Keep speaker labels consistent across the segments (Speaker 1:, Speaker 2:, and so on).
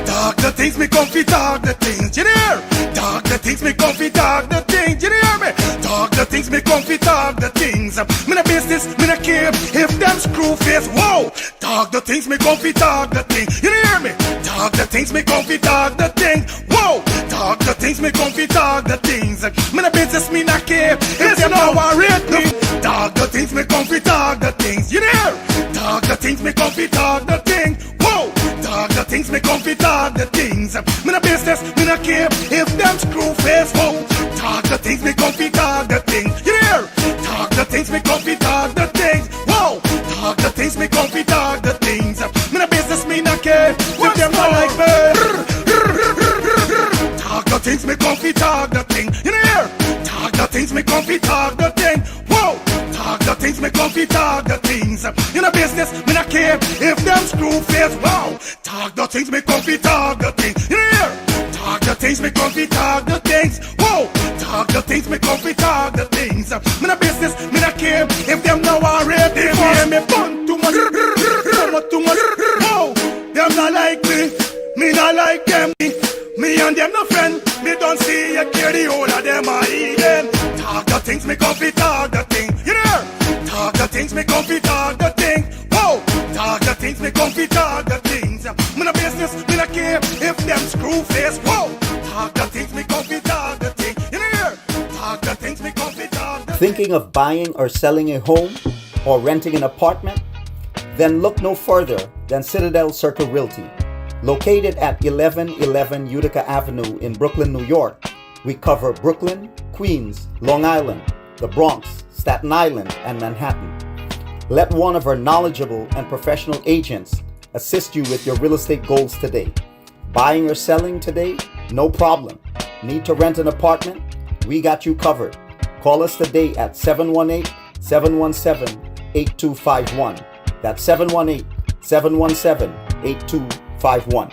Speaker 1: Talk the things me comfy, talk the things, you hear? Talk the things me comfy, talk the things, you hear me? Talk the things me comfy, talk the things. Me no business, me no care if them screw face, whoa. Talk the things me comfy, talk the things, you hear me? Talk the things me comfy, talk the things, whoa. Talk the things me comfy, talk the things. Me no business, me no care if them no worried me. Talk the things me comfy, talk the things, you hear? Talk the things me comfy, talk the things, whoa. Talk the things me comfy, talk the things. Me no business, me no care if them screw face, whoa. Talk the things me comfy, talk the things, you hear? Talk the things me comfy, talk the things, whoa. Talk the things me comfy, talk the things. Me no business, me no care if them not like me. Talk the things me comfy, talk the thing, you hear? Talk the things me comfy, talk the thing, whoa. Talk the things me comfy, talk the things. You know business, me not care if them screw face, wow. Talk the things me comfy, talk the things, you hear? Talk the things me comfy, talk the things, whoa. Talk the things me comfy, talk the things. Me no business, me not care if them now already hear me fun too much, too much, whoa. Them not like me not like them. Me and them no friend, me don't see you care the whole of them are even. Talk the things me comfy, talk the thing, you hear? Talk the things me comfy, talk the thing, whoa. Talk the things me comfy, talk the things. Me no business, me no care if them screw face, whoa. Talk the things me comfy, talk the thing, you hear? Talk the things me comfy, talk the thing.
Speaker 2: Thinking of buying or selling a home or renting an apartment? Then look no further than Citadel Circle Realty. Located at 1111 Utica Avenue in Brooklyn, New York, we cover Brooklyn, Queens, Long Island, the Bronx, Staten Island, and Manhattan. Let one of our knowledgeable and professional agents assist you with your real estate goals today. Buying or selling today? No problem. Need to rent an apartment? We got you covered. Call us today at 718-717-8251. That's 718-717-8251.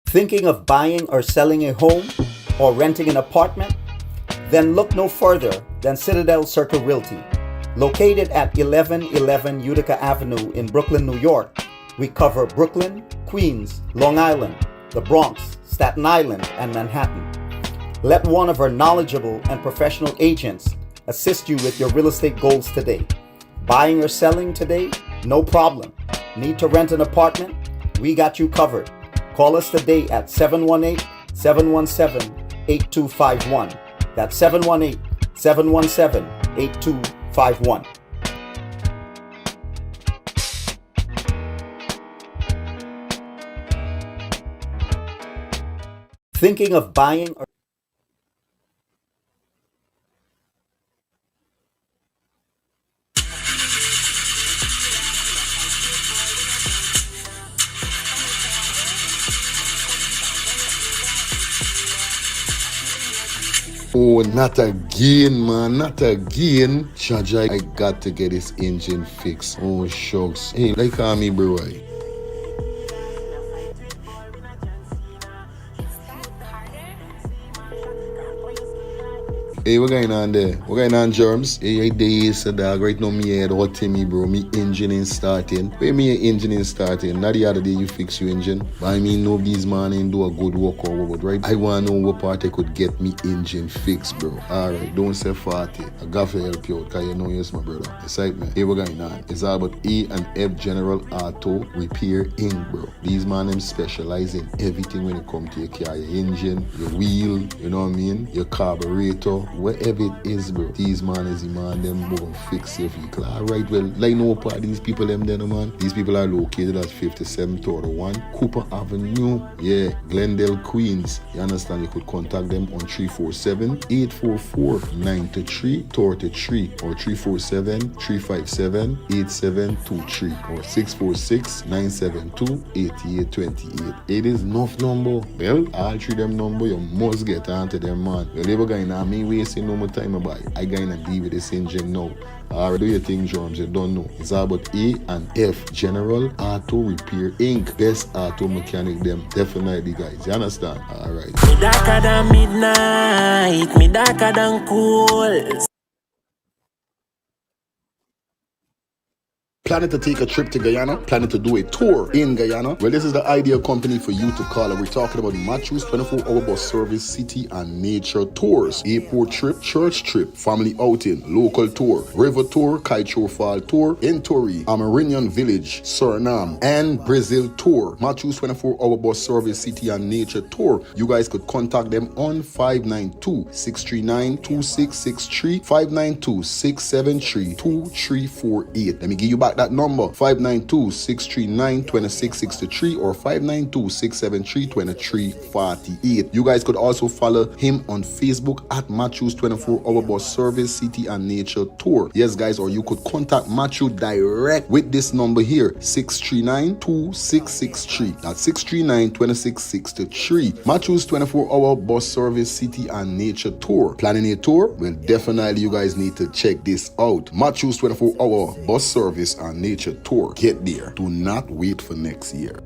Speaker 2: Thinking of buying or selling a home or renting an apartment? Then look no further than Citadel Circle Realty. Located at 1111 Utica Avenue in Brooklyn, New York, we cover Brooklyn, Queens, Long Island, the Bronx, Staten Island, and Manhattan. Let one of our knowledgeable and professional agents assist you with your real estate goals today. Buying or selling today? No problem. Need to rent an apartment? We got you covered. Call us today at 718-717-8251. That's 718-717-8251. Thinking of buying or
Speaker 3: Oh, not again, man, not again. Chaja, I got to get this engine fixed. Oh, shucks. Hey, like call me, bro. Hey, what going on there? What going on, Germs? Hey, days, dog. Right now, me head hot to me, bro. Me engine ain't starting. Where me engine ain't starting? Not the other day you fix your engine. But I mean, nobody's man ain't do a good work or what, right? I want to know what part I could get me engine fixed, bro. Alright, don't say 40. I got to help you out, because you know yes, my brother. Excitement. Hey, what going on? It's all about E and F General Auto Repair Inc., bro. These man, them specialize in everything when it comes to your car, your engine, your wheel, you know what I mean? Your carburetor. Wherever it is, bro, these man is the man, them go fix your vehicle. Alright, well, like no part these people, them there, man. These people are located at 5731 Cooper Avenue, yeah, Glendale, Queens. You understand? You could contact them on 347-844-9333 or 347-357-8723 or 646-972-8828. It is enough number. Well, all three them number, you must get onto them, man. Well, never going on me wasting no more time about it. I gonna deal with this engine now. Alright, do your thing, Germs. You don't know. It's all about A and F General Auto Repair Inc. Best auto mechanic them. Definitely, guys. You understand? Alright.
Speaker 4: Me darker than midnight. Me darker than cool.
Speaker 3: Planning to take a trip to Guyana? Planning to do a tour in Guyana? Well, this is the ideal company for you to call. And we're talking about Matthew's 24-hour bus service, city and nature tours. Airport trip, church trip, family outing, local tour, river tour, Kaicho Fall tour, Entori, Amarinian Village, Suriname, and Brazil tour. Matthew's 24-hour bus service, city and nature tour. You guys could contact them on 592-639-2663, 592-673-2348. Let me give you back that number, 592-639-2663 or 592-673-2348. You guys could also follow him on Facebook at Matthew's 24-hour bus service, city and nature tour. Yes, guys, or you could contact Matthew direct with this number here, 639-2663. That's 639-2663. Matthew's 24-hour bus service, city and nature tour. Planning a tour? Well, definitely you guys need to check this out. Matthew's 24-hour bus service and nature tour. Get there. Do not wait for next year.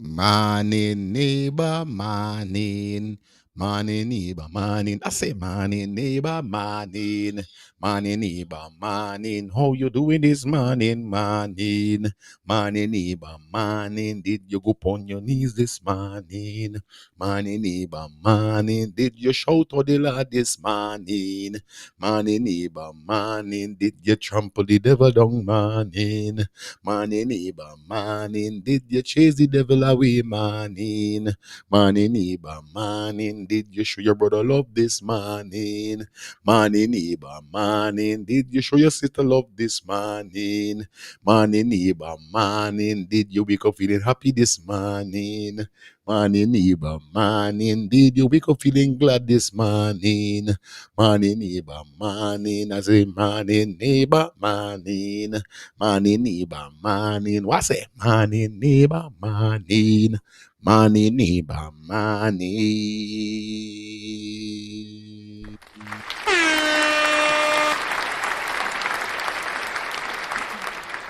Speaker 4: Morning, neighbor, morning. Morning, neighbor, morning. I say morning, neighbor, morning. Morning, neighbor, morning. How you doing this morning, morning? Morning, neighbor, morning. Did you go on your knees this morning? Morning, neighbor, morning. Did you shout to the Lord this morning? Morning, neighbor, morning. Did you trample the devil down, morning? Morning, neighbor, morning. Did you chase the devil away, morning? Morning, neighbor, morning. Did you show your brother love this morning? Morning, neighbor, morning. Did you show your sister love this morning? Morning, neighbor, morning. Did you wake up feeling happy this morning? Morning, neighbor, morning. Did you wake up feeling glad this morning? Morning, neighbor, morning. I say, morning, neighbor, morning. Morning, neighbor, morning. What's it? Morning, neighbor, morning. Morning, neighbor, morning.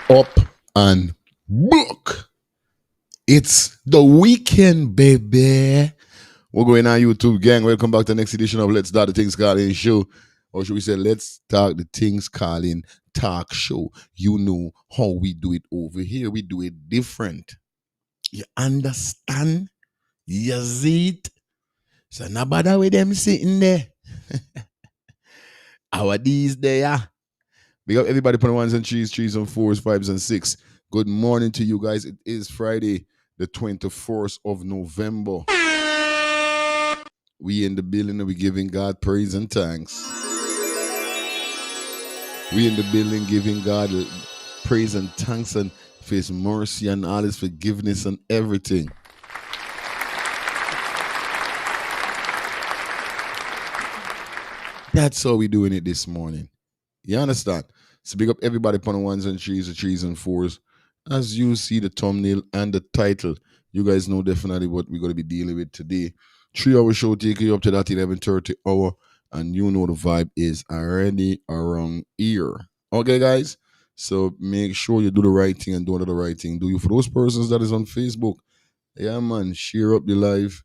Speaker 4: Up and book. It's the weekend, baby. We're going on YouTube, gang. Welcome back to the next edition of Let's Start the Things Calling Show. Or should we say, Let's Talk the Things Calling Talk Show. You know how we do it over here. We do it different. You understand? You see it? So not bother with them sitting there. Our these there. Big up everybody putting ones and threes and fours, fives and six. Good morning to you guys. It is Friday, the 24th of November. We in the building and we giving God praise and thanks. We in the building giving God praise and thanks and for his mercy and all his forgiveness and everything. That's how we doing it this morning. You understand? So big up everybody upon the ones and threes and fours. As you see the thumbnail and the title, you guys know definitely what we're going to be dealing with today. 3-hour show take you up to that 11:30 hour, and you know the vibe is already around here. Okay, guys? So make sure you do the right thing and do the right thing. Do you for those persons that is on Facebook? Yeah, man, share up the live.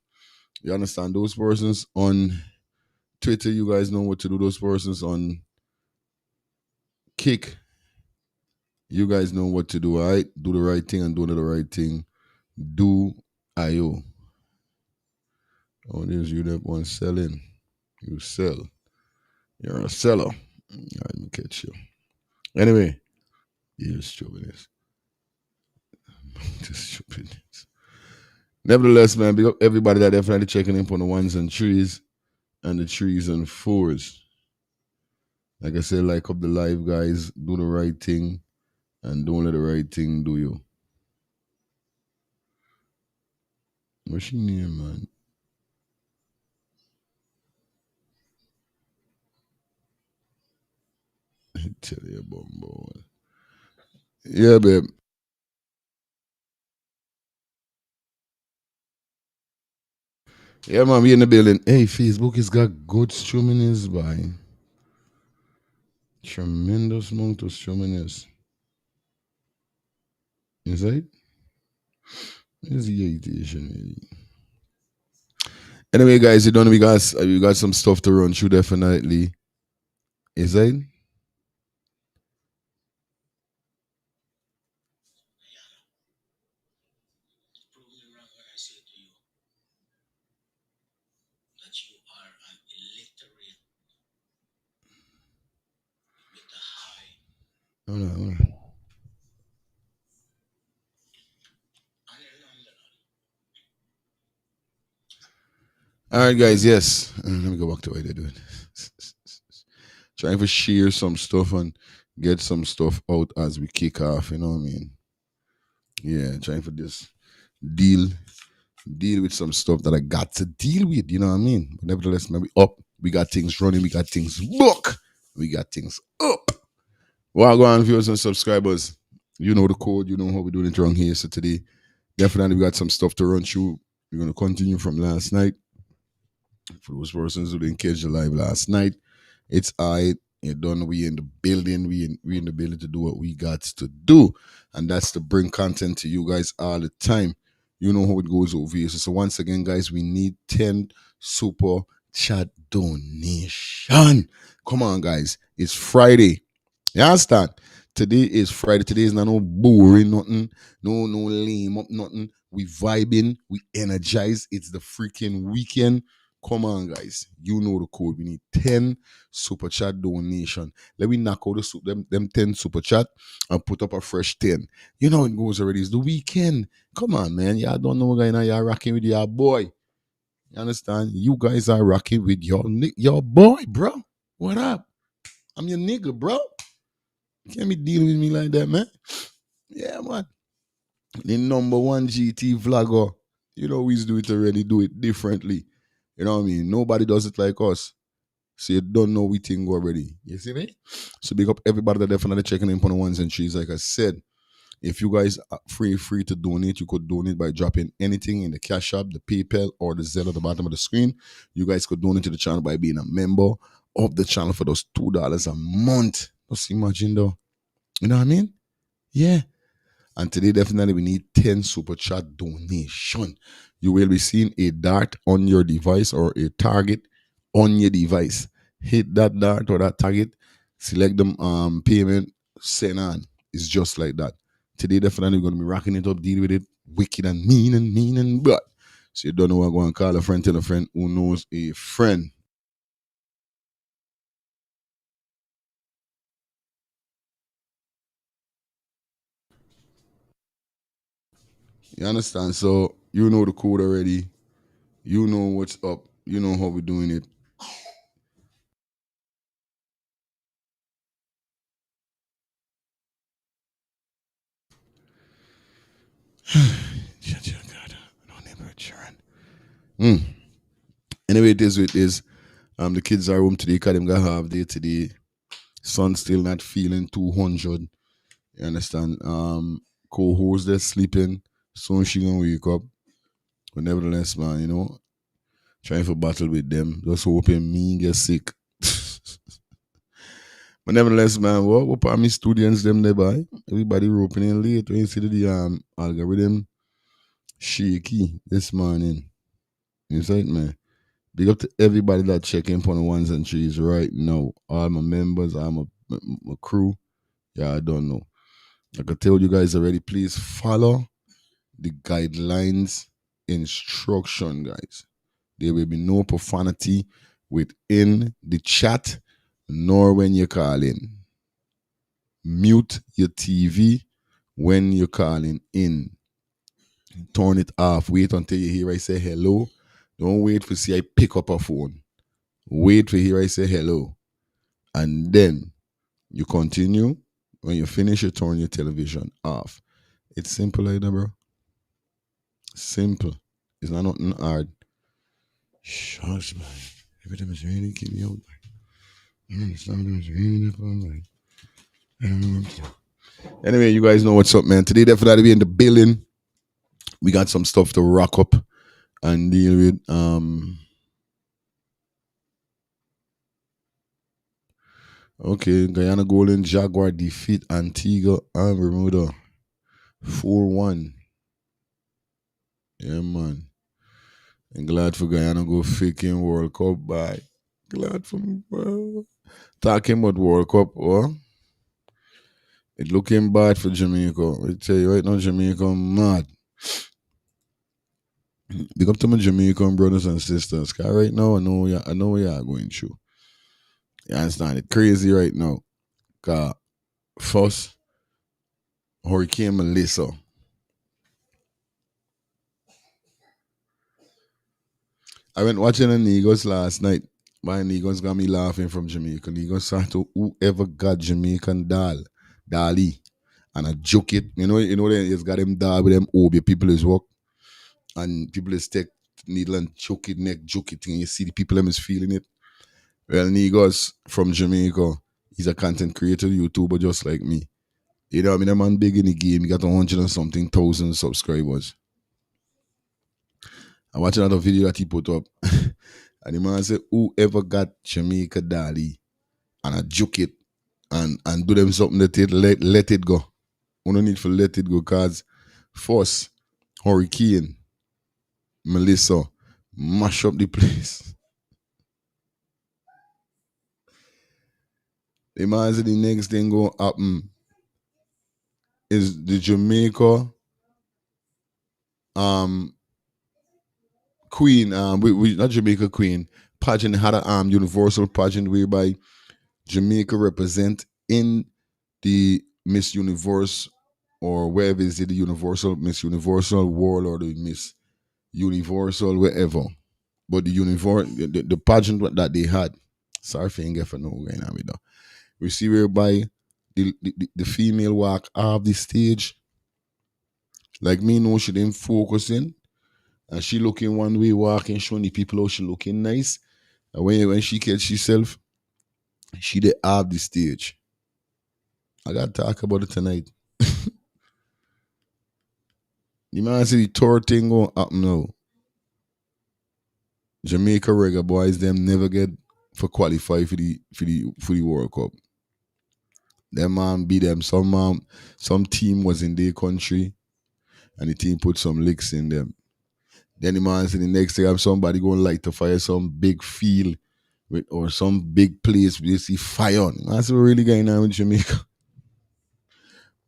Speaker 3: You understand? Those persons on Twitter, you guys know what to do. Those persons on Kick, you guys know what to do, all right? Do the right thing and do the right thing. Do IO. Oh, there's you that one selling. You sell. You're a seller. All right, let me catch you. Anyway, you're stupidness. Just stupidness. Nevertheless, man, big up everybody that definitely checking in on the ones and threes and the threes and fours. Like I said, like up the live, guys. Do the right thing and don't let the right thing do you. What's your name, man? Tell you about boy. Yeah, babe. Yeah, man, we in the building. Hey, Facebook has got good streaming by. Tremendous amount of streaming is. Inside? Is the irritation really? Anyway, guys, you don't know we got some stuff to run through definitely. Is that? Hold on, hold on. All right, guys. Yes. Let me go back to what they're doing. Trying to share some stuff and get some stuff out as we kick off. You know what I mean? Yeah, trying for this deal with some stuff that I got to deal with. You know what I mean? But nevertheless, man, we up. We got things running. We got things book. We got things up. Well, go on, viewers and subscribers. You know the code. You know how we're doing it wrong here. So today, definitely we got some stuff to run through. We're gonna continue from last night. For those persons who didn't catch the live last night, it's I. You done. We in the building. We in the building to do what we got to do, and that's to bring content to you guys all the time. You know how it goes over here. So once again, guys, we need 10 super chat donation. Come on, guys. It's Friday. You understand? Today is Friday. Today is not no boring, nothing. No lame up, nothing. We vibing. We energize. It's the freaking weekend. Come on, guys. You know the code. We need 10 super chat donation. Let me knock out them 10 super chat and put up a fresh 10. You know it goes already. It's the weekend. Come on, man. Y'all don't know guy now. Y'all rocking with your boy. You understand? You guys are rocking with your boy, bro. What up? I'm your nigga, bro. You can't be dealing with me like that, man. Yeah, man. The number one GT vlogger. You know we do it already, do it differently. You know what I mean? Nobody does it like us. So you don't know we think already. You see me? So big up everybody that definitely checking in on the ones and threes. Like I said, if you guys are free to donate, you could donate by dropping anything in the Cash App, the PayPal, or the Zelle at the bottom of the screen. You guys could donate to the channel by being a member of the channel for those $2 a month. Just imagine though. You know what I mean? Yeah. And today, definitely, we need 10 super chat donation. You will be seeing a dart on your device or a target on your device. Hit that dart or that target, select the payment, send on. It's just like that. Today, definitely, we're going to be rocking it up, deal with it, wicked and mean and but. So you don't know what I'm going to call a friend, tell a friend who knows a friend. You understand? So you know the code already. You know what's up. You know how we're doing it. God, don't ever churn. Anyway, it is what it is. The kids are home today because them got half day today. Son still not feeling 200. You understand? Co-host they're sleeping. Soon she gonna wake up. But nevertheless, man, you know, trying to battle with them. Just hoping me get sick. But nevertheless, man, what part my students them they buy? Everybody roping in late. When you see the algorithm shaky this morning. Insight, man. Big up to everybody that checking on the ones and threes right now. All my members, all my crew. Yeah, I don't know. Like I told you guys already, please follow the guidelines, instruction, guys. There will be no profanity within the chat, nor when you're calling. Mute your TV when you're calling in. Turn it off. Wait until you hear I say hello. Don't wait for see I pick up a phone. Wait for hear I say hello. And then you continue. When you finish, you turn your television off. It's simple like that, bro. Simple. It's not nothing hard. Shush, man. Every time it's raining, keep me out. Anyway, you guys know what's up, man. Today, definitely be in the building. We got some stuff to rock up and deal with. Okay, Guyana Golden Jaguar defeat Antigua and Bermuda 4-1. Yeah, man. And glad for Guyana go faking World Cup by. Glad for me, bro. Talking about World Cup, oh. It looking bad for Jamaica. I tell you right now, Jamaica mad. Big up to my Jamaican brothers and sisters. Cause right now I know what y'all going through. You understand? It's crazy right now. Cause first, Hurricane Melissa. I went watching the Negos last night. My Negos got me laughing from Jamaica. Negos said to whoever got Jamaican Dali, and I joke it. They just got them doll with them OB people is work. And people is take needle and choke it, neck, joke it, and you see the people them is feeling it. Well, Negos from Jamaica, he's a content creator, YouTuber just like me. You know, I mean, the man big in the game, he got 100 and something thousand subscribers. I watched another video that he put up, and the man said, whoever got Jamaica Dali, and I joke it, and do them something that it let it go. We don't need to let it go, because first, Hurricane, Melissa, mash up the place. The man said the next thing going to happen is the Jamaica Queen, we not Jamaica Queen, pageant had a universal pageant whereby Jamaica represent in the Miss Universe or wherever is it, the Universal, Miss Universal World or the Miss Universal, wherever. But the pageant that they had, sorry for you for no going on with that. We see whereby the female walk off the stage. Like me know she didn't focus in. And she looking one way, walking, showing the people how she looking nice. And when she gets herself, she did have the stage. I got to talk about it tonight. The man said the tour thing going happen now. Jamaica reggae boys them never get for qualify for the World Cup. Them man beat them. Some team was in their country and the team put some licks in them. Then the man said the next thing have somebody going like to fire some big field or some big place where you see fire on. That's what really going on with Jamaica.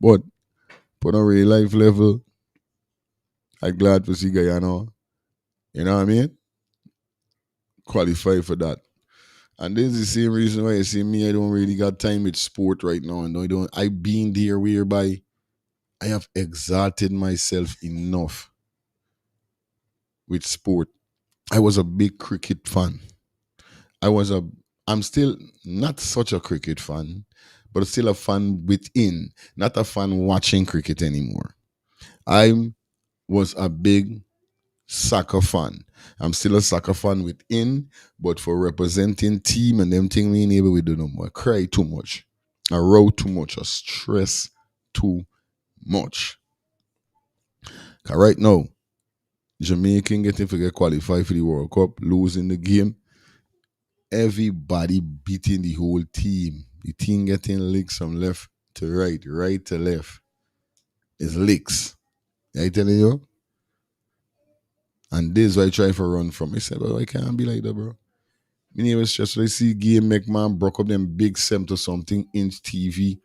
Speaker 3: But on a real life level, I'm glad to see Guyana. You know what I mean? Qualify for that. And this is the same reason why you see me, I don't really got time with sport right now. And I've been there whereby I have exalted myself enough with sport. I was a big cricket fan. I'm still not such a cricket fan, but still a fan within, not a fan watching cricket anymore. I was a big soccer fan. I'm still a soccer fan within, but for representing team and them thing we ain't able to do no more. I cry too much. I row too much. I stress too much. Cause right now, Jamaican getting to get qualified for the World Cup, losing the game. Everybody beating the whole team. The team getting licks from left to right, right to left. It's licks. I telling you? And this is why I try to run from. I said, "Well, I can't be like that, bro." Me name was just I see game make man broke up them big 7 to something inch TV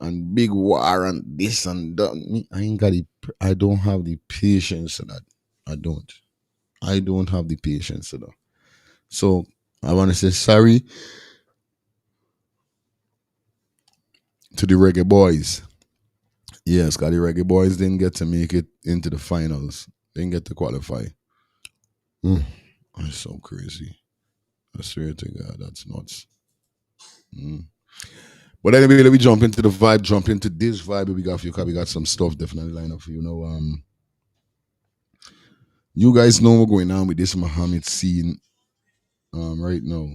Speaker 3: and big war and this and that. Me, I ain't got the I don't have the patience for that. I don't. I don't have the patience for that. So I wanna say sorry to the reggae boys. Yes, cause the reggae boys didn't get to make it into the finals. Didn't get to qualify. Mm, that's so crazy. I swear to God, that's nuts. Mm. But anyway, let me jump into the vibe, jump into this vibe we got for you, cause we got some stuff definitely lined up for you. You guys know what's going on with this Muhammad scene right now.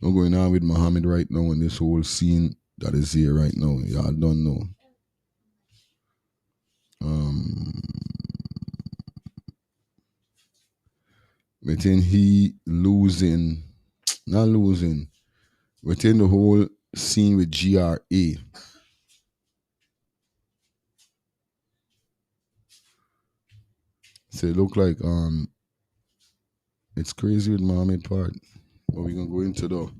Speaker 3: What's going on with Muhammad right now and this whole scene that is here right now. Y'all don't know. Um Within he losing, not losing, within the whole scene with GRA. So it look like it's crazy with Muhammad part. But we gonna go into the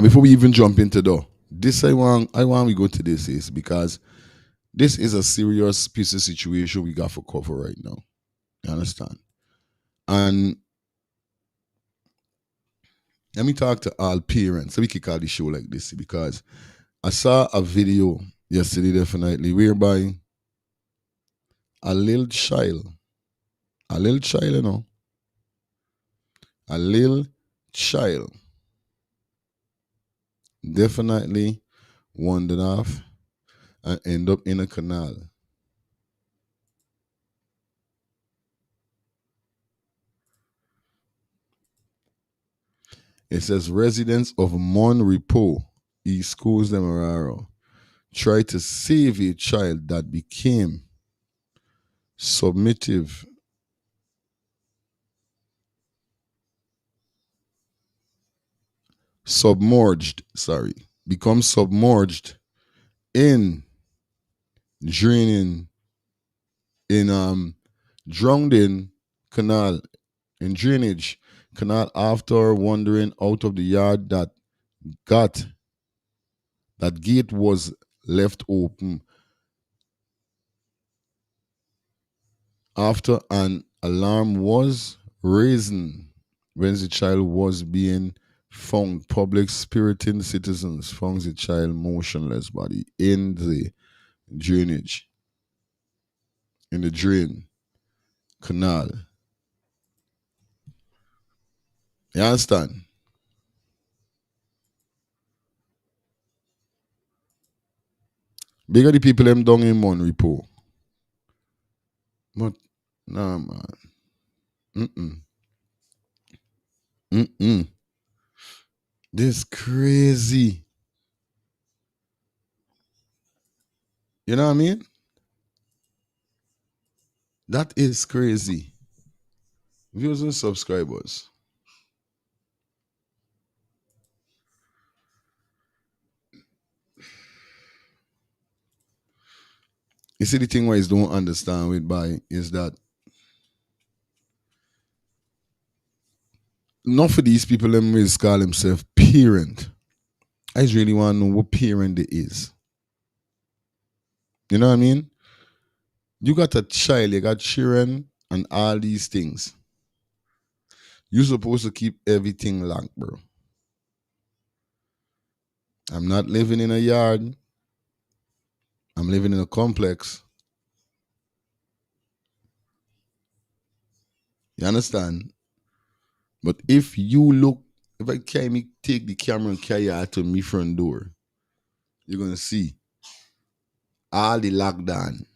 Speaker 3: before we even jump into the this I want we go to this is because this is a serious piece of situation we got for cover right now. You understand? And let me talk to all parents. So we can call the show like this because I saw a video yesterday definitely whereby a little child, you know, a little child definitely wandered off and end up in a canal. It says residents of Mon Repos, East Coast Demerara, tried to save a child that became submissive, become submerged in draining, in drowned in canal, in drainage canal after wandering out of the yard got that gate was left open after an alarm was raised when the child was being found. Public spiriting citizens found the child motionless body in the drainage, in the drain canal. You understand? Bigger the people them down in Mon Repos. But nah man. Mm-mm. Mm-mm. This crazy. You know what I mean? That is crazy. Viewers and subscribers. You see the thing why I don't understand with by is that not for these people them is call themselves parent. I just really want to know what parent it is. You know what I mean? You got a child, you got children and all these things. You're supposed to keep everything locked, bro. I'm not living in a yard. I'm living in a complex. You understand? But if you look, if I can me take the camera and carry it to me front door, you're gonna see all the lockdown.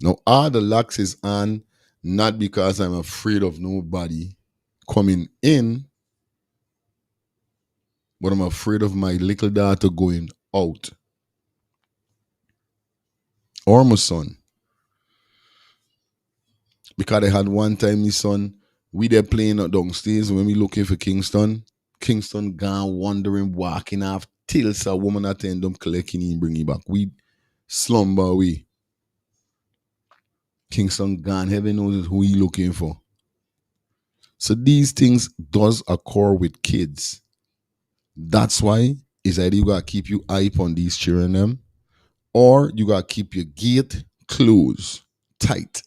Speaker 3: Now all the locks is on Not because I'm afraid of nobody coming in, but I'm afraid of my little daughter going out. Or my son. Because I had one time my son, we there playing downstairs when we looking for Kingston. Kingston gone wandering, walking off till a woman attend them collecting him, bring him back. We slumber away. Kingston gone, heaven knows who he looking for. So these things does occur with kids. That's why is either you gotta keep your eye on these children them, or you gotta keep your gate closed, tight.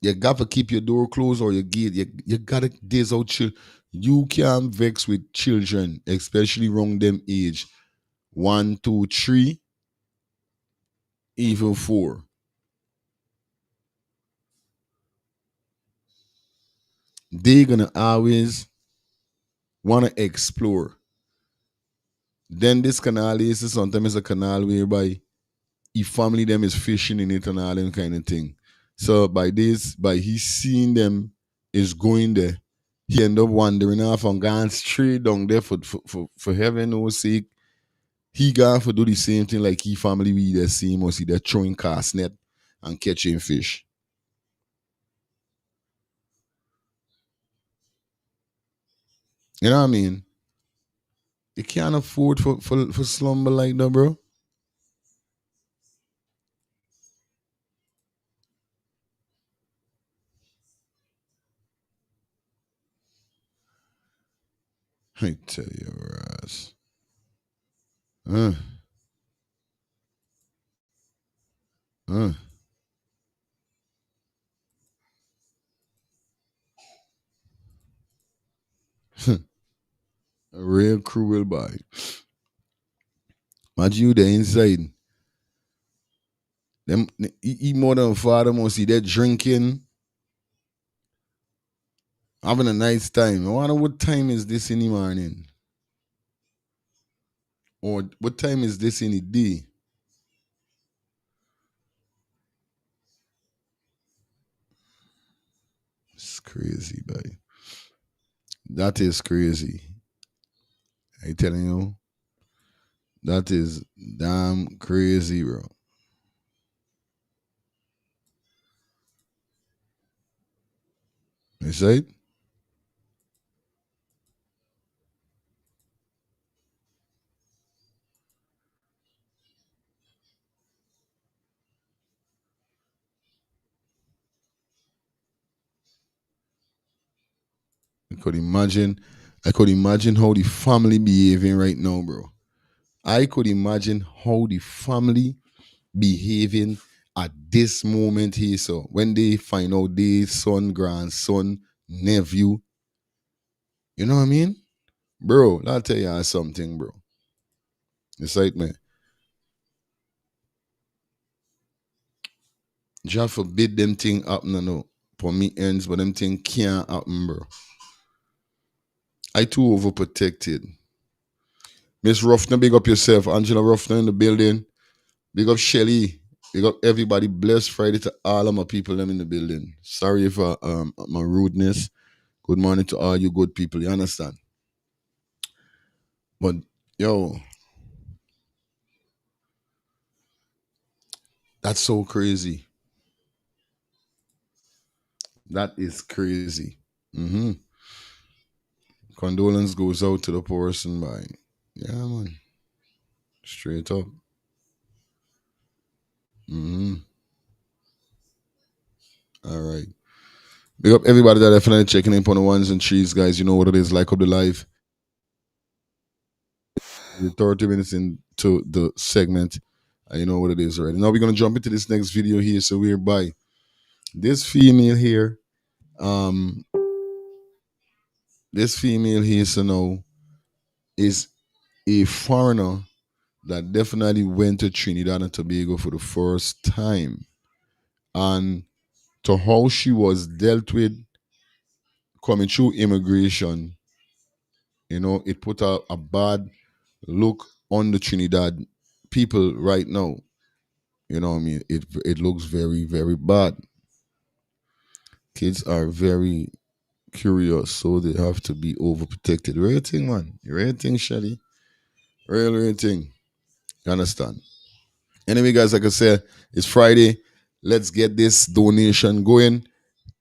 Speaker 3: You gotta keep your door closed or your gate. You gotta days out chill. You can't vex with children, especially around them age. 1, 2, 3, even 4. They're gonna always wanna explore. Then this canal is sometimes a canal whereby if family them is fishing in it and all them kind of thing. So by he seeing them is going there, he end up wandering off and going straight down there for heaven knows sake. He going for do the same thing like he family we there see him or see they're throwing cast net and catching fish. You know what I mean? You can't afford for slumber like that, bro. I tell you, Ross. Uh, uh. A real cruel boy. Imagine you there inside. Them he more than father must see that drinking, having a nice time. I wonder what time is this in the morning? Or what time is this in the day? It's crazy, boy. That is crazy. I telling you, that is damn crazy, bro. You say it? I could imagine I could imagine how the family behaving right now, bro. I could imagine how the family behaving at this moment here. So when they find out their son, grandson, nephew, you know what I mean? Bro, I'll tell you something, bro. It's like, man, just forbid them thing happen, no. For me ends, but them thing can't happen, bro. I too overprotected. Miss Ruffner, big up yourself. Angela Ruffner in the building. Big up Shelly. Big up everybody. Blessed Friday to all of my people them in the building. Sorry for my rudeness. Good morning to all you good people. You understand? But yo, that's so crazy. That is crazy. hmm Condolence goes out to the person by. Yeah, man. Straight up. All right. Big up everybody that definitely checking in on the ones and threes, guys. You know what it is. Like up the live. We're 30 minutes into the segment. You know what it is already. Now we're gonna jump into this next video here. So we're by this female here. Um, this female here, so now is a foreigner that definitely went to Trinidad and Tobago for the first time. And to how she was dealt with coming through immigration, it put a bad look on the Trinidad people right now. You know what I mean? It looks very, very bad. Kids are very curious, so they have to be overprotected. Real thing, man. Real thing, Shelly. Real thing. You understand? Anyway, guys, like I said, it's Friday. Let's get this donation going.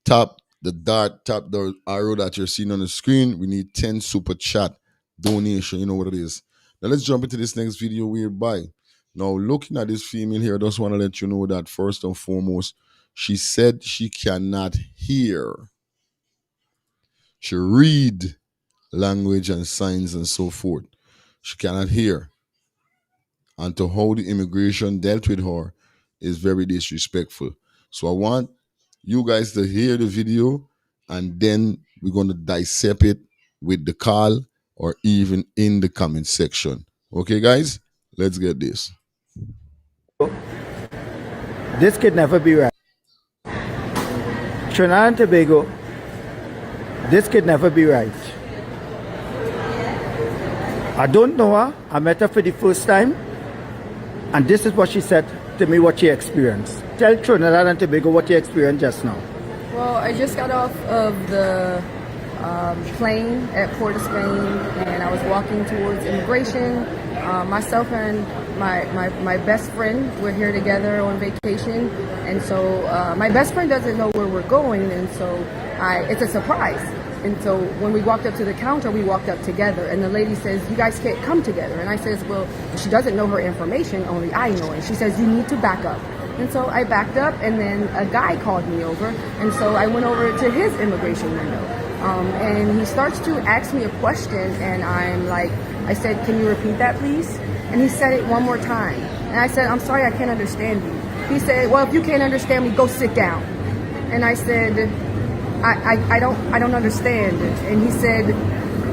Speaker 3: Tap the arrow that you're seeing on the screen. We need 10 super chat donation. You know what it is. Now let's jump into this next video whereby. Now, looking at this female here, I just want to let you know that first and foremost, she said she cannot hear. She read language and signs and so forth. She cannot hear. And to how the immigration dealt with her is very disrespectful. So I want you guys to hear the video, and then we're going to dissect it with the call or even in the comment section. Okay, guys? Let's get this.
Speaker 5: This could never be right. Trinidad and Tobago, this could never be right. I don't know her. I met her for the first time. And this is what she said to me, what she experienced. Tell Trinidad and Tobago what you experienced just now.
Speaker 6: Well, I just got off of the plane at Port of Spain, and I was walking towards immigration. Myself and my best friend were here together on vacation, and so my best friend doesn't know where we're going, and so it's a surprise. And so when we walked up to the counter, we walked up together, and the lady says, "You guys can't come together." And I says, "Well, she doesn't know her information, only I know it." She says, "You need to back up." And so I backed up, and then a guy called me over, and so I went over to his immigration window. And he starts to ask me a question, and I said, "Can you repeat that, please?" And he said it one more time. And I said, "I'm sorry, I can't understand you." He said, "Well, if you can't understand me, go sit down." And I said, I don't understand. And he said,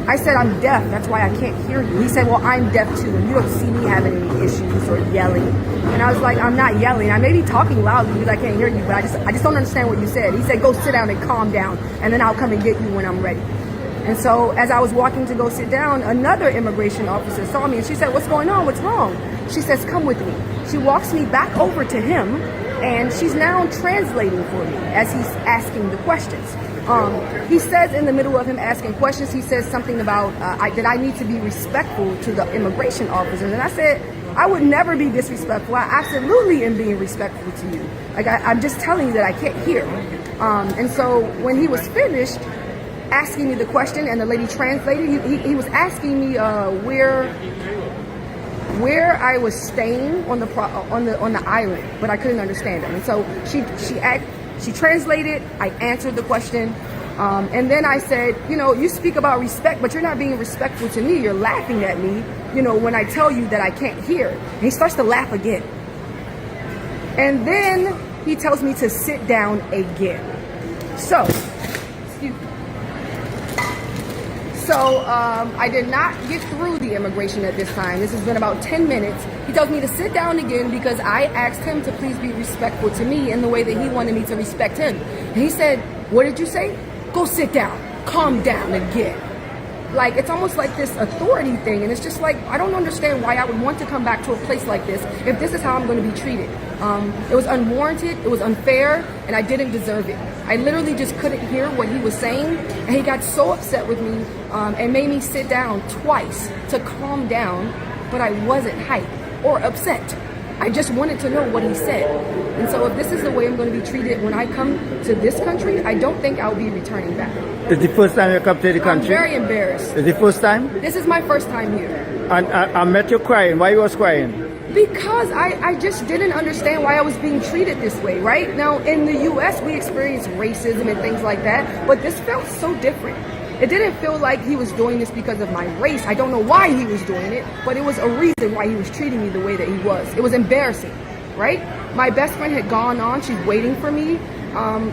Speaker 6: I said, "I'm deaf, that's why I can't hear you." He said, "Well, I'm deaf too, and you don't see me having any issues or yelling." And I was like, "I'm not yelling. I may be talking loudly because I can't hear you, but I just don't understand what you said." He said, "Go sit down and calm down, and then I'll come and get you when I'm ready." And so as I was walking to go sit down, another immigration officer saw me, and she said, "What's going on? What's wrong?" She says, "Come with me." She walks me back over to him, and she's now translating for me as he's asking the questions. He says in the middle of him asking questions, he says something about that I need to be respectful to the immigration officers. And I said, "I would never be disrespectful. I absolutely am being respectful to you. Like I'm just telling you that I can't hear." And so when he was finished asking me the question and the lady translated, he was asking me where I was staying on the island, but I couldn't understand him. And so she translated, I answered the question, and then I said, "You speak about respect, but you're not being respectful to me. You're laughing at me, when I tell you that I can't hear." And he starts to laugh again. And then he tells me to sit down again. So I did not get through the immigration at this time. This has been about 10 minutes. He tells me to sit down again because I asked him to please be respectful to me in the way that he wanted me to respect him. And he said, "What did you say? Go sit down. Calm down again." Like, it's almost like this authority thing. And it's just like, I don't understand why I would want to come back to a place like this if this is how I'm going to be treated. It was unwarranted, it was unfair, and I didn't deserve it. I literally just couldn't hear what he was saying, and he got so upset with me and made me sit down twice to calm down, but I wasn't hyped or upset. I just wanted to know what he said. And so if this is the way I'm going to be treated when I come to this country, I don't think I'll be returning back.
Speaker 5: It's the first time you come to the country?
Speaker 6: I'm very embarrassed.
Speaker 5: It's the first time?
Speaker 6: This is my first time here.
Speaker 5: And I met you crying. Why you was crying?
Speaker 6: Because I just didn't understand why I was being treated this way, right? Now, in the U.S., we experience racism and things like that, but this felt so different. It didn't feel like he was doing this because of my race. I don't know why he was doing it, but it was a reason why he was treating me the way that he was. It was embarrassing, right? My best friend had gone on. She's waiting for me.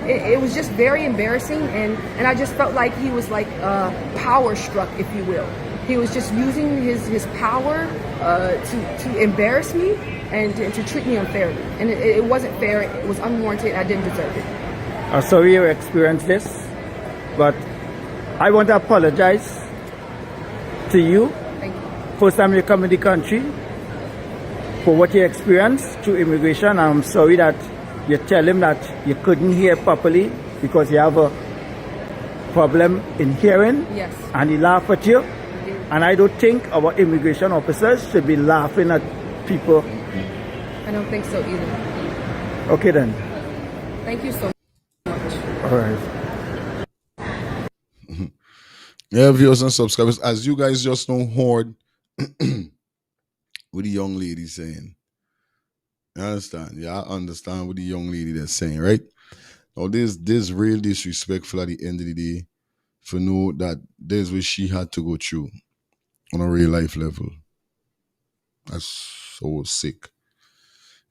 Speaker 6: It was just very embarrassing, and I just felt like he was like power struck, if you will. He was just using his power to embarrass me and to treat me unfairly. And it wasn't fair. It was unwarranted. I didn't deserve it.
Speaker 5: I'm sorry you experienced this, but I want to apologize to you.
Speaker 6: Thank you.
Speaker 5: First time you come in the country. for what he experienced through immigration. I'm sorry that you tell him that you couldn't hear properly because you have a problem in hearing.
Speaker 6: Yes.
Speaker 5: And he laughed at you. And I don't think our immigration officers should be laughing at people.
Speaker 6: I don't think so either.
Speaker 5: Okay then.
Speaker 6: Thank you so much.
Speaker 5: All right.
Speaker 4: Yeah, viewers and subscribers, as you guys just know, heard what the young lady saying. You understand? Yeah, I understand what the young lady that's saying, right? Now, this real disrespectful at the end of the day for know that there's what she had to go through on a real life level. That's so sick.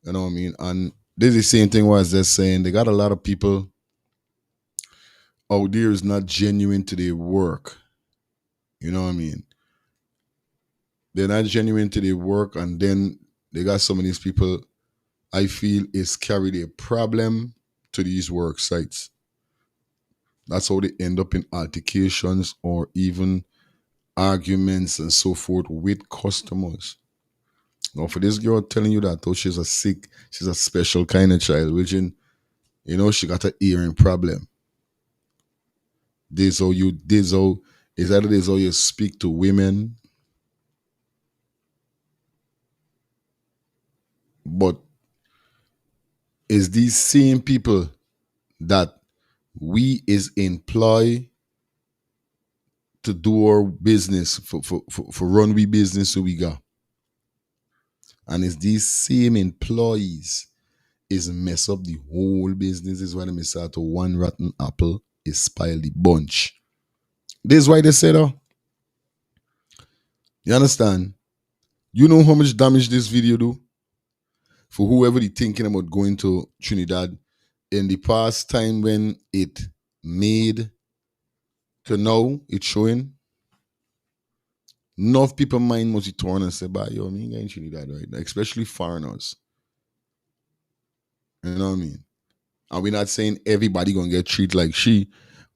Speaker 4: You know what I mean? And this is the same thing what I was just saying. They got a lot of people out there is not genuine to their work. You know what I mean? They're not genuine to their work, and then they got some of these people I feel is carry their problem to these work sites. That's how they end up in altercations or even arguments and so forth with customers. Now, for this girl telling you that, oh, she's a special kind of child, which she got a hearing problem. It's either this how you speak to women, but it's these same people that we is employ to do our business for run we business so we got. And it's these same employees is mess up the whole business. Is why they miss out to one rotten apple is spoil the bunch. This is why they say that. You understand? You know how much damage this video do? For whoever is thinking about going to Trinidad in the past time when it made to now it's showing. Enough people mind must be torn and say, "Bah, yo, me ain't Trinidad, right?" Especially foreigners. You know what I mean? And we're not saying everybody gonna get treated like she,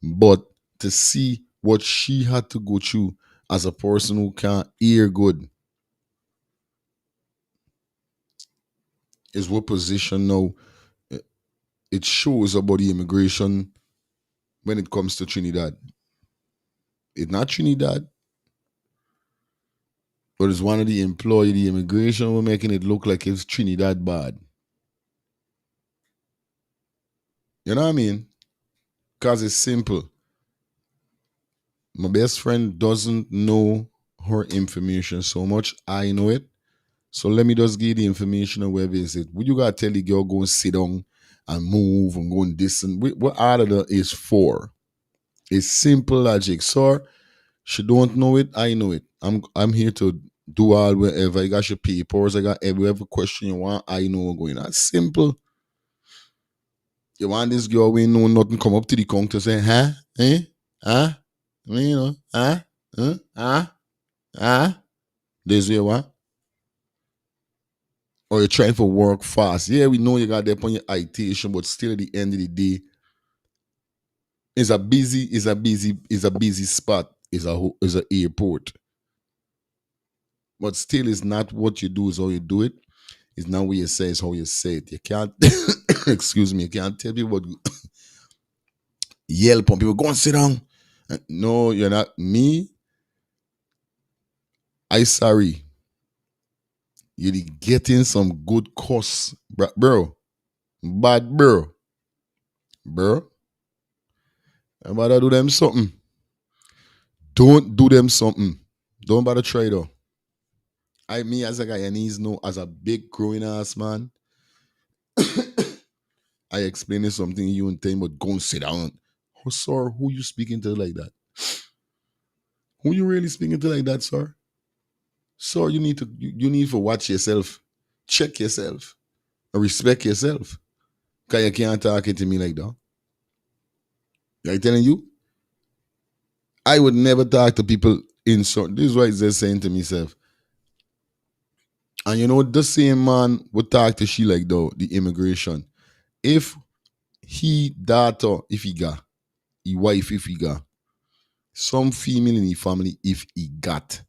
Speaker 4: but to see what she had to go through as a person who can't hear good is what position now it shows about the immigration when it comes to Trinidad. It's not Trinidad, but it's one of the employee, the immigration were making it look like it's Trinidad bad. You know what I mean? Because it's simple. My best friend doesn't know her information so much. I know it. So let me just give the information of where visit. Would you gotta tell the girl go and sit down and move and go and this and what all of that is for? It's simple logic. Sir, she don't know it, I know it. I'm here to do all wherever. I got your papers, I got every question you want, I know what's going on. Simple. You want this girl we know nothing come up to the counter say, huh? Eh? Huh? You know, huh? Huh? Huh? Huh? This way what? Or you're trying to work fast. Yeah, we know you got there on your itation, but still at the end of the day, it's a busy spot. It's a airport. But still, it's not what you do, is how you do it. It's not what you say, it's how you say it. You can't excuse me, you can't tell people yell upon people, go and sit down. No, you're not me. I sorry. You're getting some good costs, bro. Bad bro. Bro. I'm about to do them something. Don't do them something. Don't bother try though. Me as a Guyanese know, as a big growing ass man, I explained something you and time, but go and sit down. Oh, sir, who you speaking to like that? Who you really speaking to like that, sir? Sir, you need to watch yourself, check yourself, and respect yourself. Because you can't talk it to me like that. I'm telling you, I would never talk to people in certain. This is what they're saying to myself. And you know, the same man would talk to she like the immigration. If he daughter, if he got, he wife, if he got, some female in the family, if he got,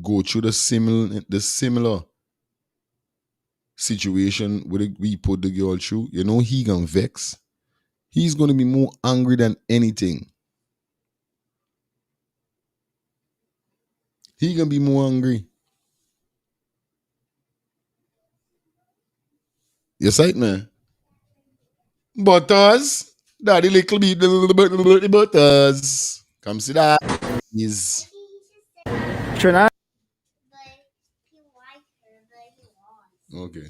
Speaker 4: go through the similar situation we put the girl through, you know he gonna vex. He's gonna be more angry than anything. He gonna be more angry. You sight man? Butters, daddy little bit the butters. Come see that. Is
Speaker 5: Trinidad
Speaker 4: okay.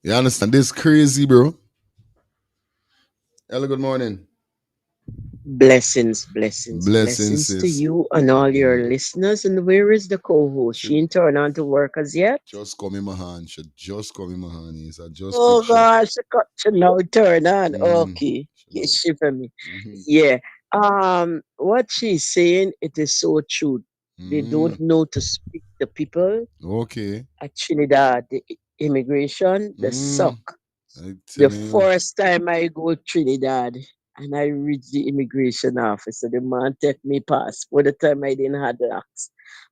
Speaker 4: You understand? This crazy, bro. Hello, good morning.
Speaker 7: Blessings, blessings,
Speaker 4: Blessings,
Speaker 7: blessings to
Speaker 4: sis.
Speaker 7: you and all your listeners. And where is the co-host? She
Speaker 4: Should
Speaker 7: ain't turned on to work as yet.
Speaker 4: just come in my hand. Should just come in my hand. Is I just
Speaker 7: Oh
Speaker 4: picture.
Speaker 7: gosh, she got to now turn on.
Speaker 4: Mm-hmm.
Speaker 7: Okay,
Speaker 4: Should not.
Speaker 7: she for me.
Speaker 4: Mm-hmm.
Speaker 7: Yeah. What she's saying, it is so true. They
Speaker 4: Mm-hmm.
Speaker 7: don't know to speak to people
Speaker 4: Okay.
Speaker 7: at Trinidad. The immigration, the
Speaker 4: Mm.
Speaker 7: suck.
Speaker 4: I
Speaker 7: The
Speaker 4: telling you.
Speaker 7: first time I go Trinidad and I reach the immigration officer, the man take me passport. The time I didn't have locks.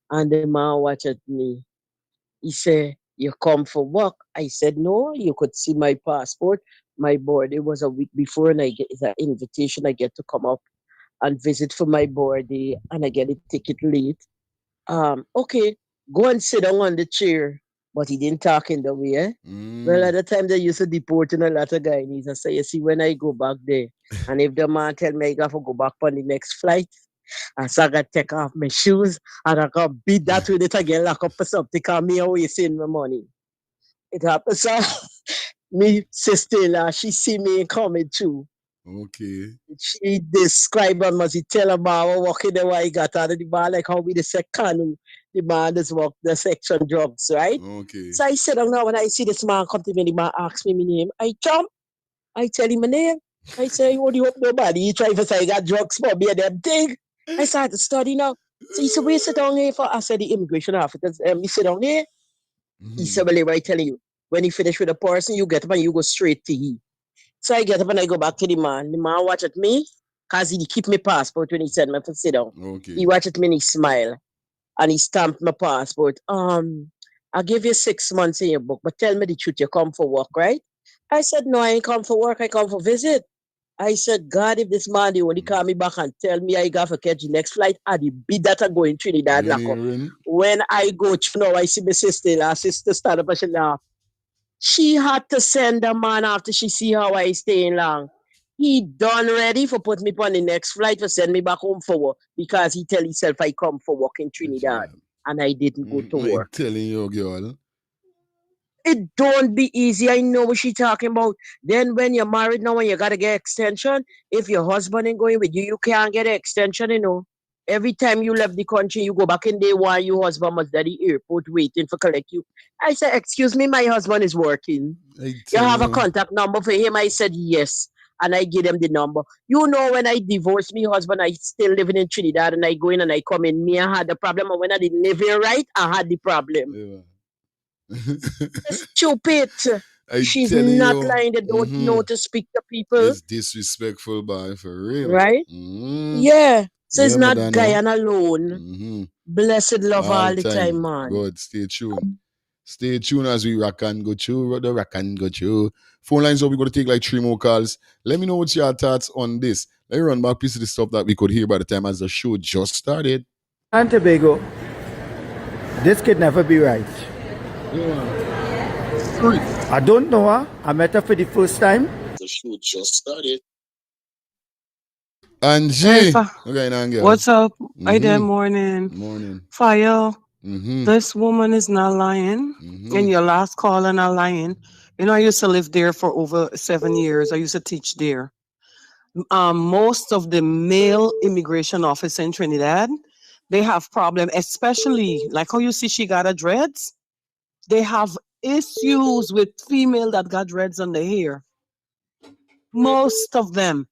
Speaker 7: And the man watch at me. He said, "You come for work?" I said, "No, you could see my passport. My birthday was a week before and I get the invitation. I get to come up and visit for my birthday and I get a ticket late. Okay, go and sit down on the chair." But he didn't talk in the way. Eh? Well,
Speaker 4: Mm.
Speaker 7: at the time they used to deporting a lot of Guyanese. I say, you see, when I go back there, and if the man tell me I got to go back on the next flight, so I got to take off my shoes and I got to beat that with it again, lock up or something, because me always wasting my money. It happens, so me sister, she see me coming too.
Speaker 4: Okay.
Speaker 7: She describe him as he tell about walking the way he got out of the bar, like how we the second the man just walk the section drugs, right?
Speaker 4: Okay.
Speaker 7: So I said, now when I see this man come to me, the man ask me my name. I jump, I tell him my name. I say, what do you hope nobody? He try to say I got drugs for me and them thing. I started to study now. So he said, where you sit down here for? I said, the immigration officer. He sit down here. He
Speaker 4: Mm-hmm.
Speaker 7: said, well, I telling you, when you finish with a person, you get up and you go straight to he. So I get up and I go back to the man. The man watch at me, cause he keep my passport when he said me to sit down. He
Speaker 4: Okay.
Speaker 7: watch at me and he smile. And he stamped my passport. I give you 6 months in your book, but tell me the truth, you come for work, right? I said, no, I ain't come for work, I come for visit. I said, God, if this man they only call me back and tell me I got to catch the next flight, I'd be that I go in Trinidad
Speaker 4: You
Speaker 7: lock up.
Speaker 4: hearing?
Speaker 7: When I go to now, I see my sister, our sister stand up and she laugh. She had to send the man after she see how I staying long. He done ready for put me on the next flight to send me back home for work because he tell himself I come for work in
Speaker 4: Good
Speaker 7: Trinidad
Speaker 4: job.
Speaker 7: and I didn't go to
Speaker 4: I
Speaker 7: work.
Speaker 4: telling you, girl.
Speaker 7: It don't be easy. I know what she talking about. Then when you're married now and you gotta get extension, if your husband ain't going with you, you can't get an extension, you know. Every time you left the country, you go back in day one, your husband was at the airport waiting for collect you. I said, excuse me, my husband is working.
Speaker 4: I
Speaker 7: You
Speaker 4: telling
Speaker 7: have a
Speaker 4: you.
Speaker 7: contact number for him? I said, yes. And I give them the number. You know, when I divorced my husband, I still living in Trinidad and I go in and I come in. Me, I had the problem. And when I didn't live here right, I had the problem.
Speaker 4: Yeah.
Speaker 7: Stupid.
Speaker 4: I
Speaker 7: She's
Speaker 4: telling
Speaker 7: not
Speaker 4: you.
Speaker 7: lying. They don't
Speaker 4: Mm-hmm.
Speaker 7: know to speak to people,
Speaker 4: It's disrespectful, boy, for real.
Speaker 7: right?
Speaker 4: Mm-hmm.
Speaker 7: Yeah. So it's
Speaker 4: Yeah,
Speaker 7: not
Speaker 4: Madano.
Speaker 7: Guyana alone.
Speaker 4: Mm-hmm.
Speaker 7: Blessed love
Speaker 4: All
Speaker 7: all the
Speaker 4: time.
Speaker 7: time, man.
Speaker 4: Good. Stay tuned. Stay tuned as we rock and go through. The rock and go through. Phone lines up. We're going to take like 3 more calls. Let me know what's your thoughts on this. Let me run back piece of the stuff that we could hear by the time as the show just started.
Speaker 5: and Tobago, this could never be right.
Speaker 4: Yeah. Free.
Speaker 5: I don't know her. I met her for the first time.
Speaker 4: The show just started. Angie.
Speaker 8: Hey,
Speaker 4: Okay, now, girl.
Speaker 8: what's up? Hey there,
Speaker 4: Mm-hmm.
Speaker 8: morning.
Speaker 4: Morning.
Speaker 8: Fire.
Speaker 4: Mm-hmm.
Speaker 8: This woman is not lying.
Speaker 4: Mm-hmm.
Speaker 8: And your last caller not lying. You know, I used to live there for over 7 years. I used to teach there. Most of the male immigration officer in Trinidad, they have problem, especially like how you see she got a dreads. They have issues with female that got dreads on the hair. Most of them.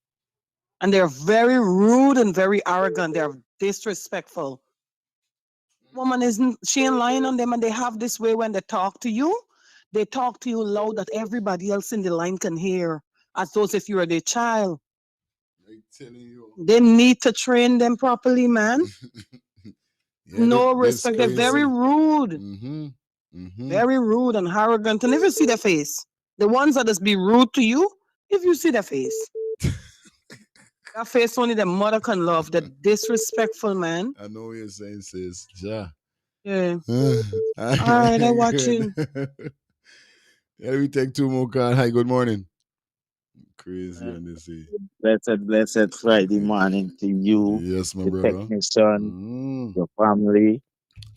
Speaker 8: And they're very rude and very arrogant. They're disrespectful. Woman isn't she ain't lying on them, and they have this way when they talk to you loud that everybody else in the line can hear, as though if you're their child.
Speaker 4: I telling you.
Speaker 8: They need to train them properly, man.
Speaker 4: Yeah,
Speaker 8: No
Speaker 4: this
Speaker 8: respect. They're very
Speaker 4: crazy.
Speaker 8: rude.
Speaker 4: Mm-hmm.
Speaker 8: Very rude and arrogant. And if you see their face, the ones that just be rude to you, if you see their face, that face only the mother can love. The disrespectful man.
Speaker 4: I know what you're saying, sis. Ja.
Speaker 8: Yeah.
Speaker 4: All
Speaker 8: All right, I'm watching.
Speaker 4: Yeah, we take two more calls. Hi, good morning. Crazy on this.
Speaker 9: Blessed Friday morning to you,
Speaker 4: Yes, my
Speaker 9: the
Speaker 4: brother.
Speaker 9: technician, your family,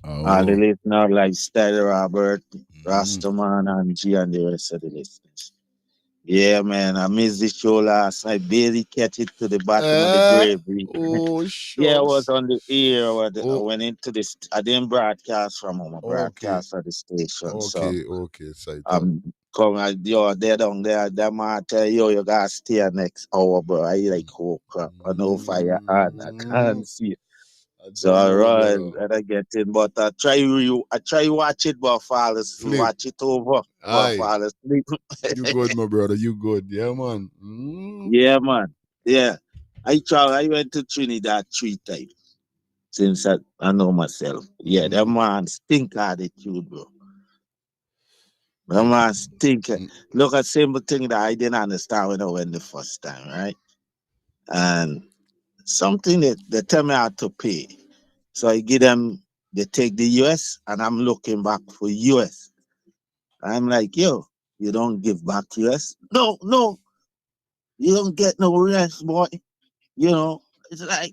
Speaker 9: all the
Speaker 4: Oh.
Speaker 9: listener like Style Robert,
Speaker 4: Mm.
Speaker 9: Rastaman, and G, and the rest of the listeners. Yeah, man, I missed the show last night. Barely catch it to the bottom of the gravy.
Speaker 4: Oh,
Speaker 9: Yeah, I was
Speaker 4: shucks.
Speaker 9: on the air. I
Speaker 4: Oh,
Speaker 9: went into this. I didn't broadcast from home. I
Speaker 4: okay.
Speaker 9: broadcast at the station. So
Speaker 4: Okay. Sight up.
Speaker 9: come on, yo, they down there. That man tell you, you gotta stay next hour, bro. I like, oh crap. I know fire on. I
Speaker 4: Mm.
Speaker 9: can't see.
Speaker 4: I
Speaker 9: So
Speaker 4: don't
Speaker 9: I
Speaker 4: know,
Speaker 9: run
Speaker 4: brother.
Speaker 9: and I get in, but I try watch it, but
Speaker 4: Flip.
Speaker 9: watch it over, but
Speaker 4: Aye.
Speaker 9: fall asleep.
Speaker 4: You good, my brother. You good. Yeah, man.
Speaker 9: Yeah, man. Yeah. I went to Trinidad 3 times since I know myself. Yeah, that
Speaker 4: Mm.
Speaker 9: man stink attitude, bro. That man stink.
Speaker 4: Mm.
Speaker 9: Look at simple thing that I didn't understand when I went the first time, right? And something that they tell me how to pay. So I give them, they take the US and I'm looking back for US. I'm like, yo, you don't give back US? No, you don't get no rest, boy. You know, it's like,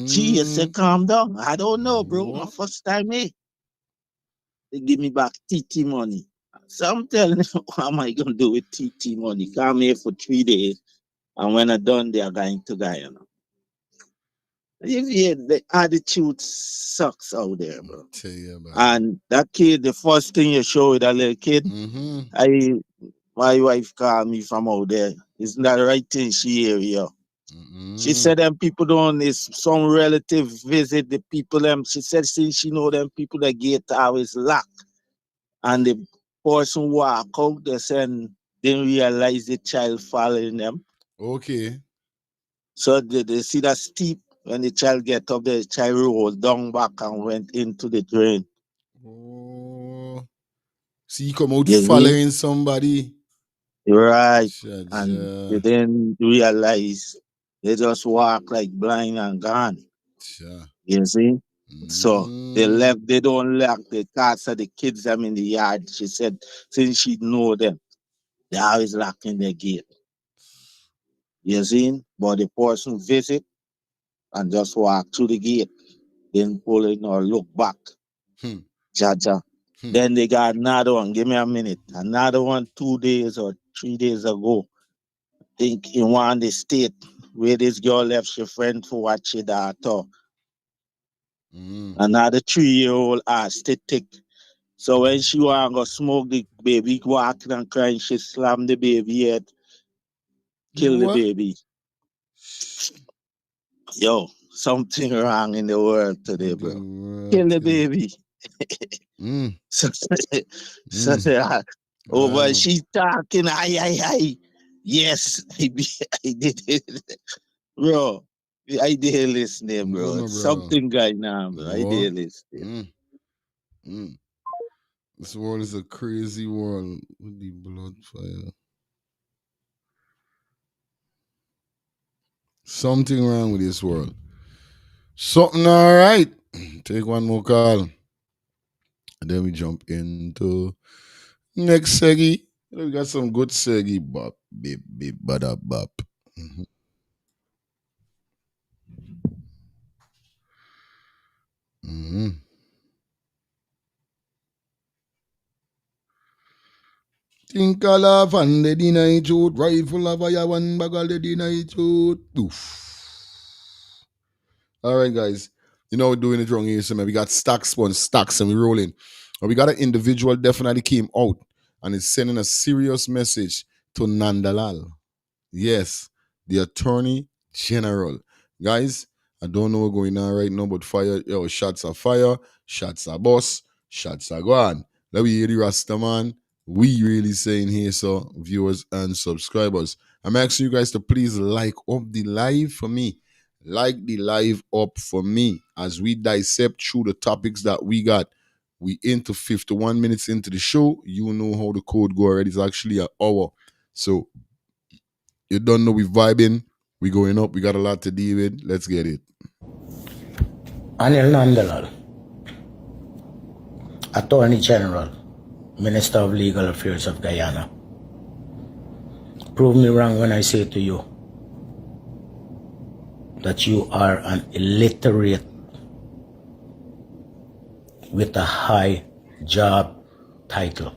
Speaker 9: gee, you say
Speaker 4: Mm.
Speaker 9: calm down. I don't know, bro. My
Speaker 4: What?
Speaker 9: first time here, they give me back TT money. So I'm telling you, what am I gonna do with TT money? Come here for 3 days, and when I'm done, they are going to Guyana. Yeah, the attitude sucks out there, bro.
Speaker 4: Tell you, man.
Speaker 9: And that kid, the first thing you show with that little kid,
Speaker 4: Mm-hmm.
Speaker 9: I my wife called me from out there. Isn't that the right thing she hear you? She
Speaker 4: Mm-hmm.
Speaker 9: said them people don't is some relative visit the people them. She said since she know them people that gate always locked. And the person walk out, they said didn't realize the child following them.
Speaker 4: Okay.
Speaker 9: So they see that steep when the child get up, the child rolled down back and went into the drain.
Speaker 4: Oh. See, you come out
Speaker 9: You see?
Speaker 4: following somebody.
Speaker 9: Right. And they
Speaker 4: Cha.
Speaker 9: didn't realize they just walk like blind and gone.
Speaker 4: Cha.
Speaker 9: You see? So they
Speaker 4: Mm.
Speaker 9: left, they don't lock the cats of the kids them in the yard. She said since she know them, they always locking their gate. You see? But the person visit and just walk through the gate, then pull in or look back.
Speaker 4: Hmm.
Speaker 9: Jaja.
Speaker 4: Hmm.
Speaker 9: Then they got another one. Give me a minute. Another one 2 days or 3 days ago. Think in one the state where this girl left her friend to watch her daughter.
Speaker 4: Mm.
Speaker 9: Another 3-year-old asked to take. So when she want to go smoke, the baby walking and crying, she slammed the baby head,
Speaker 4: You
Speaker 9: kill the
Speaker 4: what?
Speaker 9: baby. Yo, something wrong in the world today, bro.
Speaker 4: Something wrong
Speaker 9: Kill the
Speaker 4: today.
Speaker 9: baby.
Speaker 4: Mm.
Speaker 9: So, so
Speaker 4: Mm.
Speaker 9: over
Speaker 4: Man.
Speaker 9: she talking, I. Yes, I did it. Bro, I did listening,
Speaker 4: I'm good,
Speaker 9: bro.
Speaker 4: my brother.
Speaker 9: Something going on, bro. I
Speaker 4: What?
Speaker 9: did listening.
Speaker 4: Mm. Mm. This world is a crazy world with the blood fire. Something wrong with this world. Something all right. Take one more call. And then we jump into next segi. We got some good segi bop. Beep, beep, bada, bop. Mhm. Mhm. Think I laugh and the deny truth. Rifle of fire, one bag of the deny truth. Oof. All right, guys. You know we're doing it wrong here, so man. We got stacks upon stacks and we rolling. But we got an individual definitely came out and is sending a serious message to Nandalal. Yes, the Attorney General. Guys, I don't know what's going on right now, but shots are fire, shots are boss, shots are gone. Let me hear the Rasta man. We really saying here, so viewers and subscribers. I'm asking you guys to please like up the live for me. Like the live up for me as we dissect through the topics that we got. We into 51 minutes into the show. You know how the code go already. It's actually an hour. So you don't know we vibing. We going up. We got a lot to deal with. Let's get it.
Speaker 10: Anil Nandalal, Attorney General, Minister of Legal Affairs of Guyana. Prove me wrong when I say to you that you are an illiterate with a high job title.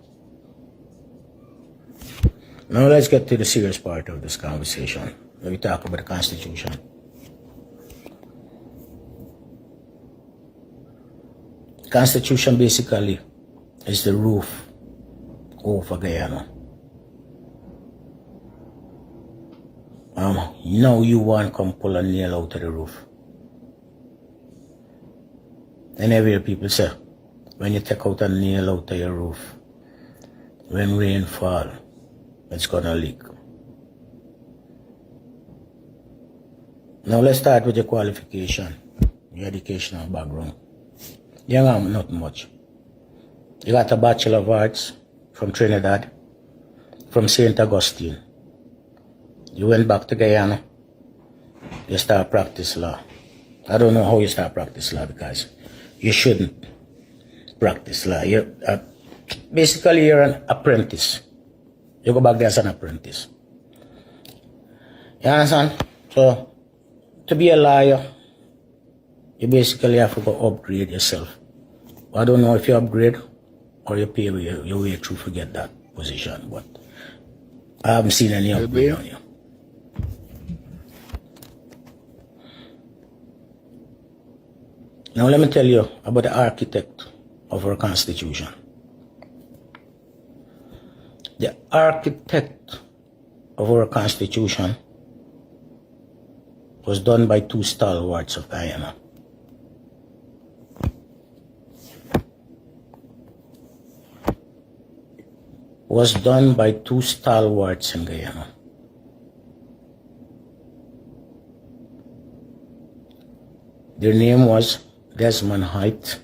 Speaker 10: Now let's get to the serious part of this conversation. Let me talk about the Constitution. Constitution basically is the roof over Guyana. Now you want to come pull a nail out of the roof. And every people say, when you take out a nail out of your roof, when rain fall, it's gonna leak. Now let's start with your qualification, your educational background. You don't have not much. You got a Bachelor of Arts from Trinidad, from St. Augustine. You went back to Guyana. You start practice law. I don't know how you start practice law because you shouldn't practice law. Basically, you're an apprentice. You go back there as an apprentice. You understand? So, to be a lawyer, you basically have to go upgrade yourself. I don't know if you upgrade or you pay your way through to get that position, but I haven't seen any upgrade on you. Now let me tell you about the architect of our Constitution. The architect of our Constitution was done by two stalwarts of Guyana. Was done by two stalwarts in Guyana. Their name was Desmond Haight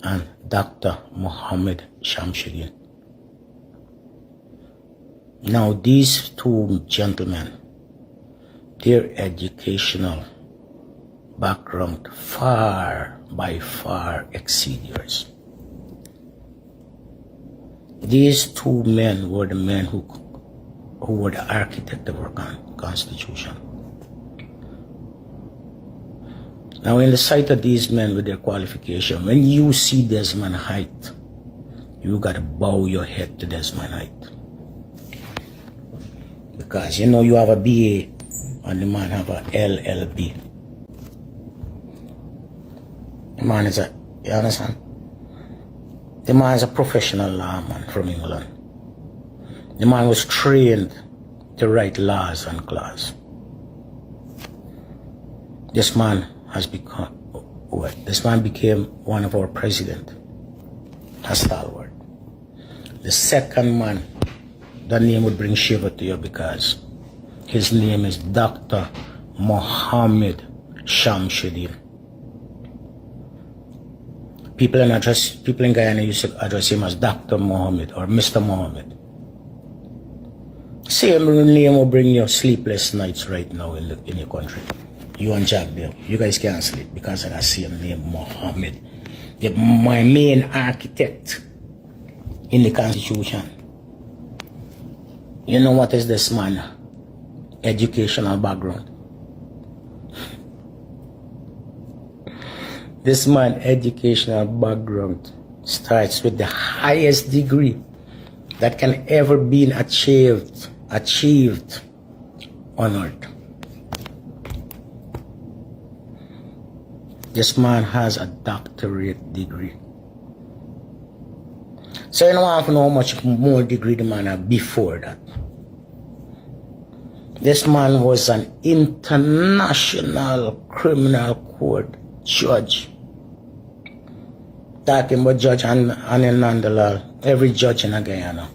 Speaker 10: and Dr. Mohammed Shamsuddin. Now these two gentlemen, their educational background by far exceed yours. These two men were the men who were the architect of our Constitution. Now, in the sight of these men with their qualification, when you see Desmond Haight, you gotta bow your head to Desmond Haight. Because you know you have a BA and the man have a LLB. The man is you understand? The man is a professional lawman from England. The man was trained to write laws and clause. This man became one of our president, a stalwart. The second man, that name would bring shiver to you because his name is Dr. Mohammed Shamsuddin. People in Guyana used to address him as Dr. Mohammed or Mr. Mohammed. Same name will bring you sleepless nights right now in your country. You and Jack there, you guys can't sleep because of that same name, Mohammed. My main architect in the Constitution. You know what is this man? Educational background. This man educational background starts with the highest degree that can ever be achieved on earth. This man has a doctorate degree. So you don't want to know how much more degree the man had before that. This man was an international criminal court judge. Talking about Judge Anil Nandalal, every judge in Guyana,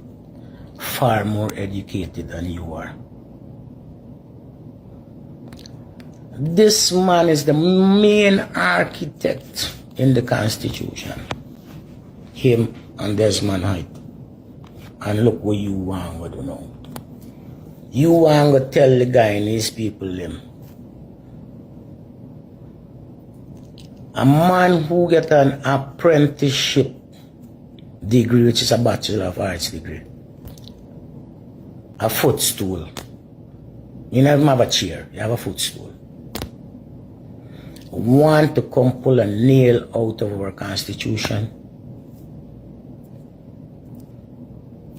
Speaker 10: far more educated than you are. This man is the main architect in the Constitution. him and Desmond Height. And look what you want to do now. You want to tell the guy and his people them. A man who get an apprenticeship degree, which is a Bachelor of Arts degree, a footstool. You never have a chair, you have a footstool. Want to come pull a nail out of our constitution?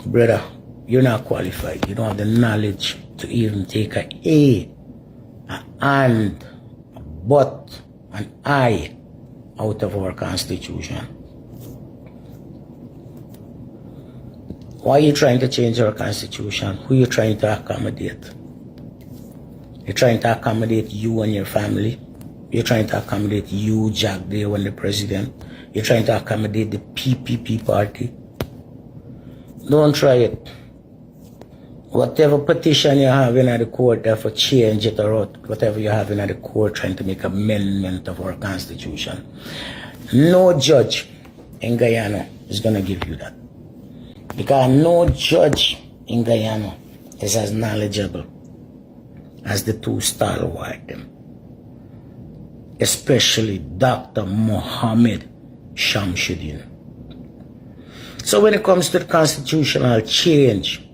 Speaker 10: Brother, you're not qualified. You don't have the knowledge to even take a and, a but, an I out of our constitution. Why are you trying to change our constitution? Who are you trying to accommodate? You're trying to accommodate you and your family. You're trying to accommodate you, Jack Day, when the president. You're trying to accommodate the PPP party. Don't try it. Whatever petition you have in the court there for change it or whatever you have in the court trying to make amendment of our constitution, no judge in Guyana is going to give you that. Because no judge in Guyana is as knowledgeable as the two stalwart them. Especially Dr. Mohammed Shamsuddin. So when it comes to the constitutional change,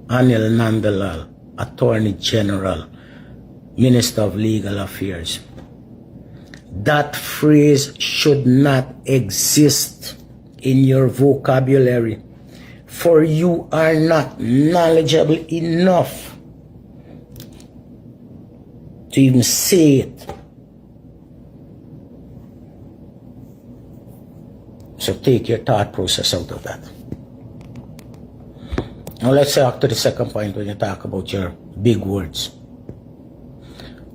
Speaker 10: Anil Nandalal, Attorney General, Minister of Legal Affairs, that phrase should not exist in your vocabulary, for you are not knowledgeable enough to even say it. So take your thought process out of that. Now let's talk to the second point when you talk about your big words.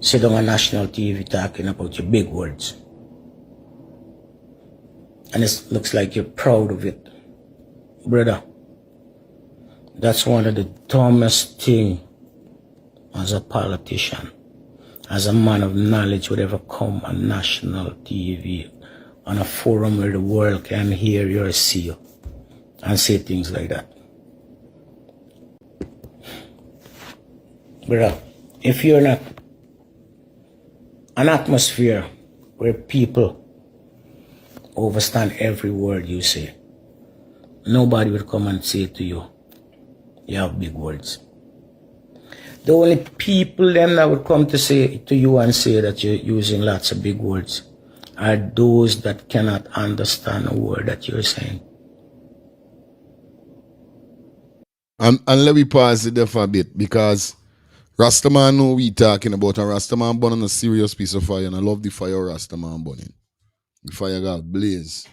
Speaker 10: Sit on national TV talking about your big words. And it looks like you're proud of it. Brother, that's one of the dumbest things as a politician, as a man of knowledge would ever come on national TV, on a forum where the world can hear your seal and say things like that. Brother, if you're not an atmosphere where people overstand every word you say, nobody will come and say to you, you have big words. The only people then that would come to say to you and say that you're using lots of big words are those that cannot understand a word that you're saying.
Speaker 3: And let me pause it there for a bit, because Rastaman know we talking about, and Rastaman burning a serious piece of fire, and I love the fire Rastaman burning. The fire got blaze.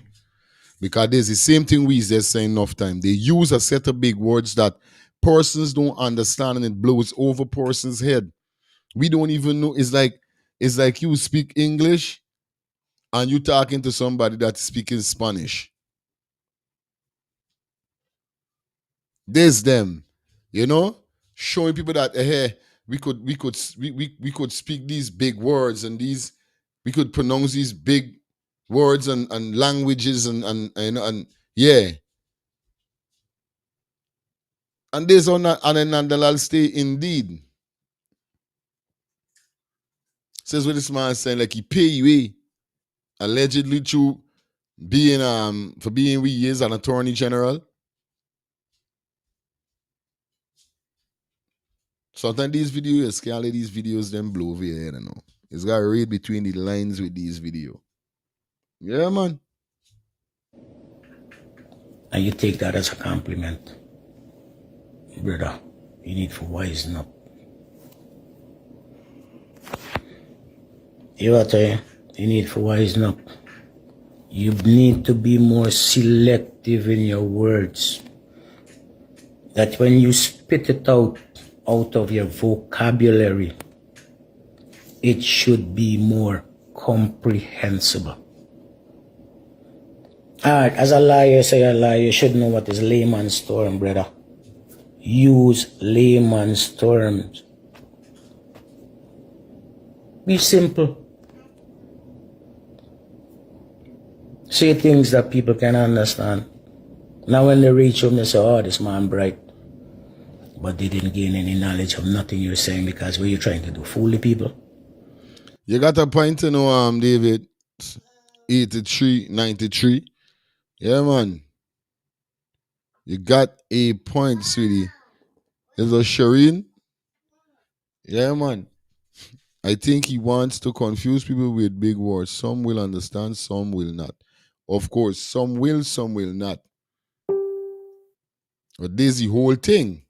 Speaker 3: Because there's the same thing we just saying enough time. They use a set of big words that persons don't understand, and it blows over persons' head. We don't even know. It's like you speak English and you talking to somebody that's speaking Spanish. There's them, showing people that hey, we could speak these big words, and we could pronounce these big words and languages and yeah. And there's on that and Nandalal stay indeed. Says what this man saying, like he pay you allegedly to being for being we years an attorney general. Sometimes these videos, can't let these videos them blow over your head, It's got to read between the lines with these videos. Yeah, man.
Speaker 10: And you take that as a compliment. Brother, you need to wisen up. You need to wisen up. You need to be more selective in your words. That when you spit it out of your vocabulary, it should be more comprehensible. Alright, as a lawyer, you should know what is layman's term, brother. Use layman's terms. Be simple. Say things that people can understand. Now when they reach home, they say, oh, this man bright. But they didn't gain any knowledge of nothing you're saying because what you're trying to do, fool the people.
Speaker 3: You got a point to know, David. 83-93. Yeah, man. You got a point, sweetie. Is a Shireen? Yeah, man. I think he wants to confuse people with big words. Some will understand, some will not. Of course, some will not. But there's the whole thing.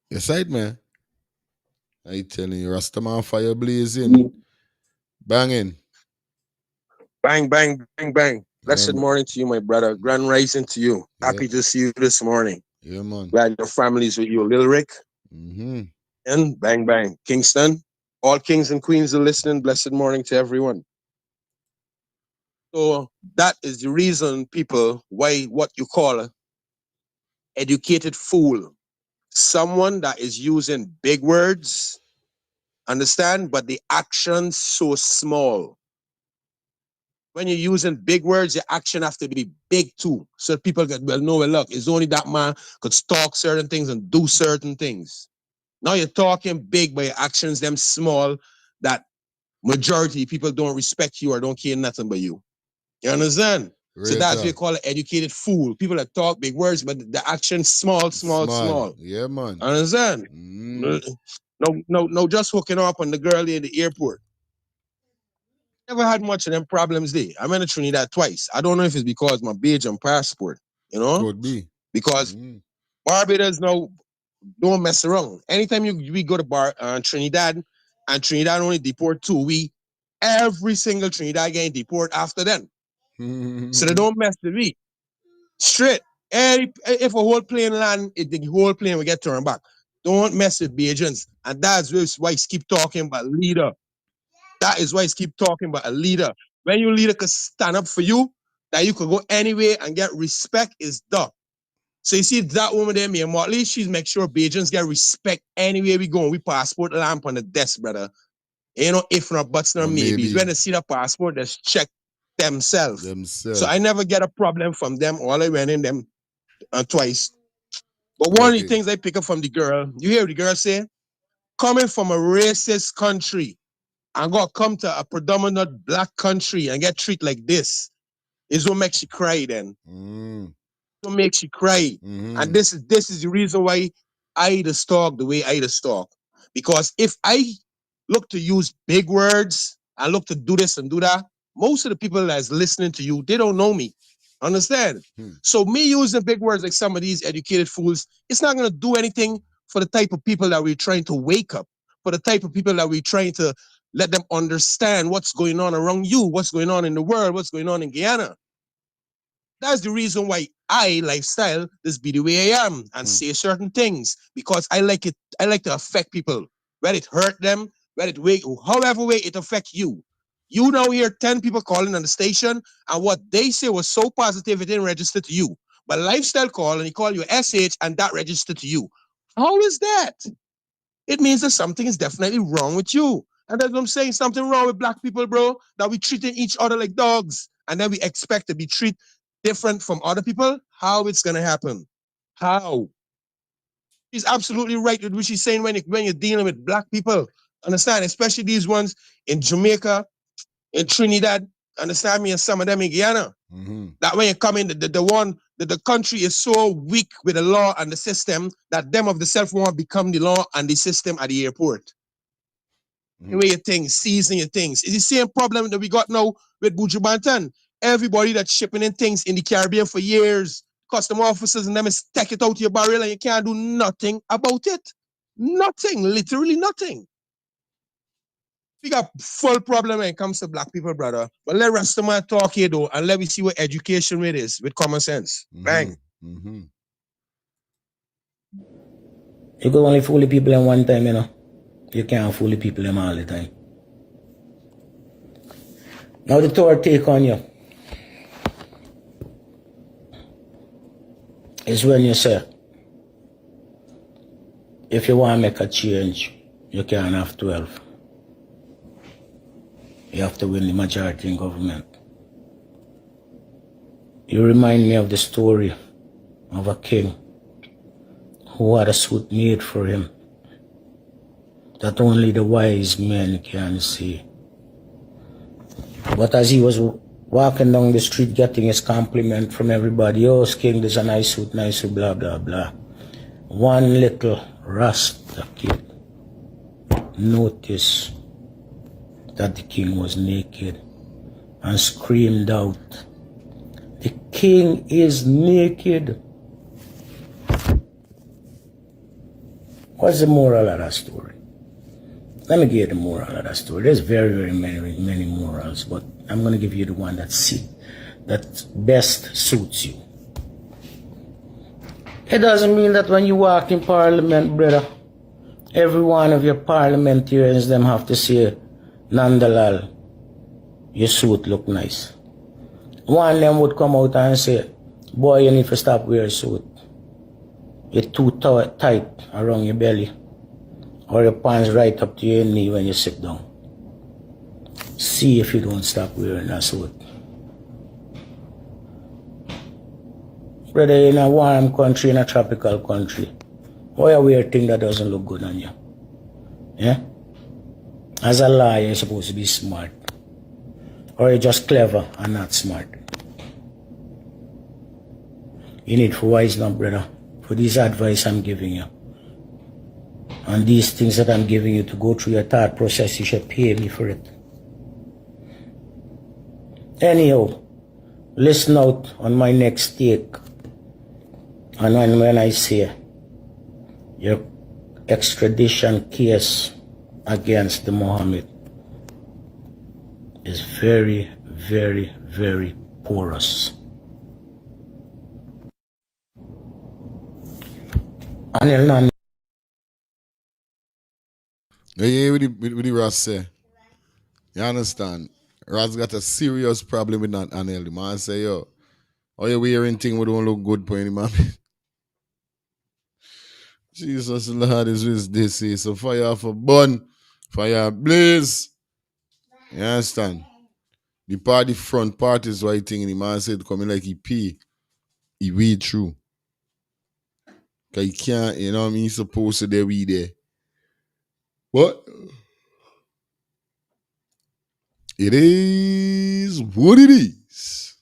Speaker 3: You side, man. I telling you, Rastaman fire blazing. Banging.
Speaker 11: Bang, bang, bang, bang. Blessed
Speaker 3: man.
Speaker 11: morning to you, my brother. Grand rising to you.
Speaker 3: Yeah.
Speaker 11: Happy to see you this morning.
Speaker 3: Yeah, man.
Speaker 11: Glad your family's with you, Lil Rick.
Speaker 3: Mm-hmm.
Speaker 11: And bang, bang. Kingston. All kings and queens are listening. Blessed morning to everyone. So that is the reason, people, why what you call educated fool. Someone that is using big words, understand, but the action's so small. When you're using big words, your action have to be big too. So people get, well, no, well, look, it's only that man could talk certain things and do certain things. Now you're talking big, but your actions them small, that majority people don't respect you or don't care nothing but you. You understand? So that's what you call an educated fool. People that talk big words, but the action small.
Speaker 3: Yeah, man.
Speaker 11: Understand? No, just hooking up on the girl in the airport. Never had much of them problems there. I'm in Trinidad twice. I don't know if it's because my badge and passport, you know?
Speaker 3: Could be.
Speaker 11: Because Barbados now don't mess around. Anytime we go to Trinidad, and Trinidad only deport 2, every single Trinidad getting deport after them. So they don't mess with me. Straight. If a whole plane land, the whole plane will get turned back. Don't mess with Bajans. And that's why I keep talking about leader. That is why I keep talking about a leader. When your leader could stand up for you, that you could go anywhere and get respect is done. So you see that woman there, Mia Motley, she's make sure Bajans get respect anywhere we go. We passport lamp on the desk, brother. You know, if not buts, nor maybes. When they see the passport, they check themselves. So I never get a problem from them. All I went in them twice. But one of the things I pick up from the girl, you hear the girl say, coming from a racist country, and got to come to a predominant black country and get treated like this is what makes you cry then. What makes you cry. And this is the reason why I just talk the way I just talk. Because if I look to use big words and look to do this and do that, most of the people that's listening to you, they don't know me. Understand? So me using big words like some of these educated fools, it's not going to do anything for the type of people that we're trying to wake up, for the type of people that we're trying to let them understand what's going on around you, what's going on in the world, what's going on in Guyana. That's the reason why I lifestyle this be the way I am and say certain things, because I like it. I like to affect people, whether it hurt them, whether it way, however way it affect you. You now hear 10 people calling on the station, and what they say was so positive it didn't register to you. But lifestyle call and he call you SH and that registered to you. How is that? It means that something is definitely wrong with you. And that's what I'm saying, something wrong with black people, bro, that we treating each other like dogs. And then we expect to be treated different from other people. How it's going to happen? How? She's absolutely right with what she's saying when you're dealing with black people. Understand? Especially these ones in Jamaica, in Trinidad, understand me, and some of them in Guyana. That when you come in, the country is so weak with the law and the system that them of the self want to become the law and the system at the airport. The way your things, seizing your things. It's the same problem that we got now with Buju Banton. Everybody that's shipping in things in the Caribbean for years, custom officers and them is take it out of your barrel and you can't do nothing about it. Nothing, literally nothing. We got full problem when it comes to black people, brother. But let Rastaman talk here though, and let me see what education with is, with common sense. Bang.
Speaker 10: You can only fool the people in one time, you know. You can't fool the people in all the time. Now the third take on you is when you say, if you want to make a change, you can't have 12. You have to win the majority in government. You remind me of the story of a king who had a suit made for him that only the wise men can see. But as he was walking down the street getting his compliment from everybody, oh, king, there's a nice suit, blah, blah, blah. One little Rasta kid noticed that the king was naked and screamed out, "The king is naked." What's the moral of that story? Let me give you the moral of that story. There's very, very many morals, but I'm going to give you the one that best suits you. It doesn't mean that when you walk in parliament, brother, every one of your parliamentarians them have to say, Nandalal, your suit look nice. One of them would come out and say, boy, you need to stop wearing suit. You're too tight around your belly. Or your pants right up to your knee when you sit down. See if you don't stop wearing that suit. Brother, in a warm country, in a tropical country, why you wear a thing that doesn't look good on you? Yeah? As a liar, you're supposed to be smart. Or you're just clever and not smart. You need to wise up, brother, for this advice I'm giving you. And these things that I'm giving you to go through your thought process, you should pay me for it. Anyhow, listen out on my next take. And when I say your extradition case against the Mohammed is very, very, very porous. Anil
Speaker 4: Yeah, with the Ross say. You understand? Ross got a serious problem with that Anel. The man say, yo, how you wearing thing we don't look good for any man? Jesus Lord is with this. So fire off a bun, fire blaze. You understand? The front part is white thing, and the man said coming like he pee. He weed through. Cause he can't, you know what I mean? He's supposed to there we there. What? It is what it is.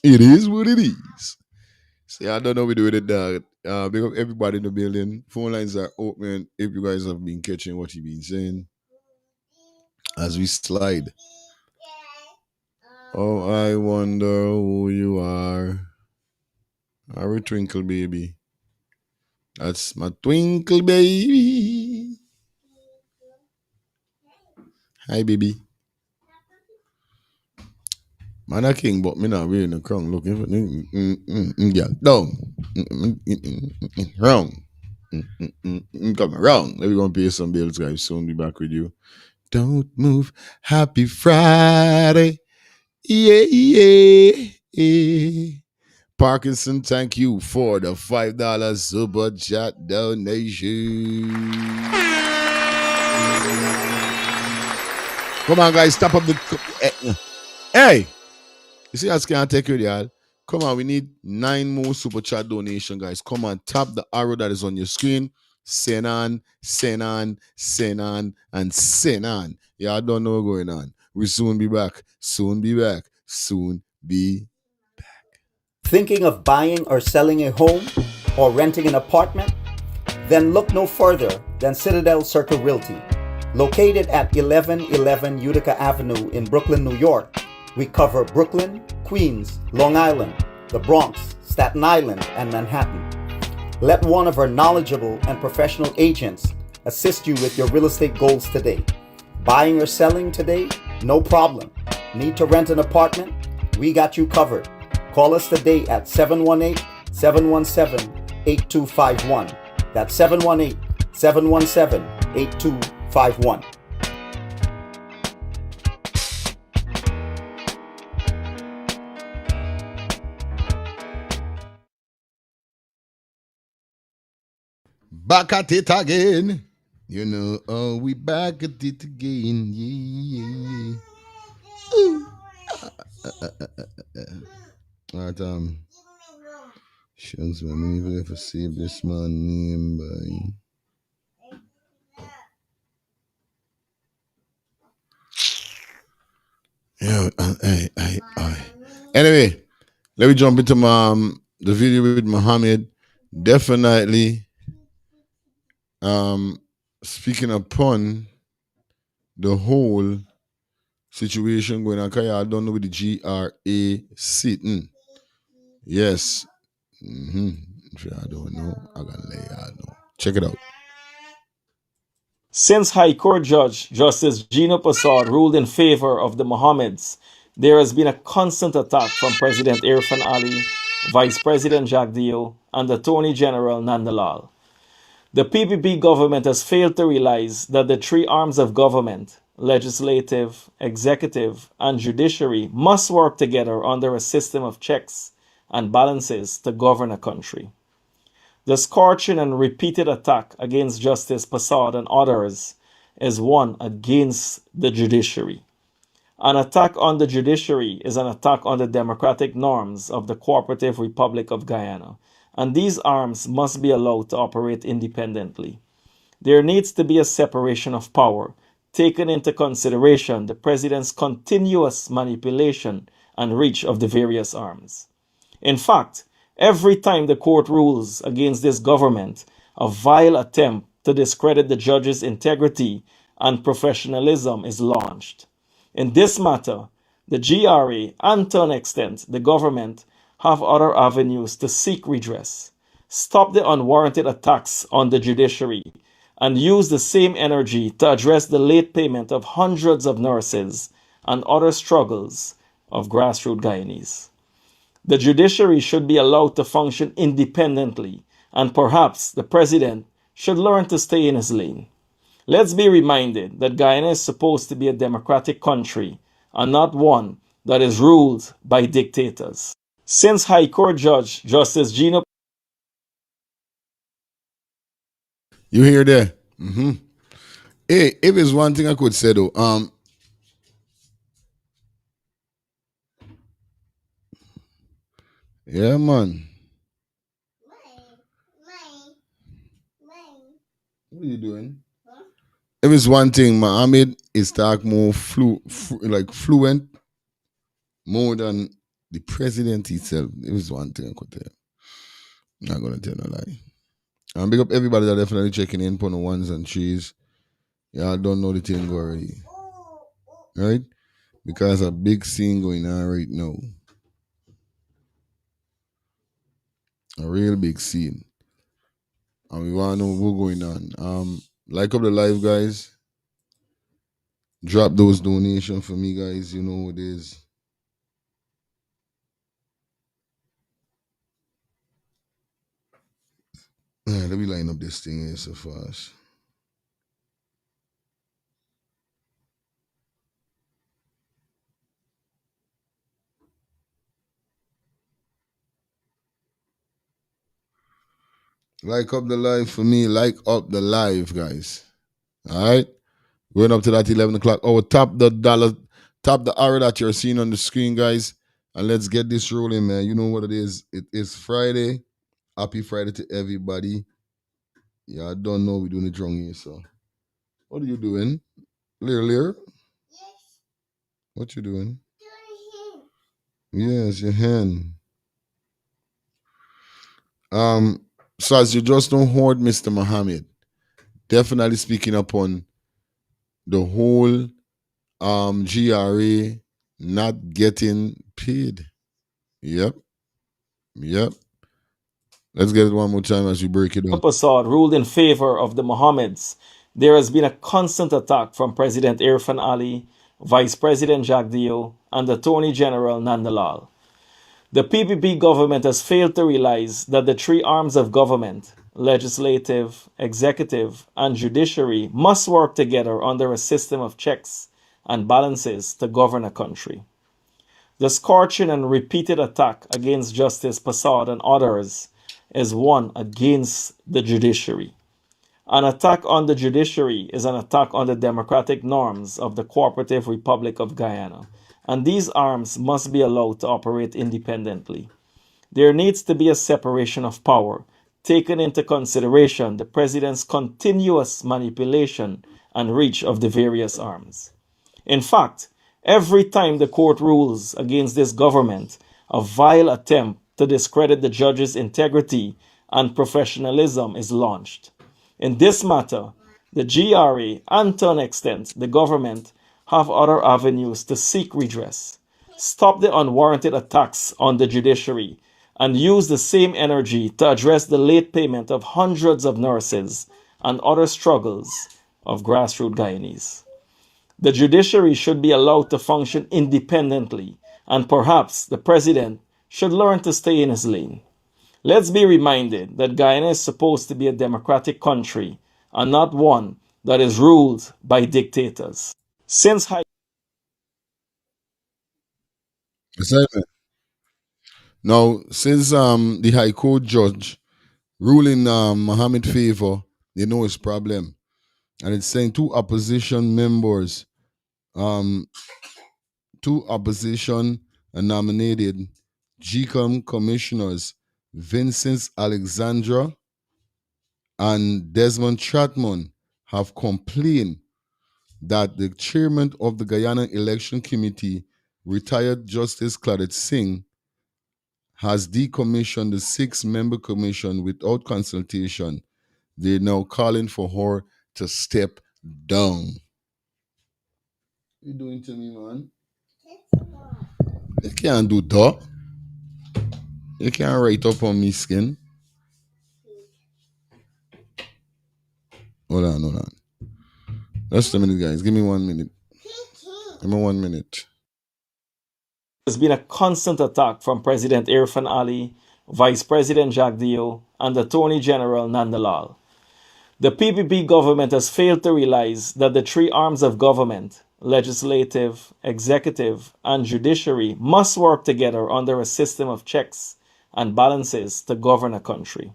Speaker 4: It is what it is. See, I don't know what we do with it, dog. Big up everybody in the building. Phone lines are open. If you guys have been catching what you've been saying as we slide. Oh, I wonder who you are. Are we twinkle baby? That's my twinkle baby. Hi, baby. Man, a king, but me not wearing a crown. Looking for yeah, down, wrong, come around. We're gonna pay some bills, guys. Soon be back with you. Don't move. Happy Friday. Yeah, yeah, yeah. Parkinson, thank you for the $5 super chat donation. Come on, guys, stop up the. Hey, you see, I can't take you, y'all. Come on, we need 9 more super chat donation, guys. Come on, tap the arrow that is on your screen. Send on, send on, send on, and send on. Y'all don't know what's going on. We soon be back. Soon be back. Soon be.
Speaker 2: Thinking of buying or selling a home or renting an apartment? Then look no further than Citadel Circle Realty. Located at 1111 Utica Avenue in Brooklyn, New York, we cover Brooklyn, Queens, Long Island, the Bronx, Staten Island, and Manhattan. Let one of our knowledgeable and professional agents assist you with your real estate goals today. Buying or selling today? No problem. Need to rent an apartment? We got you covered. Call us today at 718-717-8251. That's 718-717-8251.
Speaker 4: Back at it again.
Speaker 3: You know, oh, we back at it again. Yeah, yeah, yeah. Ooh. All right, shucks, man. Let me even if I save this man name by. Yeah, Anyway, let me jump into the video with Muhammad. Definitely, speaking upon the whole situation going on. Cause I don't know with the GRA sitting. Yes. If I don't know, I'm gonna let y'all know. Check it out.
Speaker 12: Since High Court Judge Justice Gino Prasad ruled in favor of the Mohammeds, there has been a constant attack from President Irfan Ali, Vice President Jack Dio, and Attorney General Nandalal. The PPP government has failed to realize that the three arms of government, legislative, executive, and judiciary, must work together under a system of checks and balances to govern a country. The scorching and repeated attack against Justice Prasad and others is one against the judiciary. An attack on the judiciary is an attack on the democratic norms of the Cooperative Republic of Guyana, and these arms must be allowed to operate independently. There needs to be a separation of power, taking into consideration the President's continuous manipulation and reach of the various arms. In fact, every time the court rules against this government, a vile attempt to discredit the judge's integrity and professionalism is launched. In this matter, the GRA and to an extent the government have other avenues to seek redress. Stop the unwarranted attacks on the judiciary and use the same energy to address the late payment of hundreds of nurses and other struggles of grassroots Guyanese. The judiciary should be allowed to function independently, and perhaps the president should learn to stay in his lane. Let's be reminded that Guyana is supposed to be a democratic country and not one that is ruled by dictators. Since High Court Judge Justice Gino
Speaker 3: You hear that? Hey, if it's one thing I could say though, yeah, man. What are you doing? If it's one thing, Mohammed is talk more fluent more than the president himself. It was one thing I could tell. I'm not gonna tell no lie. And big up everybody that definitely checking in on the ones and threes. Y'all don't know the thing already. Right? Because a big scene going on right now. A real big scene. And we wanna know what's going on. Like up the live, guys. Drop those donations for me, guys. You know what it is. Let me line up this thing here so fast. Like up the live for me. Like up the live, guys. All right. Going up to that 11 o'clock. Oh, tap the arrow that you're seeing on the screen, guys. And let's get this rolling, man. You know what it is. It is Friday. Happy Friday to everybody. Yeah, I don't know we're doing it wrong here, so. What are you doing? Lear? Yes. What you doing? Yes, your hand. So as you just don't hoard Mr. Muhammad, definitely speaking upon the whole GRA not getting paid. Yep. Let's get it one more time as we break it down.
Speaker 12: Prasad ruled in favor of the Mohammeds, there has been a constant attack from President Irfan Ali, Vice President Jack Dio, and Attorney General Nandalal. The PPP government has failed to realize that the three arms of government, legislative, executive, and judiciary, must work together under a system of checks and balances to govern a country. The scorching and repeated attack against Justice Prasad and others is one against the judiciary. An attack on the judiciary is an attack on the democratic norms of the Cooperative Republic of Guyana, and these arms must be allowed to operate independently. There needs to be a separation of power, taking into consideration the president's continuous manipulation and reach of the various arms. In fact, every time the court rules against this government, a vile attempt to discredit the judge's integrity and professionalism is launched. In this matter, the GRA and to an extent the government have other avenues to seek redress. Stop the unwarranted attacks on the judiciary and use the same energy to address the late payment of hundreds of nurses and other struggles of grassroots Guyanese. The judiciary should be allowed to function independently, and perhaps the president should learn to stay in his lane. Let's be reminded that Guyana is supposed to be a democratic country and not one that is ruled by dictators. Since high
Speaker 3: Excitement. Now, since the High Court judge ruling Mohammed favor, they know his problem. And it's saying um, two opposition nominated GCOM commissioners, Vincent Alexandra and Desmond Chatmon, have complained that the chairman of the Guyana Election Committee, retired Justice Claudette Singh, has decommissioned the six-member commission without consultation. They're now calling for her to step down. What you doing to me, man? You can't do that. You can't write up on me skin. Hold on, hold on. Just a minute, guys. Give me 1 minute. Give me 1 minute.
Speaker 12: there's been a constant attack from President Irfan Ali, Vice President Jagdeo, and Attorney General Nandalal. The PPP government has failed to realize that the three arms of government, legislative, executive, and judiciary, must work together under a system of checks and balances to govern a country.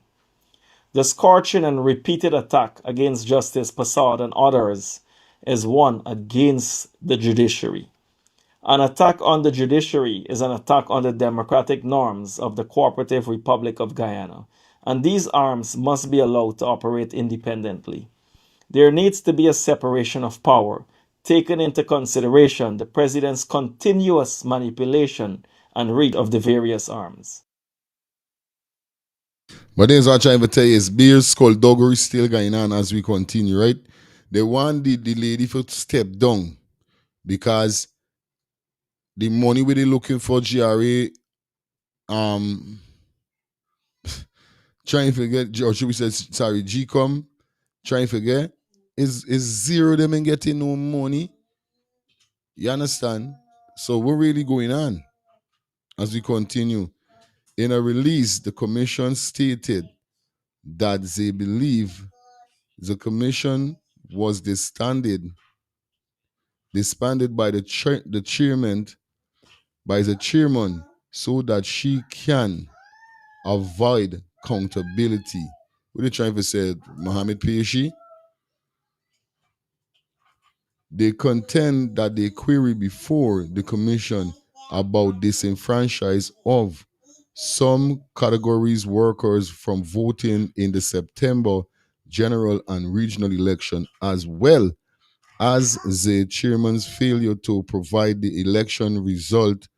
Speaker 12: The scorching and repeated attack against Justice Passad and others is one against the judiciary. An attack on the judiciary is an attack on the democratic norms of the Cooperative Republic of Guyana, and these arms must be allowed to operate independently. There needs to be a separation of power, taking into consideration the president's continuous manipulation and reach of the various arms.
Speaker 3: But there's what I'm trying to tell you is beer's skullduggery still going on as we continue, right? They want the lady to step down because the money where they looking for GRA, trying to get, or should we say, sorry, GCOM, trying to get, is zero them ain't getting no money. You understand? So what really going on as we continue? In a release, the commission stated that they believe the commission was disbanded by the chairman by the chairman so that she can avoid accountability. What are you trying to say, Mohammed Peishi? They contend that they query before the commission about disenfranchise of some categories workers from voting in the September general and regional election, as well as the chairman's failure to provide the election result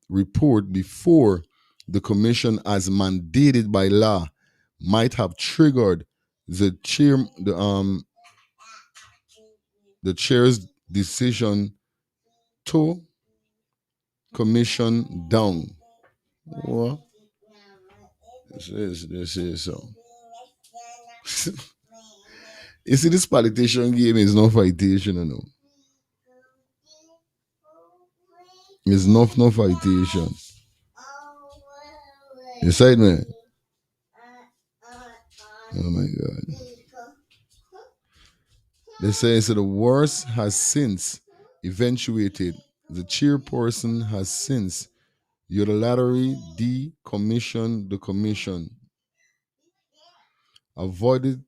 Speaker 3: report before the commission, as mandated by law, might have triggered the chair's decision to commission down. What? This is so. You see, this politician game is not fightation, you know. It's not no fightation. You said, man. Oh my God. They say so the worst has since eventuated. The chairperson has since unilaterally decommissioned the commission. avoided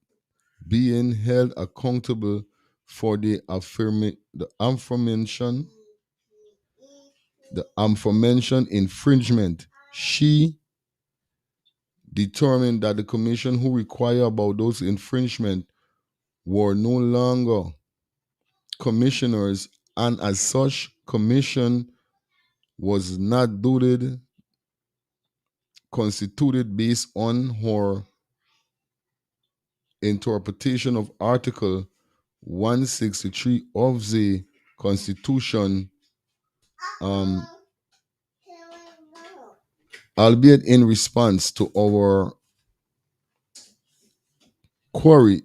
Speaker 3: being held accountable for the aforementioned infringement. She determined that the commission who inquired about those infringement were no longer commissioners, and as such, commission was not duly constituted based on her interpretation of Article 163 of the Constitution, albeit in response to our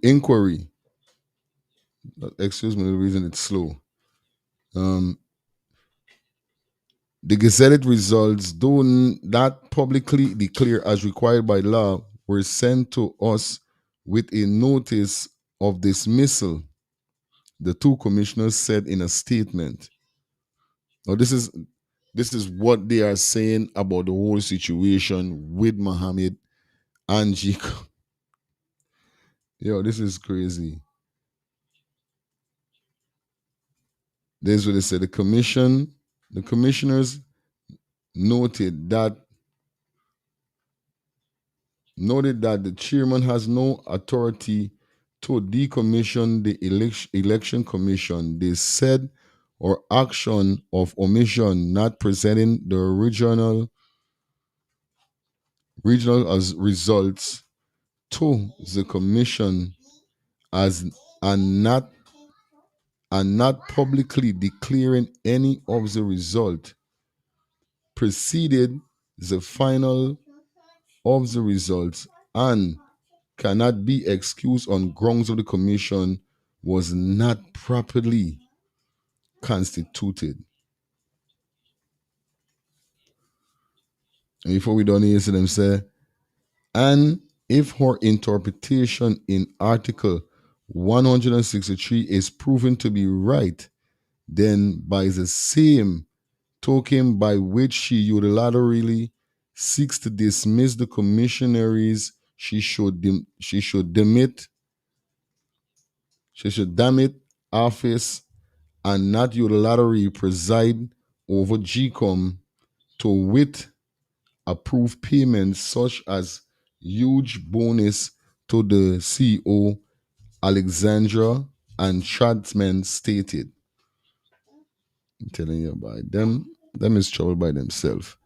Speaker 3: inquiry. Excuse me, the reason it's slow. The gazetted results, though not publicly declared as required by law, were sent to us with a notice of dismissal, the two commissioners said in a statement. Now, this is what they are saying about the whole situation with Mohammed and Jacob. Yo, this is crazy. This is what they said. The commissioners noted that the chairman has no authority to decommission the election commission. They said, or action of omission not presenting the regional as results to the commission as and not publicly declaring any of the result preceded the final of the results and cannot be excused on grounds of the commission was not properly constituted. And before we done here, see them say, and if her interpretation in Article 163 is proven to be right, then by the same token by which she unilaterally seeks to dismiss the commissionaries, she should demit office and not unilaterally preside over GCOM to wit approve payments such as huge bonus to the CEO Alexandra and Chadman stated. I'm telling you about them is trouble by themselves.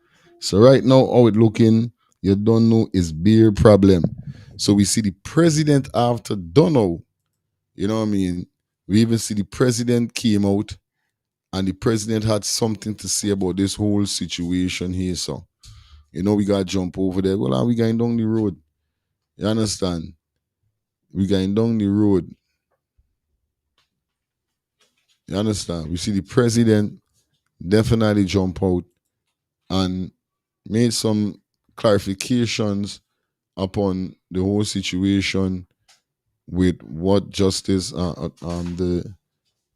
Speaker 3: So right now, how it looking, you don't know is beer problem. So we see the president after Donald, you know what I mean? We even see the president came out and the president had something to say about this whole situation here. So, you know, we got to jump over there. Well, we going down the road. You understand? We going down the road. You understand? We see the president definitely jump out and made some clarifications upon the whole situation with what justice the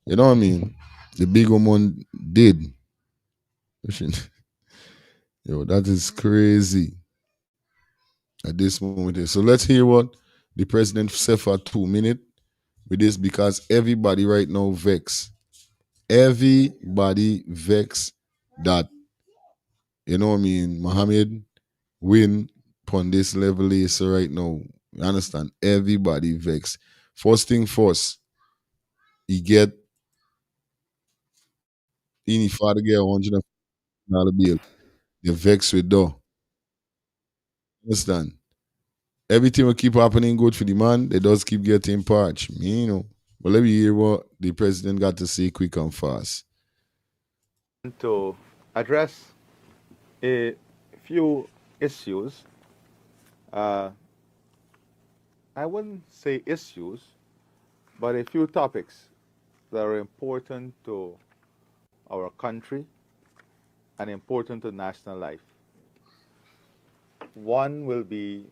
Speaker 3: you know what I mean, the big woman did. Yo, that is crazy at this moment. So let's hear what the president said for 2 minutes with this, because everybody right now vex. Everybody vex that, you know what I mean, Mohammed win upon this level is so right now. You understand? Everybody vex. First thing first, he get in father get $100 bill. They vex with door. Understand? Everything will keep happening good for the man, they does keep getting parched. Me, you know. But let me hear what the president got to say quick and fast.
Speaker 13: To address a few issues. I wouldn't say issues, but a few topics that are important to our country and important to national life. One will be,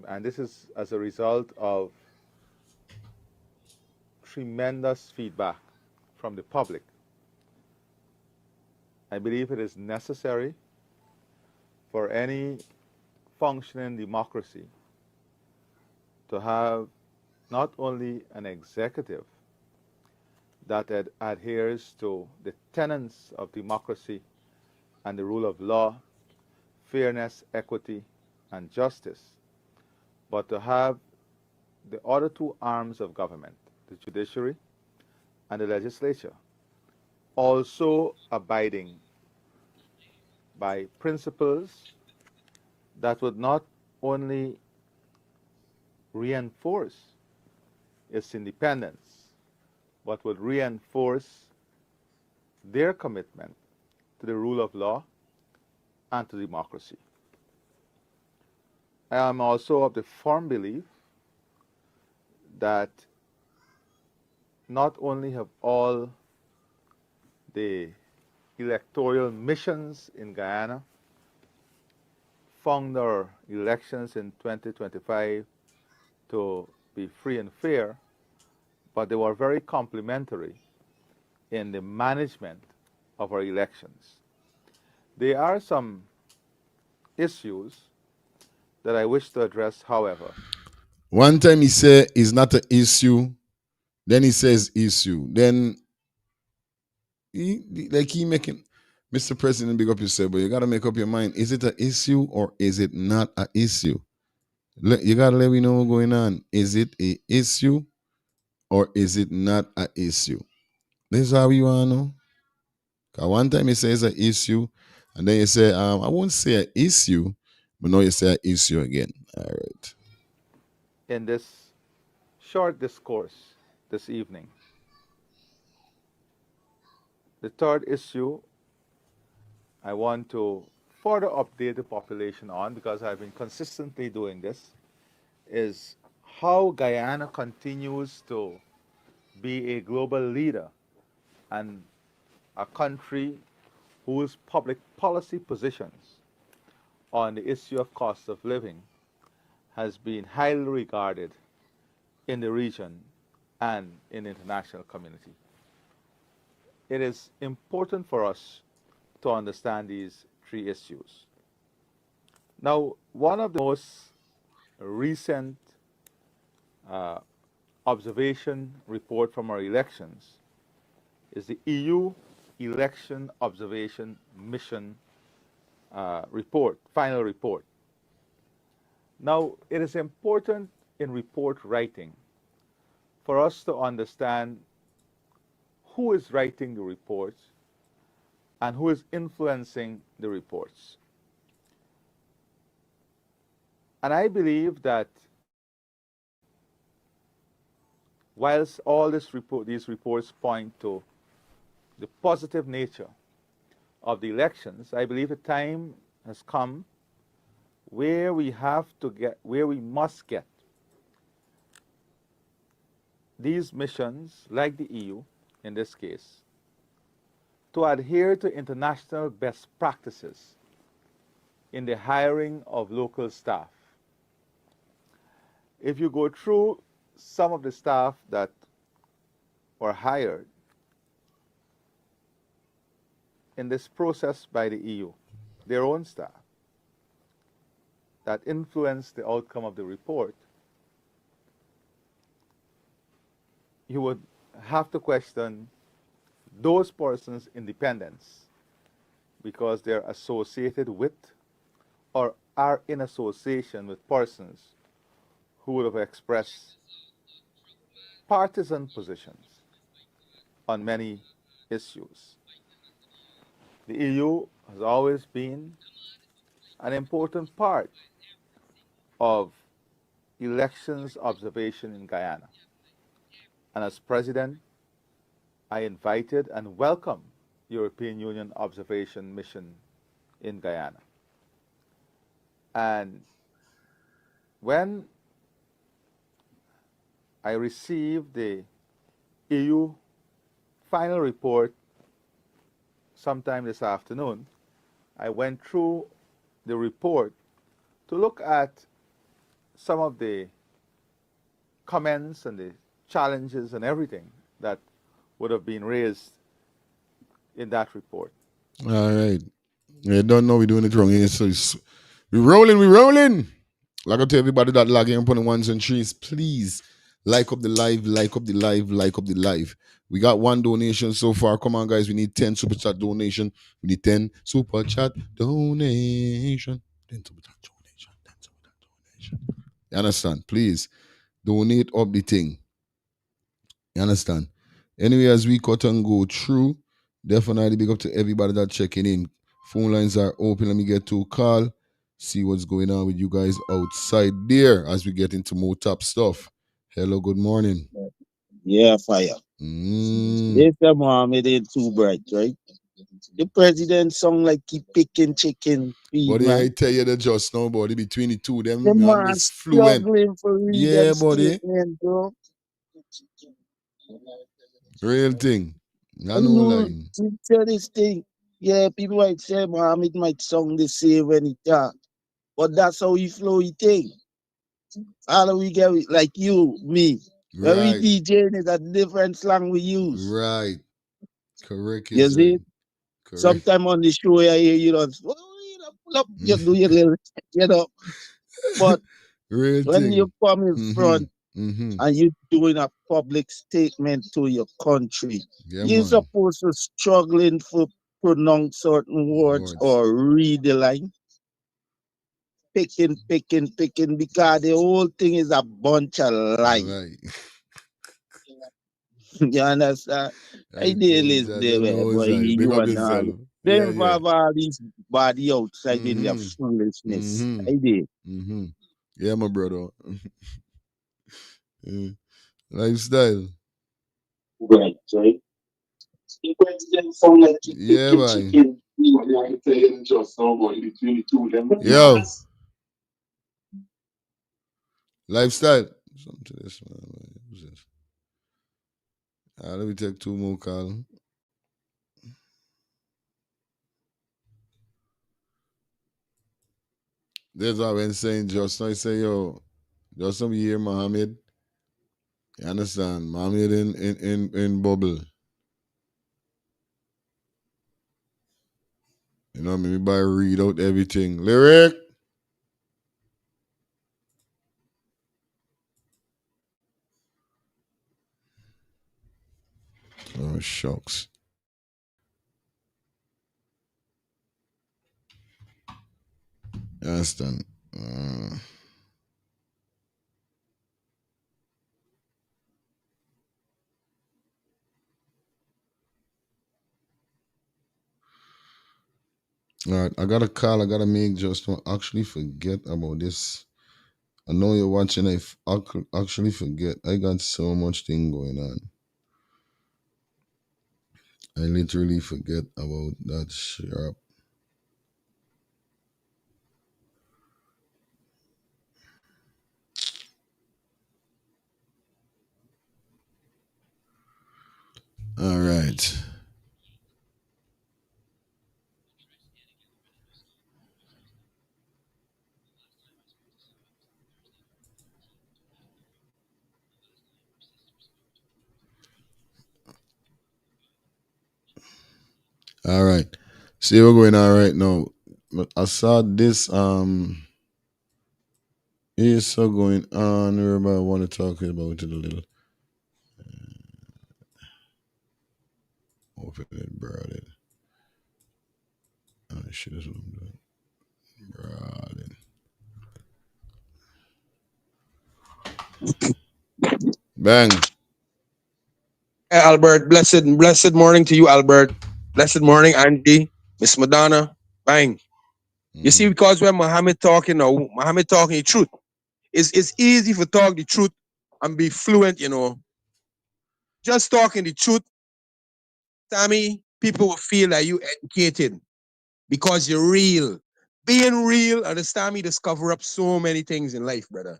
Speaker 13: and this is as a result of tremendous feedback from the public. I believe it is necessary for any functioning democracy to have not only an executive that adheres to the tenets of democracy and the rule of law, fairness, equity, and justice, but to have the other two arms of government, the judiciary and the legislature, also abiding by principles that would not only reinforce its independence, but would reinforce their commitment to the rule of law and to democracy. I am also of the firm belief that not only have all the electoral missions in Guyana found their elections in 2025 to be free and fair, but they were very complementary in the management of our elections. There are some issues that I wish to address, however.
Speaker 4: One time he said it's not an issue, then he says issue. Then he making Mr. President, big up yourself, but you gotta make up your mind. Is it an issue or is it not an issue? You gotta let me know what's going on. Is it a issue or is it not an issue? This is how you wanna know. Cause one time you say it's an issue, and then you say, I won't say an issue, but now you say an issue again. All right.
Speaker 13: In this short discourse this evening, the third issue I want to further update the population on, because I've been consistently doing this, is how Guyana continues to be a global leader and a country whose public policy positions on the issue of cost of living has been highly regarded in the region and in the international community. It is important for us to understand these three issues. Now, one of the most recent observation report from our elections is the EU Election Observation Mission report, final report. Now, it is important in report writing for us to understand who is writing the reports and who is influencing the reports. And I believe that whilst all these reports point to the positive nature of the elections, I believe the time has come where we must get these missions, like the EU in this case, to adhere to international best practices in the hiring of local staff. If you go through some of the staff that were hired in this process by the EU, their own staff, that influenced the outcome of the report, you would have to question those persons' independence because they're associated with or are in association with persons who would have expressed partisan positions on many issues. The EU has always been an important part of elections observation in Guyana. And as president, I invited and welcomed European Union observation mission in Guyana. And when I received the EU final report sometime this afternoon, I went through the report to look at some of the comments and the challenges and everything that would have been raised in that report.
Speaker 4: All right. You don't know we're doing it wrong. So
Speaker 3: We rolling. Like I tell everybody that logging up on the ones and threes, please like up the live. We got one donation so far. Come on, guys. We need 10 super chat donation. We need 10 super chat donation. 10 super chat donation. 10 super chat donation. You understand? Please donate up the thing. You understand? Anyway, as we cut and go through, definitely big up to everybody that checking in. Phone lines are open. Let me get to a call. See what's going on with you guys outside there as we get into more top stuff. Hello, good morning.
Speaker 9: Yeah, fire. They say Mohammed ain't too bright, right? The president sound like he picking chicken feed,
Speaker 3: Buddy, I
Speaker 9: man.
Speaker 3: tell you the just now, buddy, between the two,
Speaker 9: The
Speaker 3: them man
Speaker 9: man
Speaker 3: is fluent.
Speaker 9: struggling for read
Speaker 3: Yeah,
Speaker 9: them
Speaker 3: buddy.
Speaker 9: statement, bro.
Speaker 3: Real thing. I
Speaker 9: And
Speaker 3: know
Speaker 9: you
Speaker 3: lying.
Speaker 9: tell this thing. Yeah, people might say Mohammed might sound the same when he talk. But that's how he flow, he think. All of we get it, like you, me. When we
Speaker 3: Right.
Speaker 9: DJing, it's a different slang we use.
Speaker 3: Right. Correct
Speaker 9: You
Speaker 3: is
Speaker 9: see?
Speaker 3: right. Correct.
Speaker 9: Sometime on the show, I hear you don't pull up, you do your little, you know. But
Speaker 3: Real
Speaker 9: when
Speaker 3: thing.
Speaker 9: you come in front and you doing a public statement to your country,
Speaker 3: Yeah,
Speaker 9: you're
Speaker 3: man.
Speaker 9: supposed to struggling for pronounce certain words or read the line. Picking, because the whole thing is a bunch of lies.
Speaker 3: Right.
Speaker 9: You understand? I did listen there, boy. You and all. They involve all these body outside in their foolishness. I did.
Speaker 3: Yeah, my brother. Yeah. Lifestyle.
Speaker 9: Right, right. The president sound like he
Speaker 3: Yeah,
Speaker 9: picking
Speaker 3: boy.
Speaker 9: chicken. I can tell you just now, boy, between the two of them.
Speaker 3: Yo. Lifestyle. Something to this man. Who's this? Let me take two more calls. That's what I've been saying just now. I say, yo, just some year, Mohammed. You understand? Mohammed in bubble. You know, maybe by read out everything. Lyric. Oh, shucks. You understand? All right, I got a call I gotta make just to actually forget about this. I know you're watching. I actually forget. I got so much thing going on. I literally forget about that sharp. All right. All right. See what's going on right now. I saw this is so going on. Everybody want to talk about it a little. Open it, brought it. Oh shit, that's what I'm doing. Brought it. Bang.
Speaker 11: Hey, Albert, blessed morning to you, Albert. Blessed morning, Andy, Miss Madonna. Bang. You see, because when Muhammad talking now, Muhammad talking the truth. It's easy for talk the truth and be fluent, you know. Just talking the truth, Sammy, people will feel like you educated because you're real. Being real, understand me, discover up so many things in life, brother.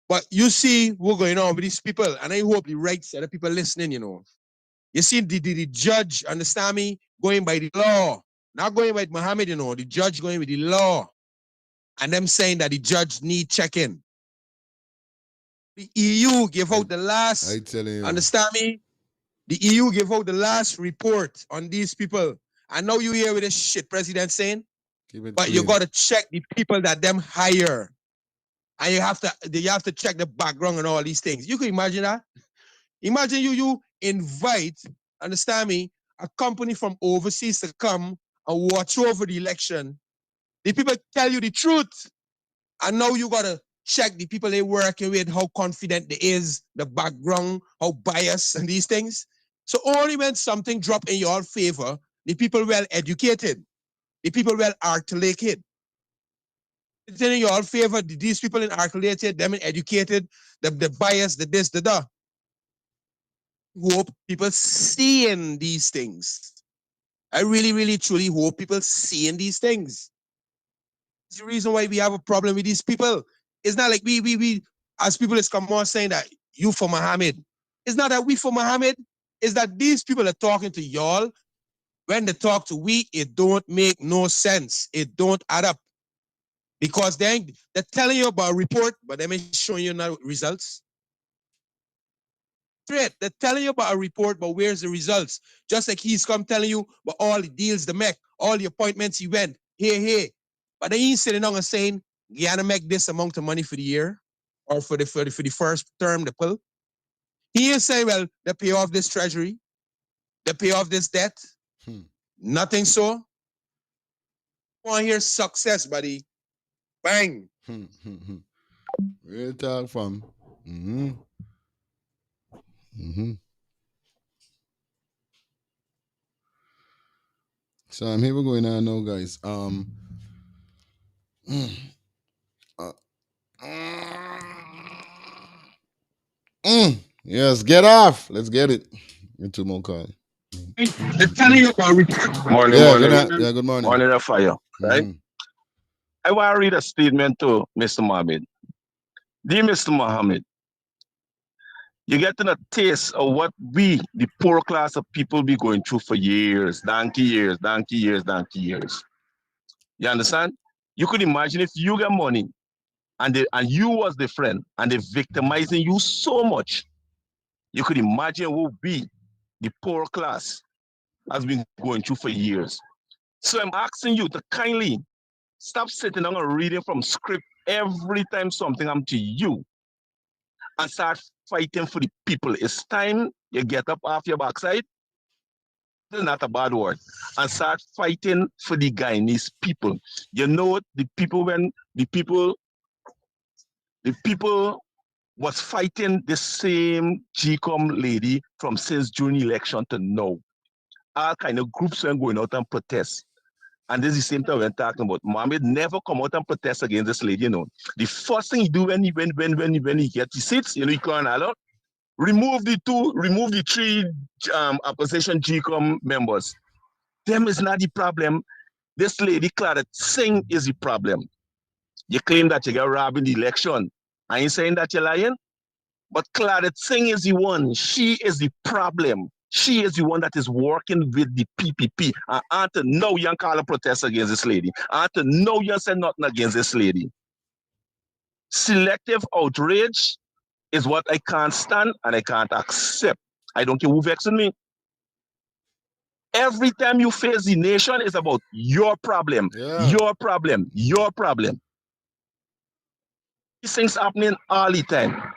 Speaker 11: But you see what's going on with these people, and I hope the right set of people listening, you know. You see the judge, understand me, going by the law, not going by Muhammad, you know, the judge going with the law, and them saying that the judge need checking. The EU gave out the last,
Speaker 3: I telling you.
Speaker 11: understand me? The EU gave out the last report on these people. And now you hear with this shit president saying?
Speaker 4: Keep it
Speaker 11: But you
Speaker 4: clean.
Speaker 11: got to check the people that them hire, and you have to check the background and all these things. You can imagine that. Imagine you invite, understand me, a company from overseas to come and watch over the election. The people tell you the truth, and now you gotta check the people they working with, how confident they is, the background, how biased, and these things. So only when something drop in your favor, the people well educated, the people well articulated. It's in your favor, these people in articulated, them in educated, the bias, the this, the that. Hope people seeing these things. I really, really, truly hope people seeing these things. It's the reason why we have a problem with these people. It's not like we as people is come on saying that you for Muhammad. It's not that we for Muhammad. It's that these people are talking to y'all. When they talk to we, it don't make no sense. It don't add up. Because they're telling you about a report, but they're showing you no results. Straight, they're telling you about a report, but where's the results? Just like he's come telling you about all the deals, the make, all the appointments he went, here. But then he's sitting down and saying, you gotta make this amount of money for the year or for the first term, the pull. He is saying, well, they pay off this treasury, they pay off this debt. Nothing so. I want to hear success, buddy. Bang.
Speaker 4: Real talk from. So I'm here we're going on now, guys. Yes, get off. Let's get it. Get two more calls.
Speaker 11: They're telling you about report.
Speaker 9: Morning,
Speaker 4: Yeah,
Speaker 9: morning.
Speaker 4: good morning.
Speaker 9: Morning, a fire, right? I want to read a statement to Mr. Mohammed. Dear Mr. Mohammed, you're getting a taste of what we, the poor class of people, be going through for years, donkey years. You understand? You could imagine if you get money and you was the friend and they victimizing you so much, you could imagine what we, the poor class, has been going through for years. So I'm asking you to kindly stop sitting down and reading from script every time something happens to you and start fighting for the people. It's time you get up off your backside. This is not a bad word. And start fighting for the Guyanese people. You know the people was fighting the same GCOM lady from since June election to now. All kind of groups were going out and protest. And this is the same thing we're talking about. Mohammed never come out and protest against this lady, The first thing he do when he gets his seats, he can't allow, remove the three opposition GCOM members. Them is not the problem. This lady, Claudette Singh, is the problem. You claim that you got robbed in the election. I ain't saying that you're lying, but Claudette Singh is the one. She is the problem. She is the one that is working with the PPP. I want to know you call a protest against this lady. I want to know you said nothing against this lady. Selective outrage is what I can't stand and I can't accept. I don't care who vexes me. Every time you face the nation, it's about your problem, your problem. These things happening all the time.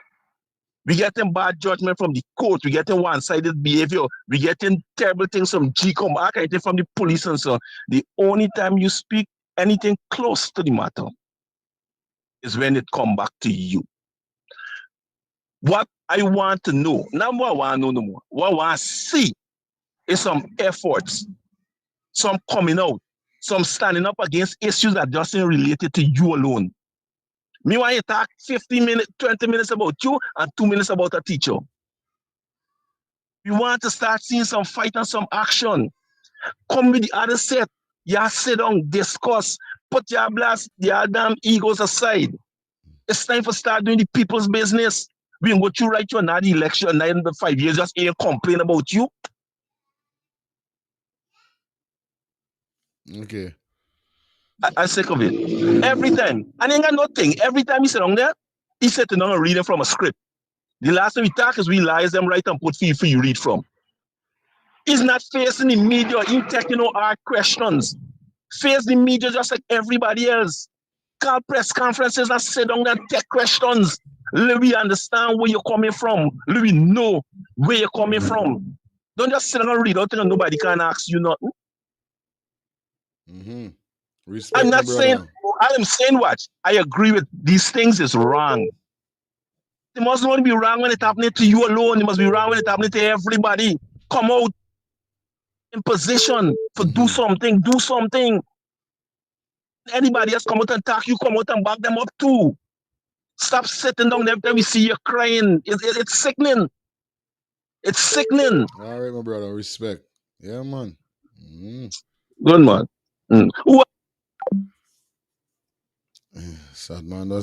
Speaker 9: We getting bad judgment from the court. We getting one-sided behavior. We getting terrible things from GCOM, all kind of things from the police and so on. The only time you speak anything close to the matter is when it come back to you. What I want to know, not what I want to know no more. What I want to see is some efforts, some coming out, some standing up against issues that just ain't related to you alone. Me want to talk 15 minutes, 20 minutes about you and 2 minutes about a teacher. We want to start seeing some fight and some action. Come with the other set. You sit down, discuss, put your damn egos aside. It's time for start doing the people's business. We can go through right to another election, 5 years, just ain't complain about you.
Speaker 4: Okay.
Speaker 9: I'm sick of it. Every time. And ain't got nothing. Every time he sit down there, he sit down and reading from a script. The last time we talk is we lies them right and put for you read from. He's not facing the media, he taking no hard questions.
Speaker 14: Face the media just like everybody else. Call press conferences and sit down and take questions. Let me understand where you're coming from. Let me know where you're coming from. Don't just sit down and read out and nobody can ask you nothing.
Speaker 3: Mm-hmm.
Speaker 14: I'm
Speaker 3: Respect, my
Speaker 14: not saying,
Speaker 3: brother.
Speaker 14: I am saying what? I agree with these things is wrong. It must not be wrong when it's happening to you alone. It must be wrong when it's happening to everybody. Come out in position for do something. Do something. Anybody else come out and talk, you come out and back them up too. Stop sitting down every time we see you crying. It's sickening. It's sickening.
Speaker 3: All right, my brother. Respect. Yeah, man. Mm-hmm.
Speaker 14: Good man. Who
Speaker 3: Sad man,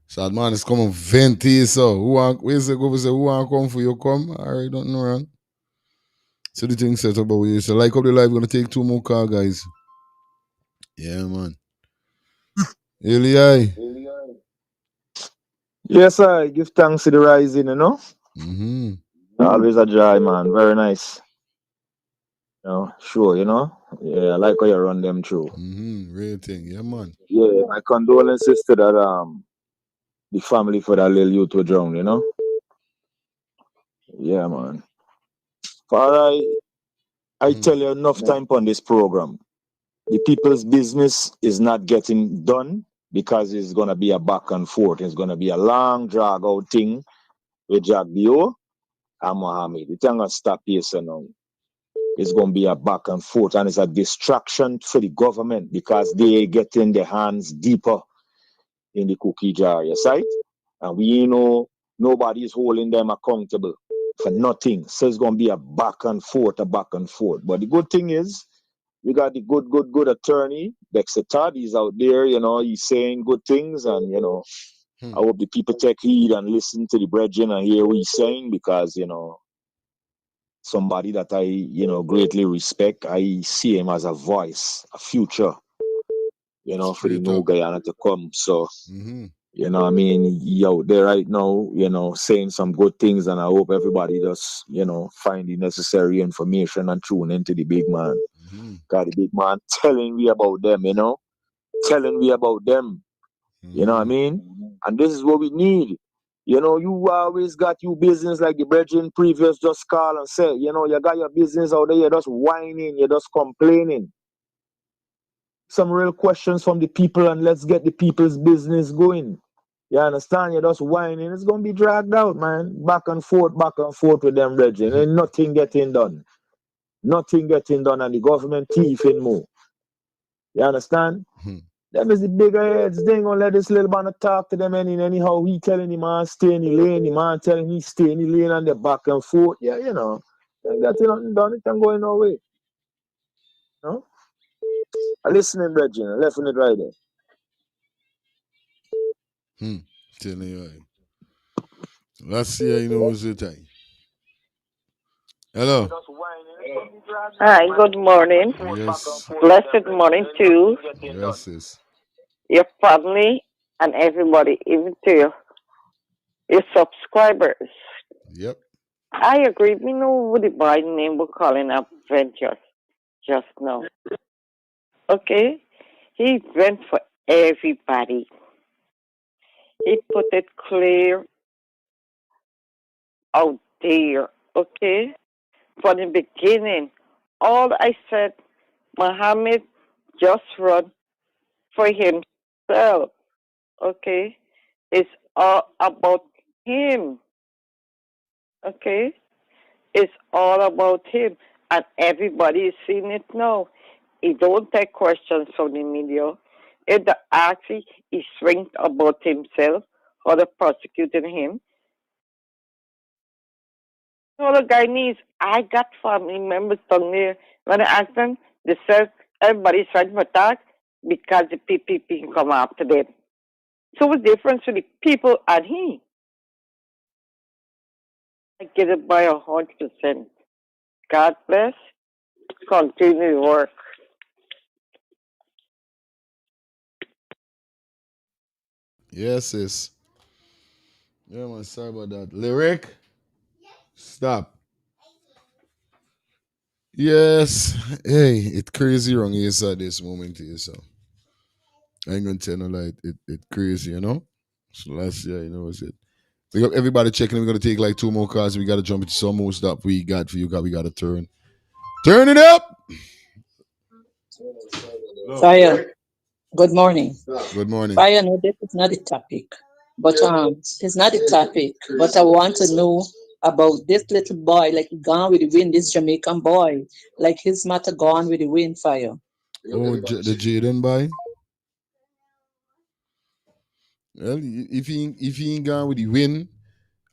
Speaker 3: sad man is coming venti, so who want, we say, go say, who want come for you, come? All right, don't know, man. So the thing set up, but we say, like up the live, we're going to take 2 more car, guys. Yeah, man. Eli.
Speaker 15: Yes, I give thanks to the rising, you know.
Speaker 3: Mm-hmm.
Speaker 15: Always a joy, man. Very nice. Sure, Yeah, I like how you run them through.
Speaker 3: Mm-hmm. Real thing. Yeah, man.
Speaker 15: Yeah, my condolences to that the family for that little youth who drowned, Yeah, man. For I tell you enough time on this program. The people's business is not getting done because it's gonna be a back and forth. It's gonna be a long drag out thing with Jack Dio and Mohammed. It's not gonna stop here so now. It's going to be a back and forth, and it's a distraction for the government because they getting their hands deeper in the cookie jar, yes, right? And we know nobody is holding them accountable for nothing. So it's going to be a back and forth, a back and forth. But the good thing is, we got the good attorney, Dexter Todd. He's out there, he's saying good things, and, I hope the people take heed and listen to the brethren and hear what he's saying because, somebody that I, greatly respect. I see him as a voice, a future, for the
Speaker 3: Straight
Speaker 15: new
Speaker 3: up.
Speaker 15: Guyana to come. So,
Speaker 3: Mm-hmm.
Speaker 15: I mean, he out there right now, saying some good things, and I hope everybody just, find the necessary information and tune into the big man.
Speaker 3: Mm-hmm.
Speaker 15: Got the big man telling me about them, telling me about them. You know what I mean? And this is what we need. You always got your business like the brethren previous just call and say, you got your business out there, you're just whining, you're just complaining. Some real questions from the people and let's get the people's business going. You understand? You're just whining. It's going to be dragged out, man. Back and forth with them brethren. And nothing getting done. Nothing getting done and the government thieving more. You understand? Them is the bigger heads. They ain't gonna let this little man talk to them anyhow. He telling the man stay in the lane, the man telling he stay in the lane and they back and forth. Yeah, Ain't got nothing done, it can go in no way. No? I listening, brethren, left in it right there.
Speaker 3: Telling you, right. Let's see how you know what's the time. Hello.
Speaker 16: Hi, good morning.
Speaker 3: Yes.
Speaker 16: Blessed morning to
Speaker 3: Yes, sis.
Speaker 16: your family and everybody, even to your subscribers.
Speaker 3: Yep.
Speaker 16: I agree. We know what the boy name we're calling up Ventures just now. Okay? He went for everybody. He put it clear out there. Okay? From the beginning, all I said, Muhammad just run for himself. Okay? It's all about him. Okay? It's all about him. And everybody is seeing it now. He don't take questions from the media. If the actually he swings about himself or the prosecuting him, all the guy needs, I got family members down there. When I ask them, they said everybody's trying to attack because the PPP can come after them. So what's the difference with the people and he? I get it by 100%. God bless. Continue to work.
Speaker 3: Yes, sis. Yeah, man, sorry about that. Lyric? Stop.
Speaker 4: Yes. Hey, it's crazy wrong here at this moment here, so I ain't gonna tell no lie. It crazy, you know? So last year, you know, what's it? We got everybody checking. We're gonna take like two more cards. We gotta jump into some more stuff we got for you. We gotta turn. Turn it up.
Speaker 17: Fire, good morning.
Speaker 4: Good morning.
Speaker 17: Fire, no, this is not the topic, but it's not the topic. But I want to know about this little boy, like he gone with the wind. This Jamaican boy, like his matter gone with the wind. Fire.
Speaker 4: Oh, the Jaden boy. Well, if he ain't gone with the win,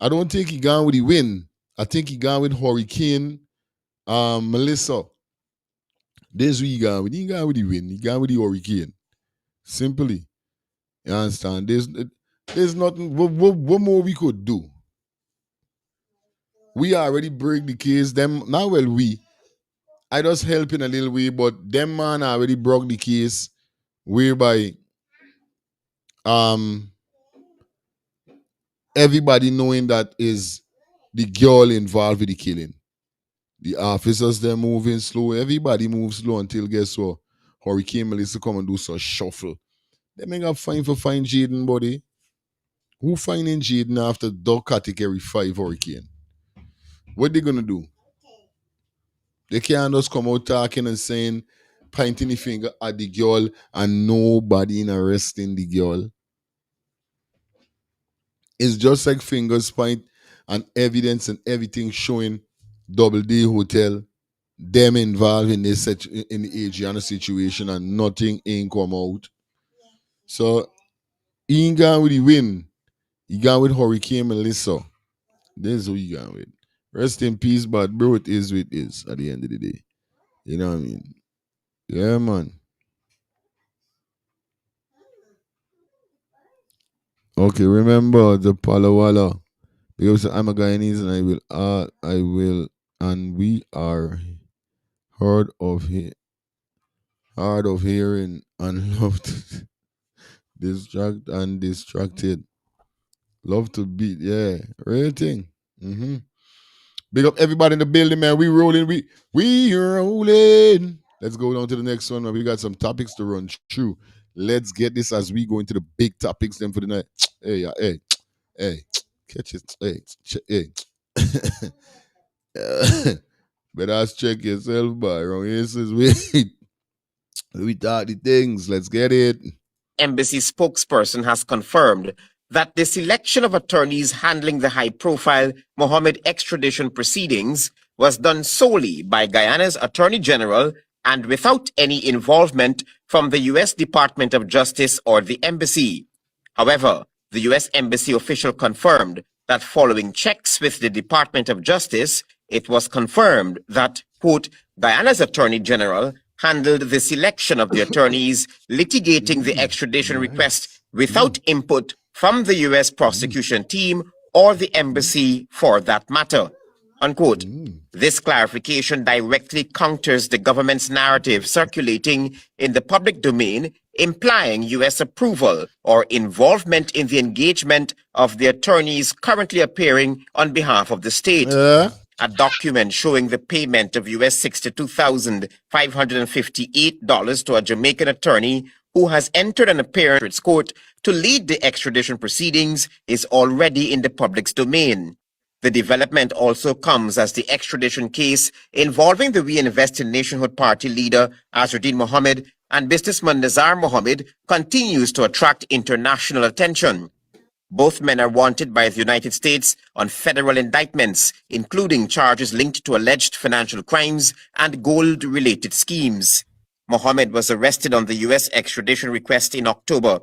Speaker 4: I don't think he gone with the win. I think he gone with Hurricane Melissa. There's who he gone with. He ain't gone with the win. He gone with the Hurricane. Simply. You understand? There's nothing. What more we could do? We already break the case. Them now. Well, I just help in a little way, but them man already broke the case, whereby um everybody knowing that is the girl involved with the killing. The officers they're moving slow. Everybody moves slow until guess what? Hurricane Melissa come and do some shuffle. They make up fine for fine Jaden, buddy. Who finding Jaden after dog category 5 hurricane? What they gonna do? They can't just come out talking and saying, pointing the finger at the girl and nobody in arresting the girl. It's just like fingers point and evidence and everything showing Double D Hotel, them involved in this in the Adriana situation and nothing ain't come out. So he ain't gone with the win. He gone with Hurricane Melissa. This is who he gone with. Rest in peace, but bro, it is what it is at the end of the day. You know what I mean? Yeah, man. Okay, remember the Palawala. Because I'm a Guyanese and I will, and we are hard of hearing and love to distracted. Love to beat, yeah, real thing. Big up everybody in the building, man. We rolling, we rolling. Let's go on to the next one, man. We got some topics to run through. Let's get this as we go into the big topics then for the night. Hey, hey, catch it, hey. Better ask check yourself, by wrong answers. We thought the things. Let's get it.
Speaker 18: Embassy spokesperson has confirmed that the selection of attorneys handling the high-profile Mohammed extradition proceedings was done solely by Guyana's Attorney General and without any involvement from the U.S. Department of Justice or the embassy. However, the U.S. Embassy official confirmed that following checks with the Department of Justice, it was confirmed that, quote, Guyana's Attorney General handled the selection of the attorneys litigating the extradition request without input from the U.S. prosecution team or the embassy for that matter. Unquote. This clarification directly counters the government's narrative circulating in the public domain implying U.S. approval or involvement in the engagement of the attorneys currently appearing on behalf of the state. A document showing the payment of US $62,558 to a Jamaican attorney who has entered an appearance court to lead the extradition proceedings is already in the public's domain. The development also comes as the extradition case involving the We Invest in Nationhood Party leader Azruddin Mohammed and businessman Nazar Mohammed continues to attract international attention. Both men are wanted by the United States on federal indictments, including charges linked to alleged financial crimes and gold-related schemes. Mohammed was arrested on the U.S. extradition request in October.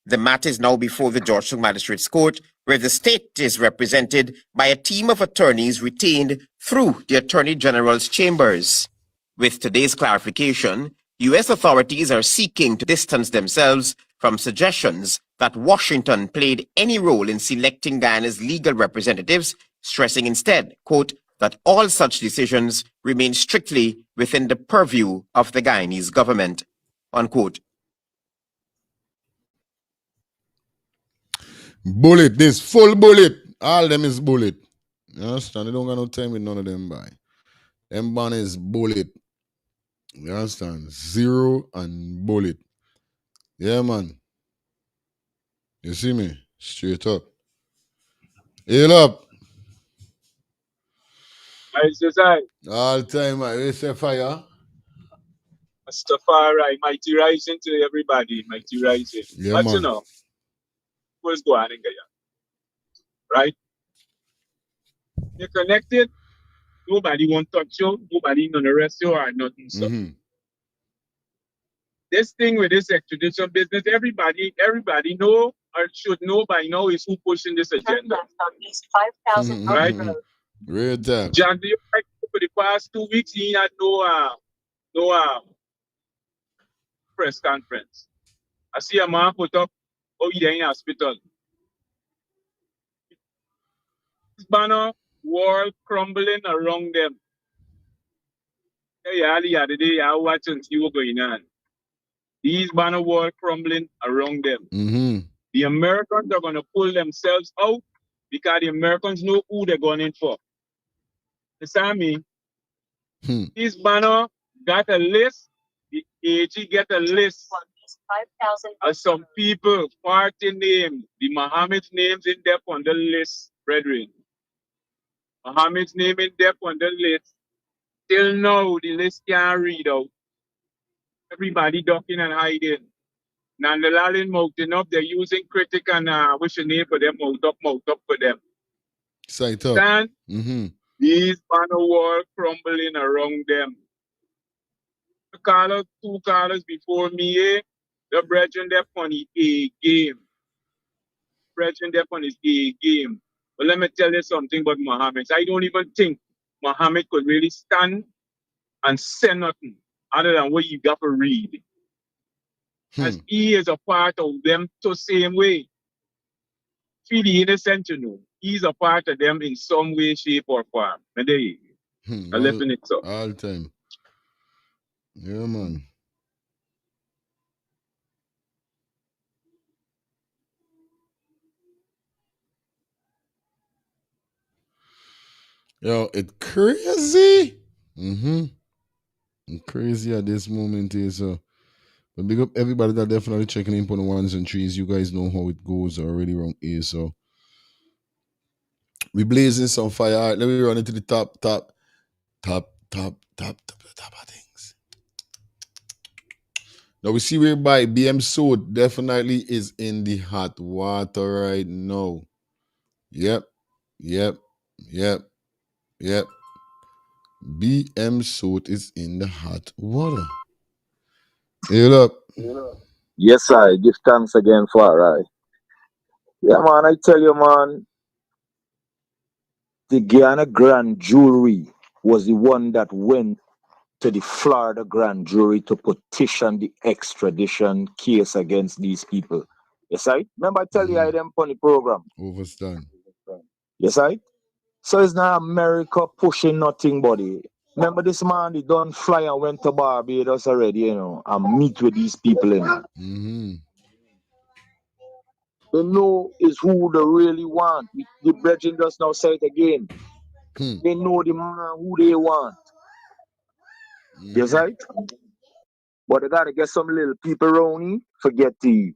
Speaker 18: The matter is now before the Georgetown Magistrates Court, where the state is represented by a team of attorneys retained through the Attorney General's chambers. With today's clarification, U.S. authorities are seeking to distance themselves from suggestions that Washington played any role in selecting Guyana's legal representatives, stressing instead, quote, that all such decisions remain strictly within the purview of the Guyanese government, unquote.
Speaker 4: Bullet, this full bullet. All them is bullet. You understand? They don't got no time with none of them, boy. M-Ban is bullet. You understand? Zero and bullet. Yeah, man. You see me? Straight up. Hail up. All time, I say fire.
Speaker 19: Rastafari, mighty rising to everybody, mighty rising.
Speaker 4: Yeah,
Speaker 19: But you
Speaker 4: man.
Speaker 19: know, what's going on in Guyana, right? You're connected, nobody won't touch you, nobody gonna arrest you or nothing. So this thing with this extradition business, everybody know or should know by now is who pushing this agenda. Right?
Speaker 4: Real talk.
Speaker 19: John, do you like for the past 2 weeks he had no press conference. I see a man put up, oh, he in hospital. This banner, world crumbling around them. Yeah, the other day, I watch and see what's going on. These banner world crumbling around them. The Americans are going to pull themselves out because the Americans know who they're going in for. Understand me? This banner got a list. The AG get a list of some people, party names. The Muhammad's names in depth on the list, brethren. Muhammad's name in depth on the list. Till now, the list can't read out. Everybody ducking and hiding. Nandalalin mounting up, they're using critic and what's your name for them, mount up for them.
Speaker 4: Sight up.
Speaker 19: Stand. These banner wall crumbling around them. Two callers before me, the brethren there on the A game. Brethren there on his A game. But let me tell you something about Muhammad. I don't even think Muhammad could really stand and say nothing other than what you got to read. As he is a part of them the same way. Feel the innocent, you know. He's a part of them in some way, shape, or form. And there you go. I left it so.
Speaker 4: All time. Yeah, man. Yo, it crazy. Crazy at this moment is but big up everybody that definitely checking in on the ones and threes. You guys know how it goes already around here. So we blazing some fire. All right, let me run into the top of things. Now we see whereby BM Soat definitely is in the hot water right now. Yep. BM Soat is in the hot water. Hail up.
Speaker 15: Yes, I give thanks again for it. Yeah, man, I tell you, man, the Guyana grand jury was the one that went to the Florida grand jury to petition the extradition case against these people. Yes, I remember I tell you I them on the program.
Speaker 4: Overstand.
Speaker 15: Yes, I. So it's not America pushing nothing, buddy. Remember this man, he done fly and went to Barbados already, you know, and meet with these people, you know. They know is who they really want. The brethren just now say it again. They know the man who they want. Yes, right? But they gotta get some little people around here, forget the.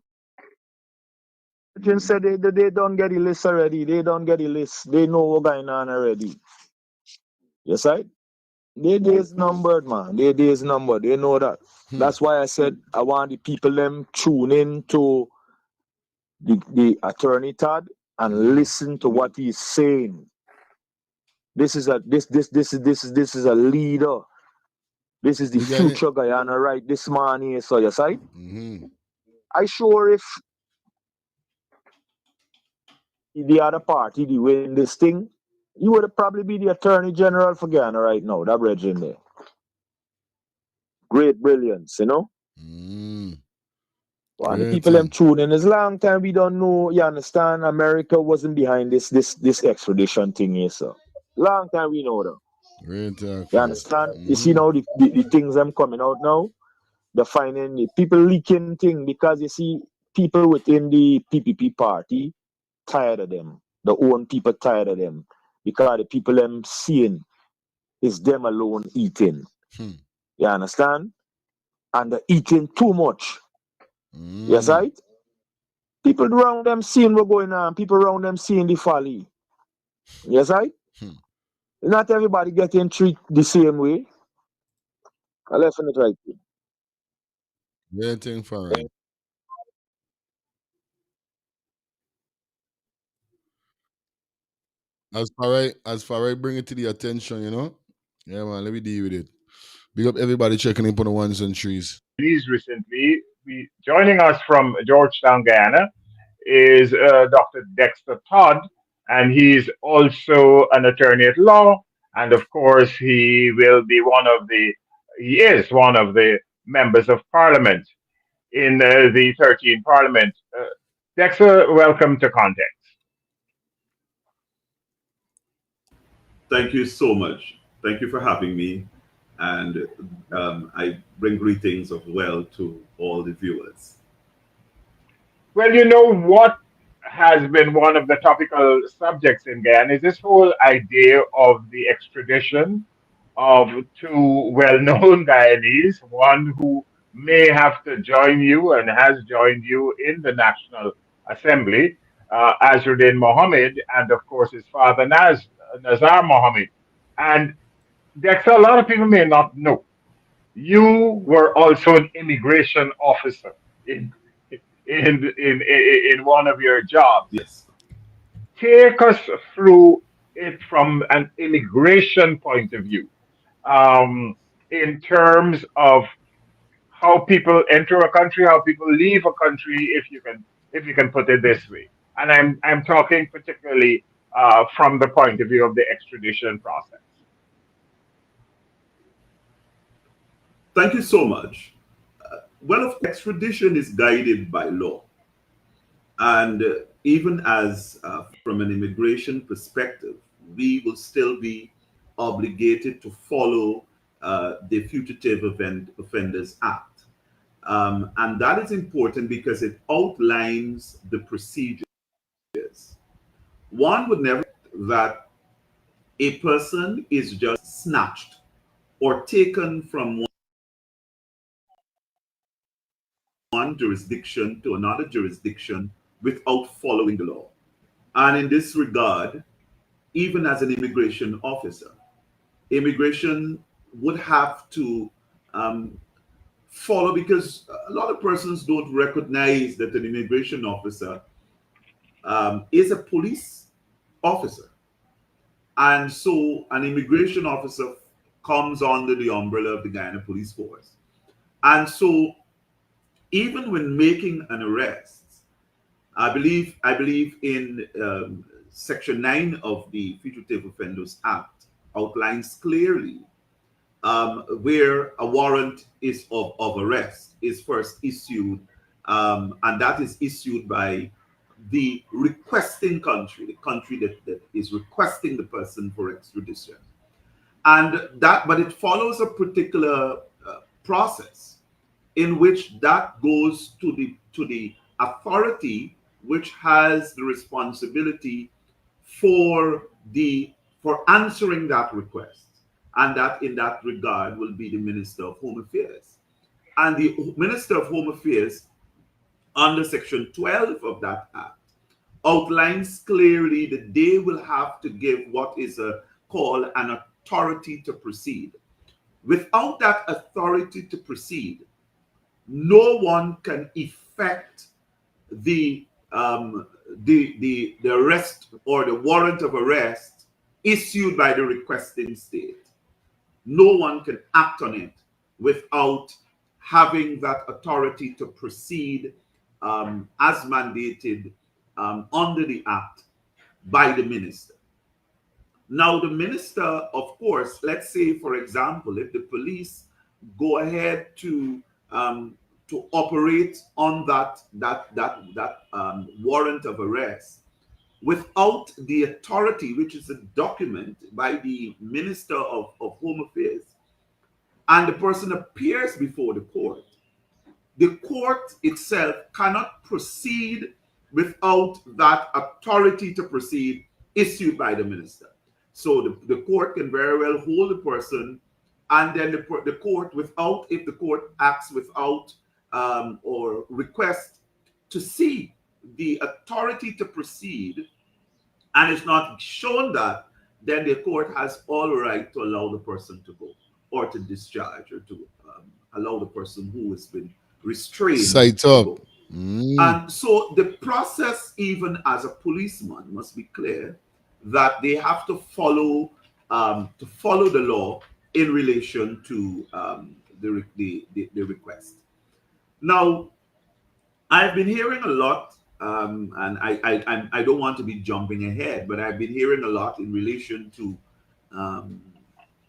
Speaker 15: Brethren said they don't get the list already. They don't get the list. They know what's going on already. Yes, right? Their days numbered, man. Their days numbered. They know that. That's why I said I want the people them tune in to the attorney Todd and listen to what he's saying. This is a leader. This is the future Guyana right this man here, so you see? I sure if the other party they win this thing, you would probably be the Attorney General for Guyana right now, that brethren there. Great brilliance, you know? Well, the people them tuning. It's a long time we don't know, you understand, America wasn't behind this extradition thing here, so. Long time we know that. You understand? You see now the things them coming out now, they're finding the people leaking thing because you see people within the PPP party tired of them. The own people tired of them because the people them seeing is them alone eating. You understand? And they're eating too much. Yes, right? People around them seeing what's going on. People around them seeing the folly. Yes, right? Not everybody getting treated the same way. I left in it right.
Speaker 3: Waiting for it. As far I bring it to the attention, you know? Yeah, man, let me deal with it. Big up everybody checking in on the ones and trees.
Speaker 20: Recently, joining us from Georgetown, Guyana, is Dr. Dexter Todd, and he's also an attorney at law, and of course, he is one of the members of Parliament in the 13th Parliament. Dexter, welcome to Context.
Speaker 21: Thank you so much. Thank you for having me. And I bring greetings of well to all the viewers.
Speaker 20: Well, you know what has been one of the topical subjects in Guyana is this whole idea of the extradition of two well-known Guyanese, one who may have to join you and has joined you in the National Assembly, Azruddin Mohammed, and of course his father Nazar Mohammed. And Dexter, a lot of people may not know you were also an immigration officer in in one of your jobs.
Speaker 21: Yes.
Speaker 20: Take us through it from an immigration point of view, in terms of how people enter a country, how people leave a country, if you can put it this way. And I'm talking particularly from the point of view of the extradition process.
Speaker 21: Thank you so much. Well, extradition is guided by law. And even as from an immigration perspective, we will still be obligated to follow the Fugitive Offenders Act. And that is important because it outlines the procedures. One would never that a person is just snatched or taken from one jurisdiction to another jurisdiction without following the law. And in this regard, even as an immigration officer, immigration would have to follow, because a lot of persons don't recognize that an immigration officer is a police officer. And so an immigration officer comes under the umbrella of the Guyana Police Force. And so even when making an arrest, I believe in Section 9 of the Fugitive Offenders Act outlines clearly where a warrant is of arrest is first issued, and that is issued by the requesting country, the country that is requesting the person for extradition. And that, but it follows a particular process in which that goes to the authority which has the responsibility for answering that request, and that in that regard will be the Minister of Home Affairs. And the Minister of Home Affairs, under Section 12 of that act, outlines clearly that they will have to give what is called an authority to proceed. Without that authority to proceed, no one can effect the arrest or the warrant of arrest issued by the requesting state. No one can act on it without having that authority to proceed as mandated under the act by the minister. Now, the minister, of course, let's say, for example, if the police go ahead to operate on that warrant of arrest without the authority, which is a document by the Minister of Home Affairs, and the person appears before the court itself cannot proceed without that authority to proceed issued by the minister. So the court can very well hold the person, and then the court, without, if the court acts without or request to see the authority to proceed, and it's not shown that, then the court has all right to allow the person to go, or to discharge, or to allow the person who has been restrained
Speaker 3: Sight
Speaker 21: to
Speaker 3: up.
Speaker 21: go. And so the process, even as a policeman, must be clear that they have to follow the law in relation to the request. Now, I've been hearing a lot, and I don't want to be jumping ahead, but I've been hearing a lot in relation to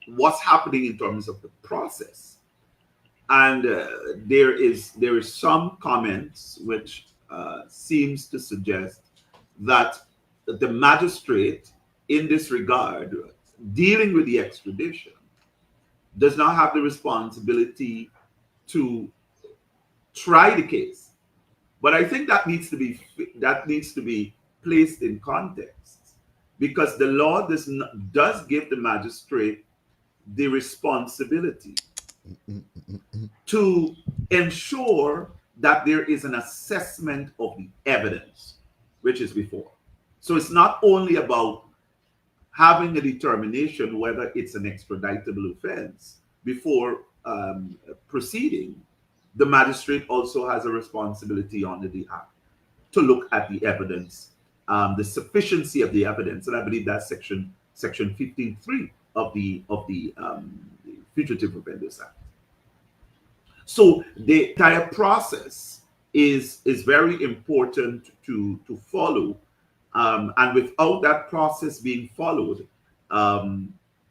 Speaker 21: what's happening in terms of the process. And there is some comments which seems to suggest that the magistrate, in this regard, dealing with the extradition, does not have the responsibility to try the case. But I think that needs to be placed in context, because the law does give the magistrate the responsibility to ensure that there is an assessment of the evidence which is before. So it's not only about having a determination whether it's an extraditable offense before proceeding. The magistrate also has a responsibility under the act to look at the evidence, the sufficiency of the evidence, and I believe that's section 15.3 of the Fugitive Offenders Act. So the entire process is very important to follow, and without that process being followed,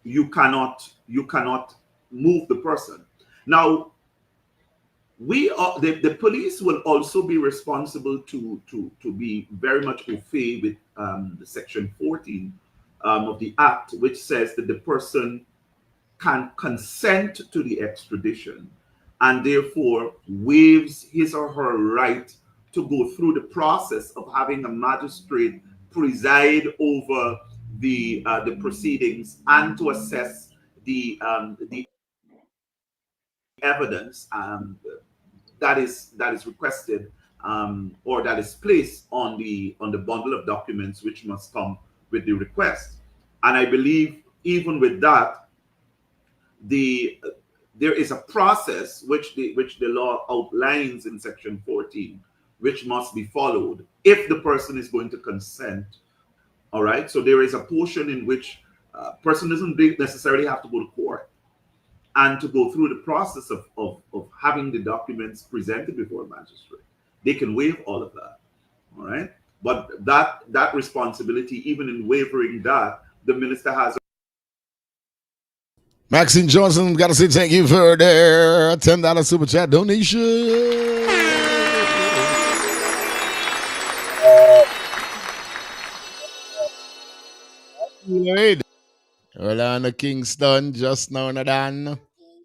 Speaker 21: you cannot move the person. Now, the police will also be responsible to be very much au fait with the section 14 of the act, which says that the person can consent to the extradition, and therefore waives his or her right to go through the process of having a magistrate preside over the proceedings, and to assess the evidence that is requested, or that is placed on the bundle of documents which must come with the request. And I believe even with that, there is a process which the law outlines in section 14, which must be followed if the person is going to consent. All right, so there is a portion in which person doesn't necessarily have to go to court and to go through the process of having the documents presented before a magistrate. They can waive all of that. All right, but that responsibility, even in waiving that, the minister has.
Speaker 3: Maxine Johnson, gotta say thank you for their $10 super chat donation. Right. Well, on Kingston, just now and then.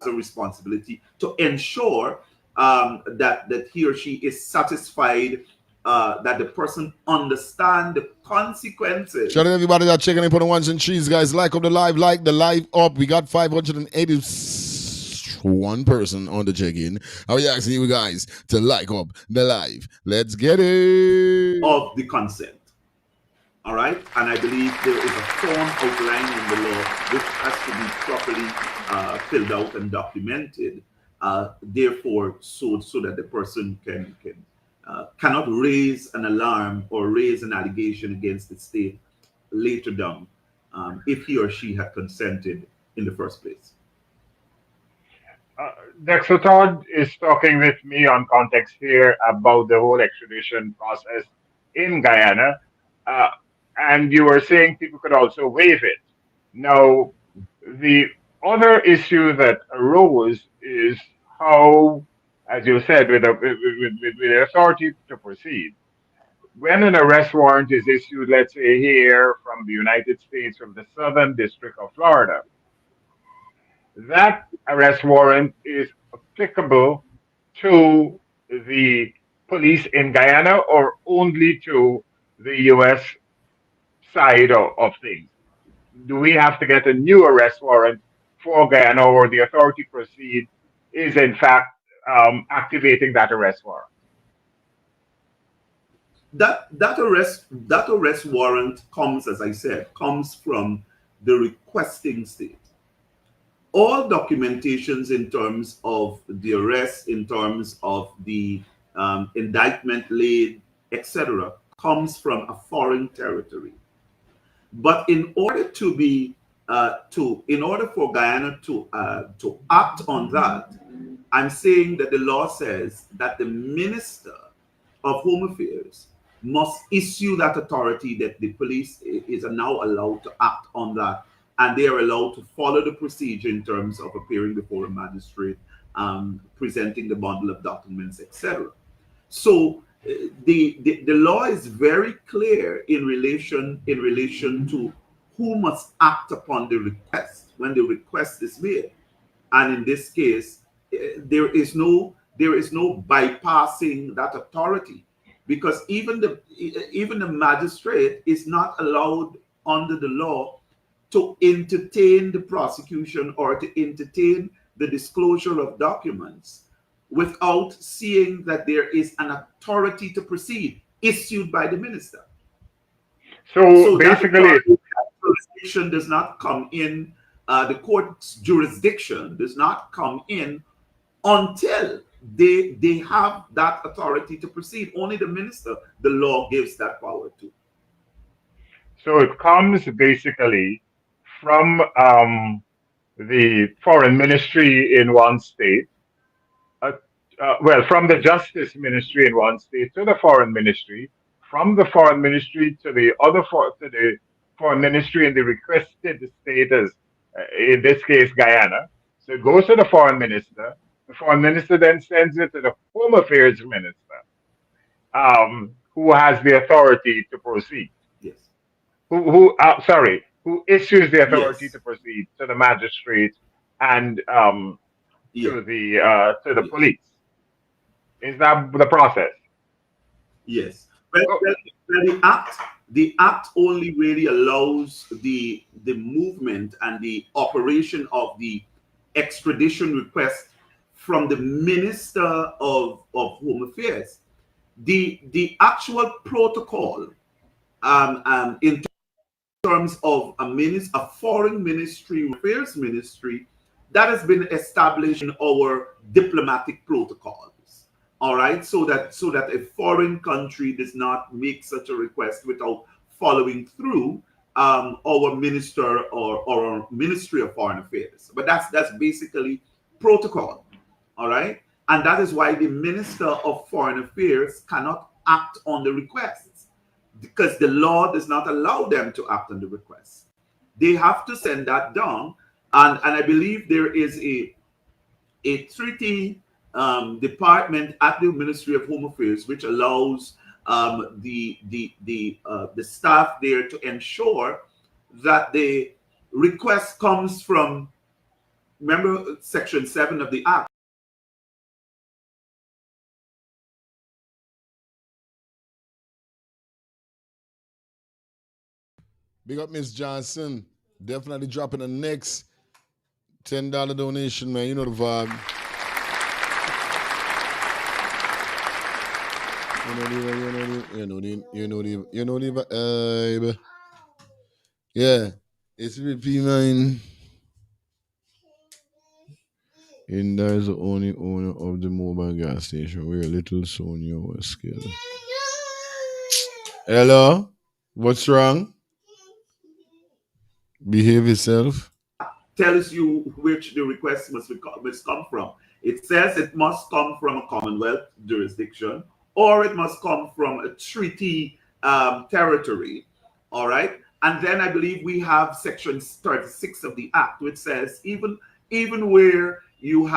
Speaker 21: A responsibility to ensure that he or she is satisfied, that the person understand the consequences.
Speaker 3: Shout out to everybody that checking in for the ones and threes, guys. Like up the live up. We got 581 person on the check-in. Are we asking you guys to like up the live? Let's get it.
Speaker 21: Of the consent. All right, and I believe there is a form outlined in the law which has to be properly filled out and documented. Therefore, so that the person cannot raise an alarm or raise an allegation against the state later down, if he or she had consented in the first place.
Speaker 20: Dexter Todd is talking with me on context here about the whole extradition process in Guyana. And you were saying people could also waive it. Now, the other issue that arose is how, as you said, with the authority to proceed. When an arrest warrant is issued, let's say here from the United States, from the Southern District of Florida, that arrest warrant is applicable to the police in Guyana or only to the U.S. side of things. do we have to get a new arrest warrant for Guyana, or the authority proceed is in fact activating that arrest warrant?
Speaker 21: That arrest warrant comes, as I said, comes from the requesting state. All documentations in terms of the arrest, in terms of the indictment laid, etc., comes from a foreign territory. But in order to be in order for Guyana to act on that, I'm saying that the law says that the Minister of Home Affairs must issue that authority, that the police is now allowed to act on that, and they are allowed to follow the procedure in terms of appearing before a magistrate, presenting the bundle of documents, etc. So the law is very clear in relation to who must act upon the request when the request is made, and in this case, there is no bypassing that authority, because even the magistrate is not allowed under the law to entertain the prosecution or to entertain the disclosure of documents without seeing that there is an authority to proceed issued by the minister.
Speaker 20: So
Speaker 21: So that
Speaker 20: basically,
Speaker 21: authority, that jurisdiction does not come in, the court's jurisdiction does not come in until they have that authority to proceed. Only the minister, the law gives that power to.
Speaker 20: so it comes basically from the foreign ministry in one state, uh, well, from the justice ministry in one state to the foreign ministry, from the foreign ministry to the to the foreign ministry in the requested status, in this case Guyana. So it goes to the foreign minister. The foreign minister then sends it to the home affairs minister, who has the authority to proceed.
Speaker 21: Yes.
Speaker 20: Who issues the authority
Speaker 21: Yes.
Speaker 20: to proceed to the magistrate and
Speaker 21: Yeah.
Speaker 20: to the
Speaker 21: Yes.
Speaker 20: police. Is that the process?
Speaker 21: Yes. Well,
Speaker 20: Oh,
Speaker 21: the act only really allows the movement and the operation of the extradition request from the Minister of Home Affairs. The actual protocol, in terms of a foreign ministry, affairs ministry, that has been established in our diplomatic protocols. All right, so that a foreign country does not make such a request without following through, our minister or our Ministry of Foreign Affairs. But that's basically protocol. All right, and that is why the Minister of Foreign Affairs cannot act on the requests, because the law does not allow them to act on the request. They have to send that down, and I believe there is a treaty, department at the Ministry of Home Affairs which allows, the staff there to ensure that the request comes from, remember Section 7 of the Act.
Speaker 3: Big up Miss Johnson. Definitely dropping the next $10 donation, man. You know the vibe. You know the vibe. Yeah. It's repeat, man. And that is the only owner of the mobile gas station where little Sonia was killed. Hello? What's wrong? Behave yourself.
Speaker 21: Tells you which the request must come from. It says it must come from a Commonwealth jurisdiction, or it must come from a treaty, territory. All right, and then I believe we have Section 36 of the Act, which says even where you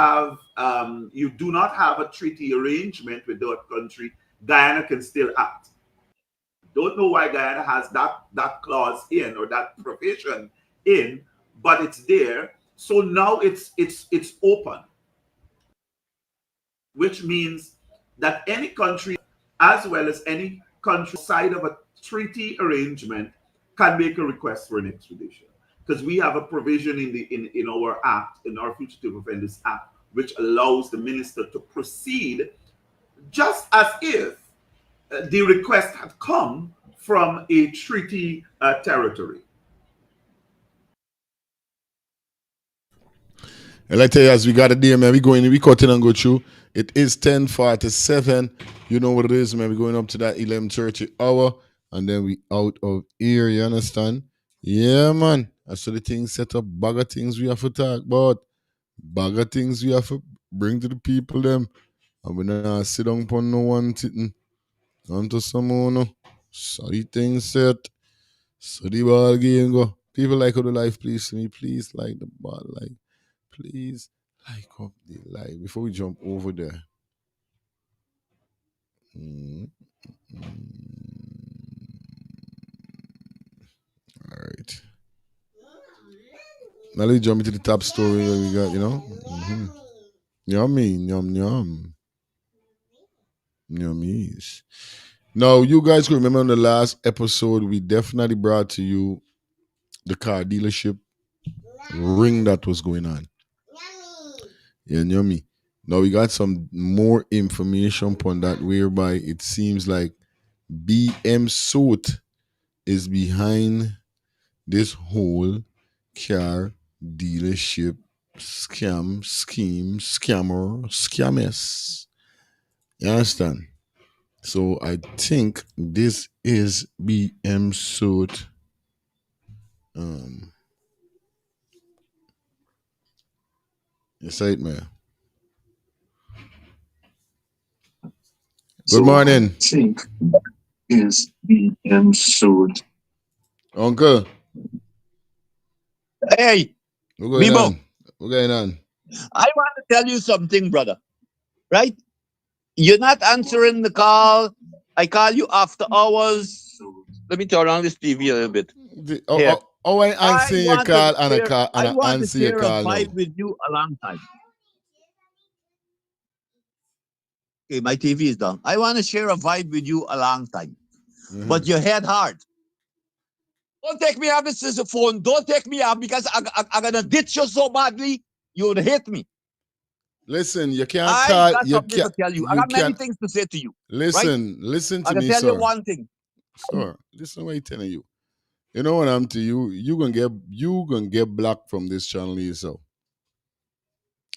Speaker 21: do not have a treaty arrangement with that country, Guyana can still act. Don't know why Guyana has that clause in, or that provision in, but it's there. So now it's open, which means that any country, as well as any country side of a treaty arrangement, can make a request for an extradition. because we have a provision in our act, in our Fugitive Offenders Act, which allows the minister to proceed just as if the request had come from a treaty territory.
Speaker 4: And I tell you, as we got it there, man, we cut in and go through. It is 10:47. You know what it is, man. We're going up to that 11:30 hour, and then we out of here. You understand? Yeah, man. I saw the things set up. Bag of things we have to talk about. Bag of things we have to bring to the people, them. And we not sit down upon no one sitting. Onto someone. So the things set. So the ball game go. People like how the life, please, me. Please like the ball, like. Please like up the live before we jump over there. All right. Now let's jump into the top story where we got, Yummy, yum. Yummies. Now, you guys could remember on the last episode, we definitely brought to you the car dealership ring that was going on. Yeah, yummy. Now we got some more information on that, whereby it seems like BM Soat is behind this whole car dealership scheme, scammer, scammes. You understand? So I think this is BM Soat. Yes, right, man. Good morning.
Speaker 1: I think is BM Soat.
Speaker 4: Uncle.
Speaker 1: Hey,
Speaker 4: What's going
Speaker 1: Bibo.
Speaker 4: on? What's going on?
Speaker 1: I want to tell you something, brother. Right? You're not answering the call. I call you after hours. Let me turn on this TV a little bit.
Speaker 4: I answer your call and I
Speaker 1: want to
Speaker 4: answer your
Speaker 1: share a
Speaker 4: call now.
Speaker 1: vibe with you a long time. Okay, my TV is done. I want to share a vibe with you a long time. But you head hard. Don't take me off this phone. Don't take me off because I'm going to ditch you so badly, you would hate me.
Speaker 4: Listen, you can't
Speaker 1: I
Speaker 4: call.
Speaker 1: got something to tell you. I got many things to say to you.
Speaker 4: Listen,
Speaker 1: right?
Speaker 4: listen to
Speaker 1: I can
Speaker 4: me,
Speaker 1: tell
Speaker 4: sir.
Speaker 1: you one thing.
Speaker 4: Sir, listen to what I'm telling you. You know what I'm to you? You gonna get blocked from this channel yourself.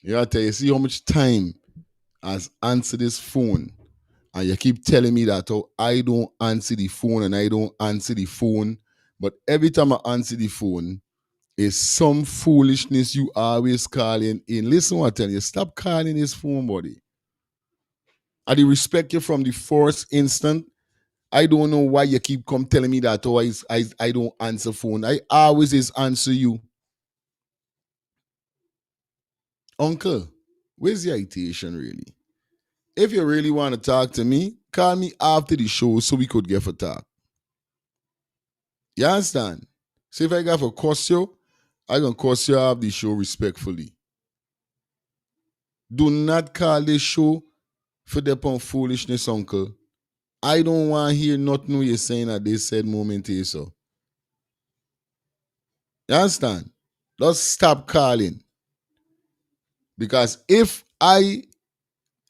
Speaker 4: You gotta tell you, see how much time has answered this phone. And you keep telling me that I don't answer the phone and I don't answer the phone. But every time I answer the phone, is some foolishness you always calling in. Listen what I tell you. Stop calling this phone, buddy. I do respect you from the first instant. I don't know why you keep telling me that I don't answer phone. I always is answer you. Uncle, where's the irritation really? If you really want to talk to me, call me after the show so we could get for talk. You understand? So if I got for curse you, I gonna curse you off the show respectfully. Do not call this show for the upon foolishness, uncle. I don't want to hear nothing you're saying at this said moment here, so. You understand? Just stop calling. Because if I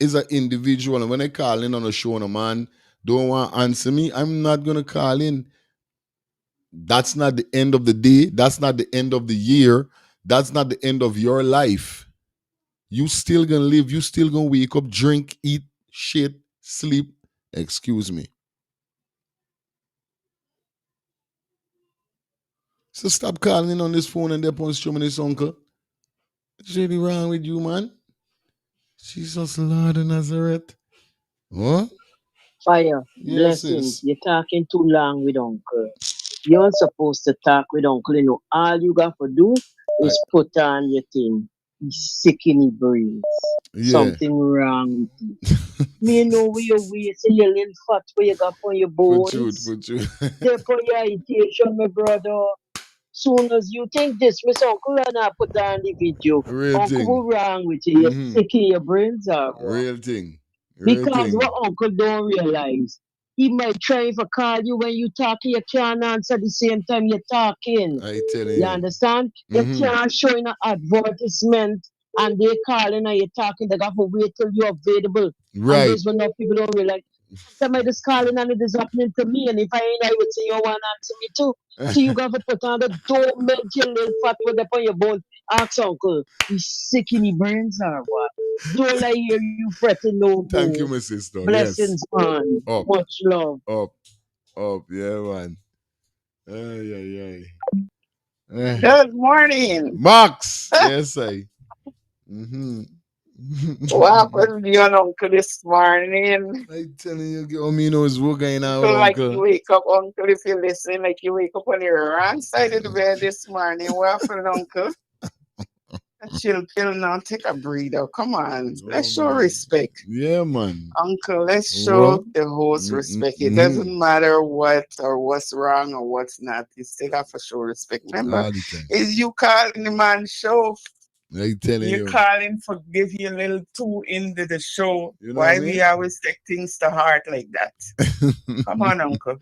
Speaker 4: is an individual and when I call in on a show and a man don't want to answer me, I'm not going to call in. That's not the end of the day. That's not the end of the year. That's not the end of your life. You still going to live. You still going to wake up, drink, eat, shit, sleep. Excuse me. So stop calling in on this phone and they're on this uncle. What's really wrong with you, man? Jesus, Lord of Nazareth. What?
Speaker 7: Fire,
Speaker 4: Yes,
Speaker 7: blessings. You're talking too long with Uncle. You're supposed to talk with Uncle. You know, all you got to do is put on your thing. He's sick in the brains.
Speaker 4: Yeah.
Speaker 7: Something wrong with you. Me know where your waist and your little fat where you got on your bones.
Speaker 4: For truth.
Speaker 7: There for your irritation, my brother. Soon as you think this, Miss Uncle, and I put down the video.
Speaker 4: Real
Speaker 7: Uncle,
Speaker 4: thing.
Speaker 7: what wrong with you? You're sick in your brains, or what?
Speaker 4: Real thing.
Speaker 7: Because what Uncle don't realize, He might try to call you when you talking, you can't answer the same time you're talking.
Speaker 3: I telling
Speaker 7: You
Speaker 3: you.
Speaker 7: understand? You can't show in an advertisement and they calling and you're talking, they got to wait till you're available. And
Speaker 3: Right.
Speaker 7: those when no people don't realize. Somebody just calling and it is happening to me. And if I ain't, I would say you want to answer me too. So you got to put on the don't melt your little fat with up on your bone. Ask uncle, he's sick in the brains or what? Don't I hear you fretting no more.
Speaker 3: Thank you, my sister.
Speaker 7: Blessings,
Speaker 3: Yes.
Speaker 7: man.
Speaker 3: Up.
Speaker 7: Much love.
Speaker 3: Up. Yeah, man. Ay.
Speaker 6: Good morning.
Speaker 3: Max. Yes, I. Mm-hmm.
Speaker 6: What happened to you and Uncle this morning?
Speaker 3: I telling you, girl, me know it's work going on with
Speaker 6: Uncle, like you
Speaker 3: Uncle.
Speaker 6: wake up, Uncle, if you listen, like you wake up on the wrong side of the bed this morning. What happened, Uncle? Chill pill now. Take a breather. Come on. Let's show respect.
Speaker 3: Yeah, man.
Speaker 6: Uncle, let's show
Speaker 3: What?
Speaker 6: the host respect. It doesn't matter what or what's wrong or what's not. You still have to show respect. Remember,
Speaker 3: All the time.
Speaker 6: is you calling the man show.
Speaker 3: I telling
Speaker 6: You're
Speaker 3: you.
Speaker 6: calling for give you a little too into the show.
Speaker 3: You know
Speaker 6: Why
Speaker 3: what I
Speaker 6: we
Speaker 3: mean?
Speaker 6: always take things to heart like that? Come on, Uncle.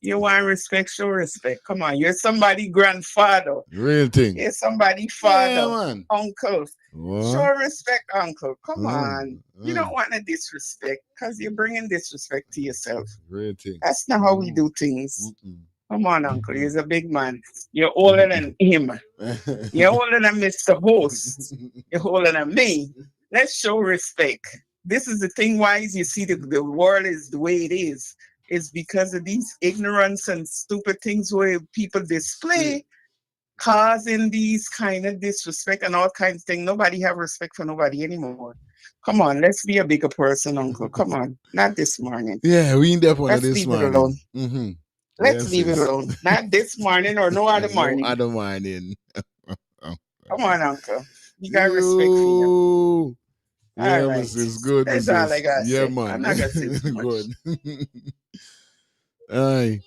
Speaker 6: You want respect, show respect. Come on, you're somebody grandfather.
Speaker 3: Real thing.
Speaker 6: You're somebody father.
Speaker 3: Yeah, man.
Speaker 6: Uncle.
Speaker 3: What?
Speaker 6: Show respect, Uncle. Come on. You don't want to disrespect because you're bringing disrespect to yourself.
Speaker 3: Real thing.
Speaker 6: That's not how we do things. Come on, Uncle. He's a big man. You're older than him. You're older than Mr. Host. You're older than me. Let's show respect. This is the thing why you see the world is the way it is. It's because of these ignorance and stupid things where people display causing these kind of disrespect and all kinds of things. Nobody have respect for nobody anymore. Come on, let's be a bigger person, Uncle. Come on. Not this morning.
Speaker 3: Yeah, we in that one
Speaker 6: Let's
Speaker 3: this
Speaker 6: leave
Speaker 3: morning.
Speaker 6: it alone.
Speaker 3: Mm-hmm.
Speaker 6: Let's
Speaker 3: Yes,
Speaker 6: leave it
Speaker 3: sis.
Speaker 6: alone. Not this morning or no other morning.
Speaker 3: No other morning.
Speaker 6: Come on, Uncle. You got respect for you.
Speaker 3: Yeah,
Speaker 6: All right.
Speaker 3: Mrs. Good,
Speaker 6: That's all I
Speaker 3: Mrs.
Speaker 6: gotta
Speaker 3: Yeah,
Speaker 6: say.
Speaker 3: man.
Speaker 6: I'm not gonna say too much.
Speaker 3: Good. Aye.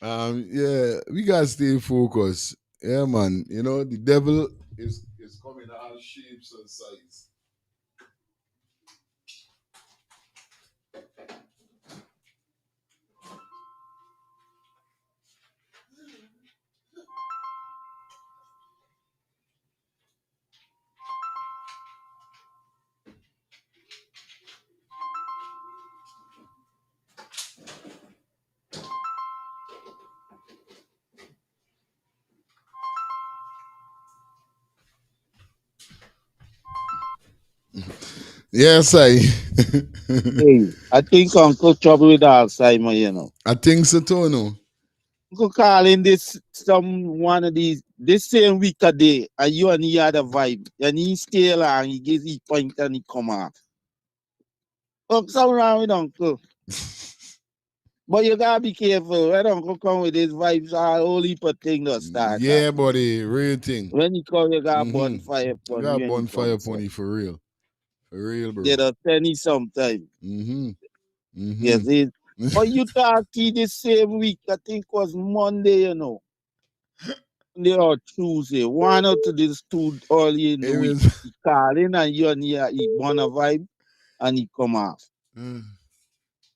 Speaker 3: Yeah, we gotta stay focused. Yeah, man. You know, the devil is coming all shapes and sizes. Yes, I.
Speaker 9: Hey, I think Uncle trouble with Alzheimer, you know.
Speaker 3: I think so too, no.
Speaker 9: Uncle calling this some one of these this same week a day, and you and he had a vibe, and he stay along, he gives he point and he come off. Something wrong with Uncle. But you gotta be careful. When Uncle come with his vibes, all whole heap of things that start.
Speaker 3: Yeah, buddy, real thing.
Speaker 9: When he come, you got bonfire
Speaker 3: You
Speaker 9: upon
Speaker 3: got
Speaker 9: you.
Speaker 3: bonfire pony for real. For real, bro.
Speaker 9: Get a penny sometime. Yes,
Speaker 3: Mm-hmm.
Speaker 9: but you talk to this same week, I think was Monday, you know. Monday or Tuesday. One out of these two early in the week. He call in and you and he want a vibe and he come off.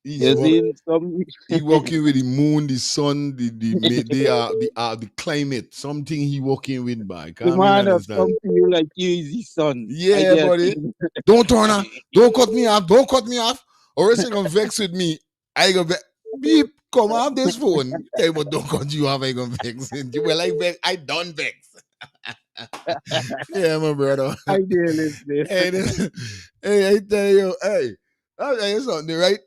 Speaker 3: He working with the moon, the sun, the climate. Something he working with by.
Speaker 9: The man have come to you like you is his son.
Speaker 3: Yeah, buddy. Don't turn on. Don't cut me off. Don't cut me off. Or else you gonna vex with me. I gonna vex. Beep. Come off this phone. Tell you what, don't cut you off. I gonna vex. You will like vex. I done vex. Yeah, my brother.
Speaker 9: I did listen.
Speaker 3: Hey, I tell you, hey, I'll tell you something, right?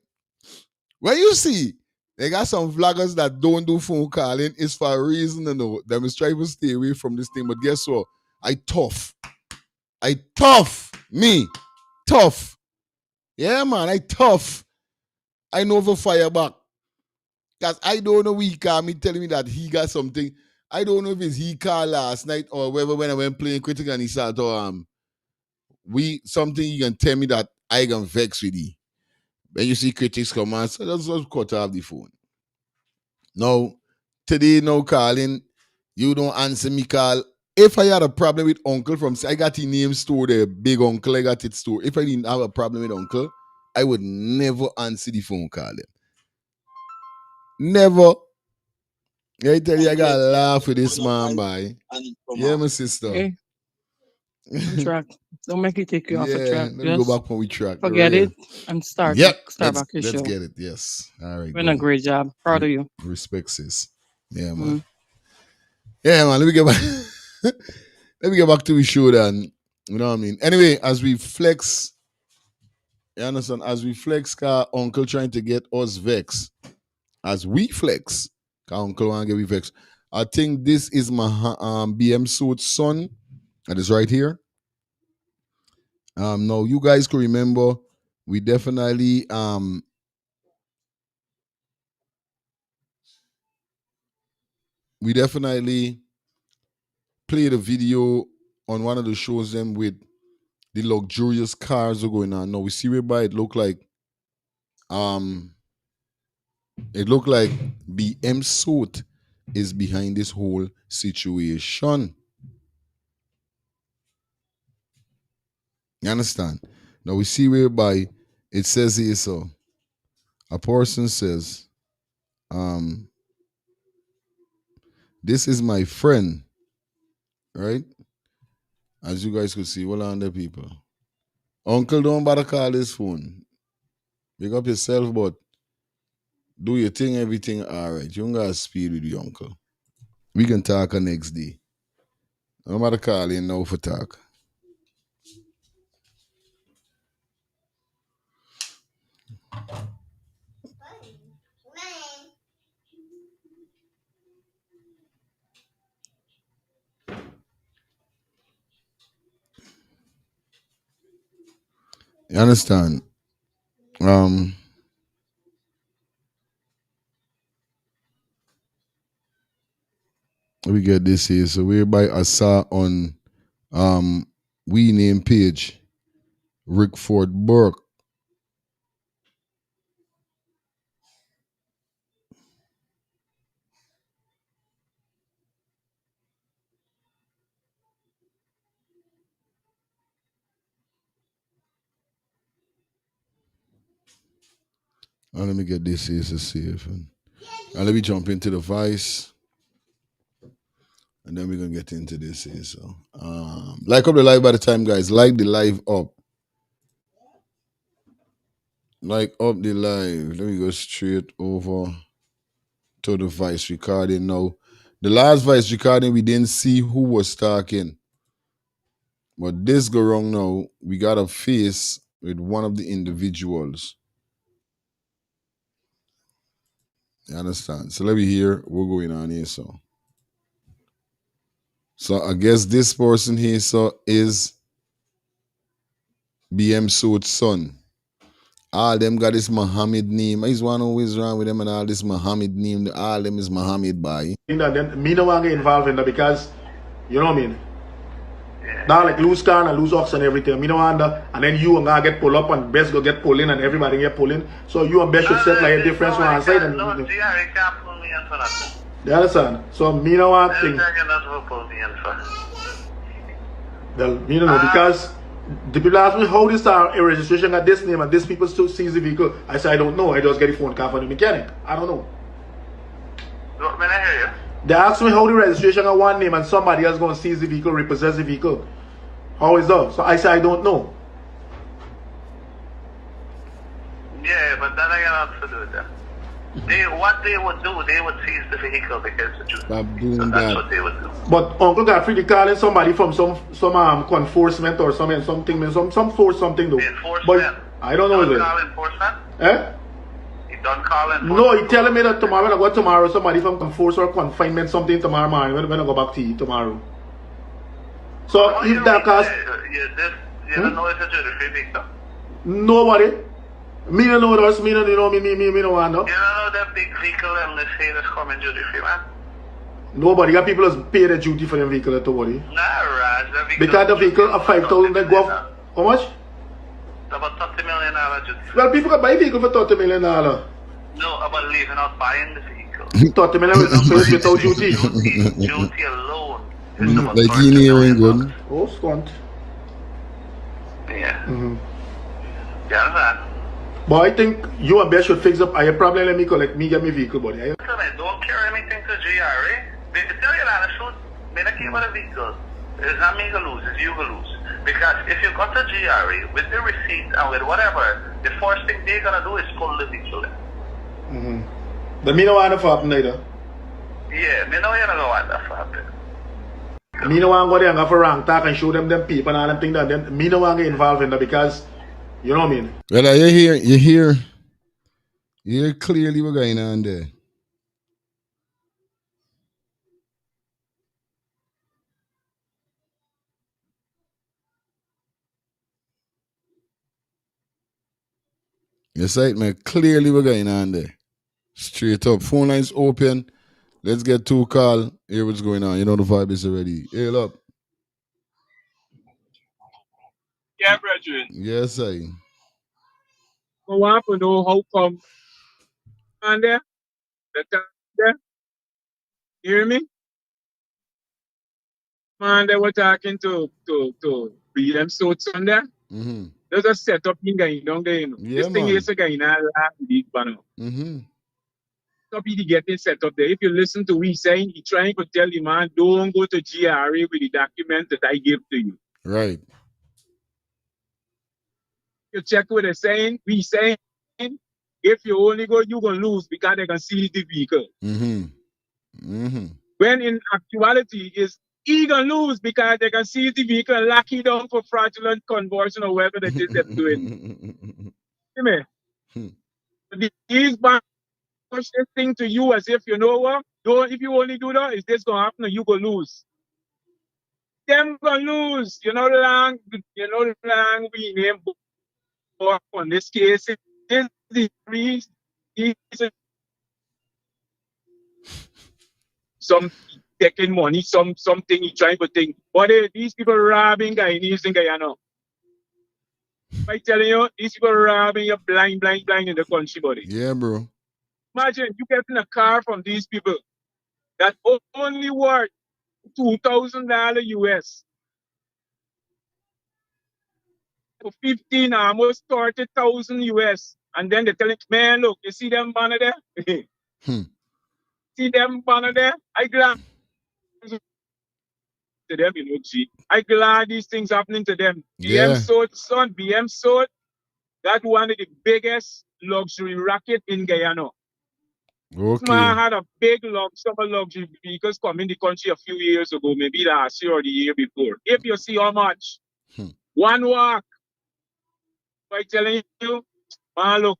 Speaker 3: When you see they got some vloggers that don't do phone calling, it's for a reason, you know. Them is trying to stay away from this thing. But guess what? I tough. Me. Tough. Yeah, man, I tough. I know for fire back. Because I don't know he called me telling me that he got something. I don't know if it's he called last night or whether when I went playing critical and he said, something you can tell me that I can vex with you. When you see critics come on, so just cut off the phone. No, today no calling. You don't answer me call. If I had a problem with uncle I got his name stored there, big uncle, I got it stored. If I didn't have a problem with uncle,
Speaker 4: I would never answer the phone call. Never. I tell you, I gotta laugh with this man, boy. Yeah, my sister.
Speaker 8: Hey, on track. Don't make it take you off a
Speaker 4: Yeah,
Speaker 8: track.
Speaker 4: let me go
Speaker 8: Just
Speaker 4: back when we track.
Speaker 8: forget
Speaker 4: Yeah.
Speaker 8: it and start
Speaker 4: Yep.
Speaker 8: back your
Speaker 4: Let's
Speaker 8: show.
Speaker 4: get it. Yes. All right.
Speaker 8: Doing a
Speaker 4: Good.
Speaker 8: great job. Proud of you.
Speaker 4: Respect, sis. Yeah, man. Yeah, man. Let me get back. Let me get back to the show then. You know what I mean? Anyway, as we flex, you understand? As we flex, car uncle trying to get us vexed. As we flex, car uncle want to get we vexed. I think this is my BM Soat's son. That is right here. Now you guys can remember we definitely played a video on one of the shows them with the luxurious cars are going on. Now we see whereby it look like BM Soat is behind this whole situation. You understand? Now we see whereby it says here, so a person says, this is my friend, right? As you guys could see, well on the people. Uncle, don't bother call his phone. Pick up yourself, but do your thing, everything all right. You don't got to speed with you, uncle. We can talk the next day. No matter call in now for talk. You understand? We get this here. So whereby I saw on we name page Rick Ford Burke. Let me get this here to see if let me jump into the Vice. And then we're gonna get into this here. So like up the live by the time, guys. Like the live up. Like up the live. Let me go straight over to the Vice recording now. The last Vice recording, we didn't see who was talking. But this go wrong now. We got a face with one of the individuals. You understand? So let me hear what's going on here. So I guess this person here is BM Soat's son. All them got this Muhammad name. He's one always wrong with them and all this Muhammad name. All them is Muhammad by.
Speaker 5: Then me no want to get involved in that because, you know what I mean? Now like lose car and lose ox and everything. Me no want that. And then you and gonna get pulled up and Best go get pulled in and everybody get pulled in. So you and Best should set like a difference on one side. You understand? So me no want thing. Well, me no know because the people ask me how this registration got this name and this people still seize the vehicle. I say I don't know. I just get the phone call from the mechanic. I don't know. They asked me how the registration got one name and somebody else going to seize the vehicle, repossess the vehicle. How is that? So I say I don't know.
Speaker 22: Yeah, but then I got to do that. What they would do, they would seize the vehicle because
Speaker 4: stop doing
Speaker 22: so
Speaker 4: that.
Speaker 22: that's what they would do.
Speaker 5: But Uncle Godfrey calling somebody from some enforcement or something some force something though. But I don't know.
Speaker 22: Don't call enforcement?
Speaker 5: Eh?
Speaker 22: He don't call enforcement?
Speaker 5: No, he telling me that tomorrow when I go tomorrow somebody from enforce or confinement something tomorrow morning when I go back to you tomorrow. So
Speaker 22: no,
Speaker 5: if that cause
Speaker 22: you don't know if it's a jury vehicle?
Speaker 5: Nobody. Me don't know us, me don't know me don't want no.
Speaker 22: You don't know that big vehicle and they say that's coming duty free, man?
Speaker 5: Nobody got people that's pay the duty for the vehicle at all.
Speaker 22: Nah, Raj, the vehicle.
Speaker 5: Because the vehicle of 5,000 they go off. How much?
Speaker 22: About $30 million duty free.
Speaker 5: Well, people can buy a vehicle for $30 million.
Speaker 22: No, about leaving out buying the vehicle.
Speaker 5: $30 million without duty.
Speaker 22: Duty alone is about
Speaker 4: like
Speaker 22: $30
Speaker 4: million.
Speaker 22: Good.
Speaker 5: Oh, squant.
Speaker 22: Yeah.
Speaker 5: Mm-hmm.
Speaker 22: You understand?
Speaker 5: But I think you and Beth should fix up. I probably let me collect me get me vehicle, buddy.
Speaker 22: Don't carry anything to GRA. They tell you that shoot. Me not keep the vehicle. It's not me gonna lose. It's you gonna lose. Because if you got to GRA with the receipt and with whatever, the first thing they're gonna do is pull the vehicle.
Speaker 5: But me no want to happen either.
Speaker 22: Yeah, me know you're not gonna want that for happen.
Speaker 5: Me no want to go there and go for rank talk and show them people and all them things that then me no want to get involved in that because you know what I mean.
Speaker 3: Well, you hear clearly what's going on there. Yes, right, man. Clearly what's going on there. Straight up. Phone lines open. Let's get to call. Hear what's going on. You know the vibe is already. Hail up.
Speaker 19: Yeah, brethren.
Speaker 3: Yes, I.
Speaker 19: I want to know how come on there, the time there. You hear me? Man, they were talking to them Soat on there.
Speaker 3: Mm-hmm.
Speaker 19: There's a setup thing going on there, you know.
Speaker 3: Yeah,
Speaker 19: This thing
Speaker 3: man.
Speaker 19: is a guy in a big banner.
Speaker 3: Mm-hmm.
Speaker 19: Stop he getting set up there. If you listen to what he's saying, he's trying to tell you, man, don't go to GRA with the document that I give to you.
Speaker 3: Right.
Speaker 19: You check what they're saying, we saying, if you only go, you're going to lose because they can seize the vehicle.
Speaker 3: Mm-hmm. Mm-hmm.
Speaker 19: When in actuality, is he going to lose because they can seize the vehicle and lock it down for fraudulent conversion or whatever that is they're doing. See me? These banks push this thing to you as if you know what? If you only do that, is this going to happen or you going to lose? Them going to lose. You know the lang we name on this case. This is the some taking money, something he trying to think. But these people robbing Guyanese in Guyana. I telling you, these people robbing you blind in the country, buddy.
Speaker 3: Yeah, bro.
Speaker 19: Imagine you getting a car from these people that only worth $2,000 US for 15, almost 30,000 US. And then they tell it, man, look, you see them banner there? See them banner there? I glad to them, you know, G. I glad these things happening to them.
Speaker 3: Yeah.
Speaker 19: BM Soat, that one of the biggest luxury racket in Guyana.
Speaker 3: Okay.
Speaker 19: This man had a big summer luxury vehicles come in the country a few years ago, maybe last year or the year before. If you see how much, one walk, I telling you, man, look,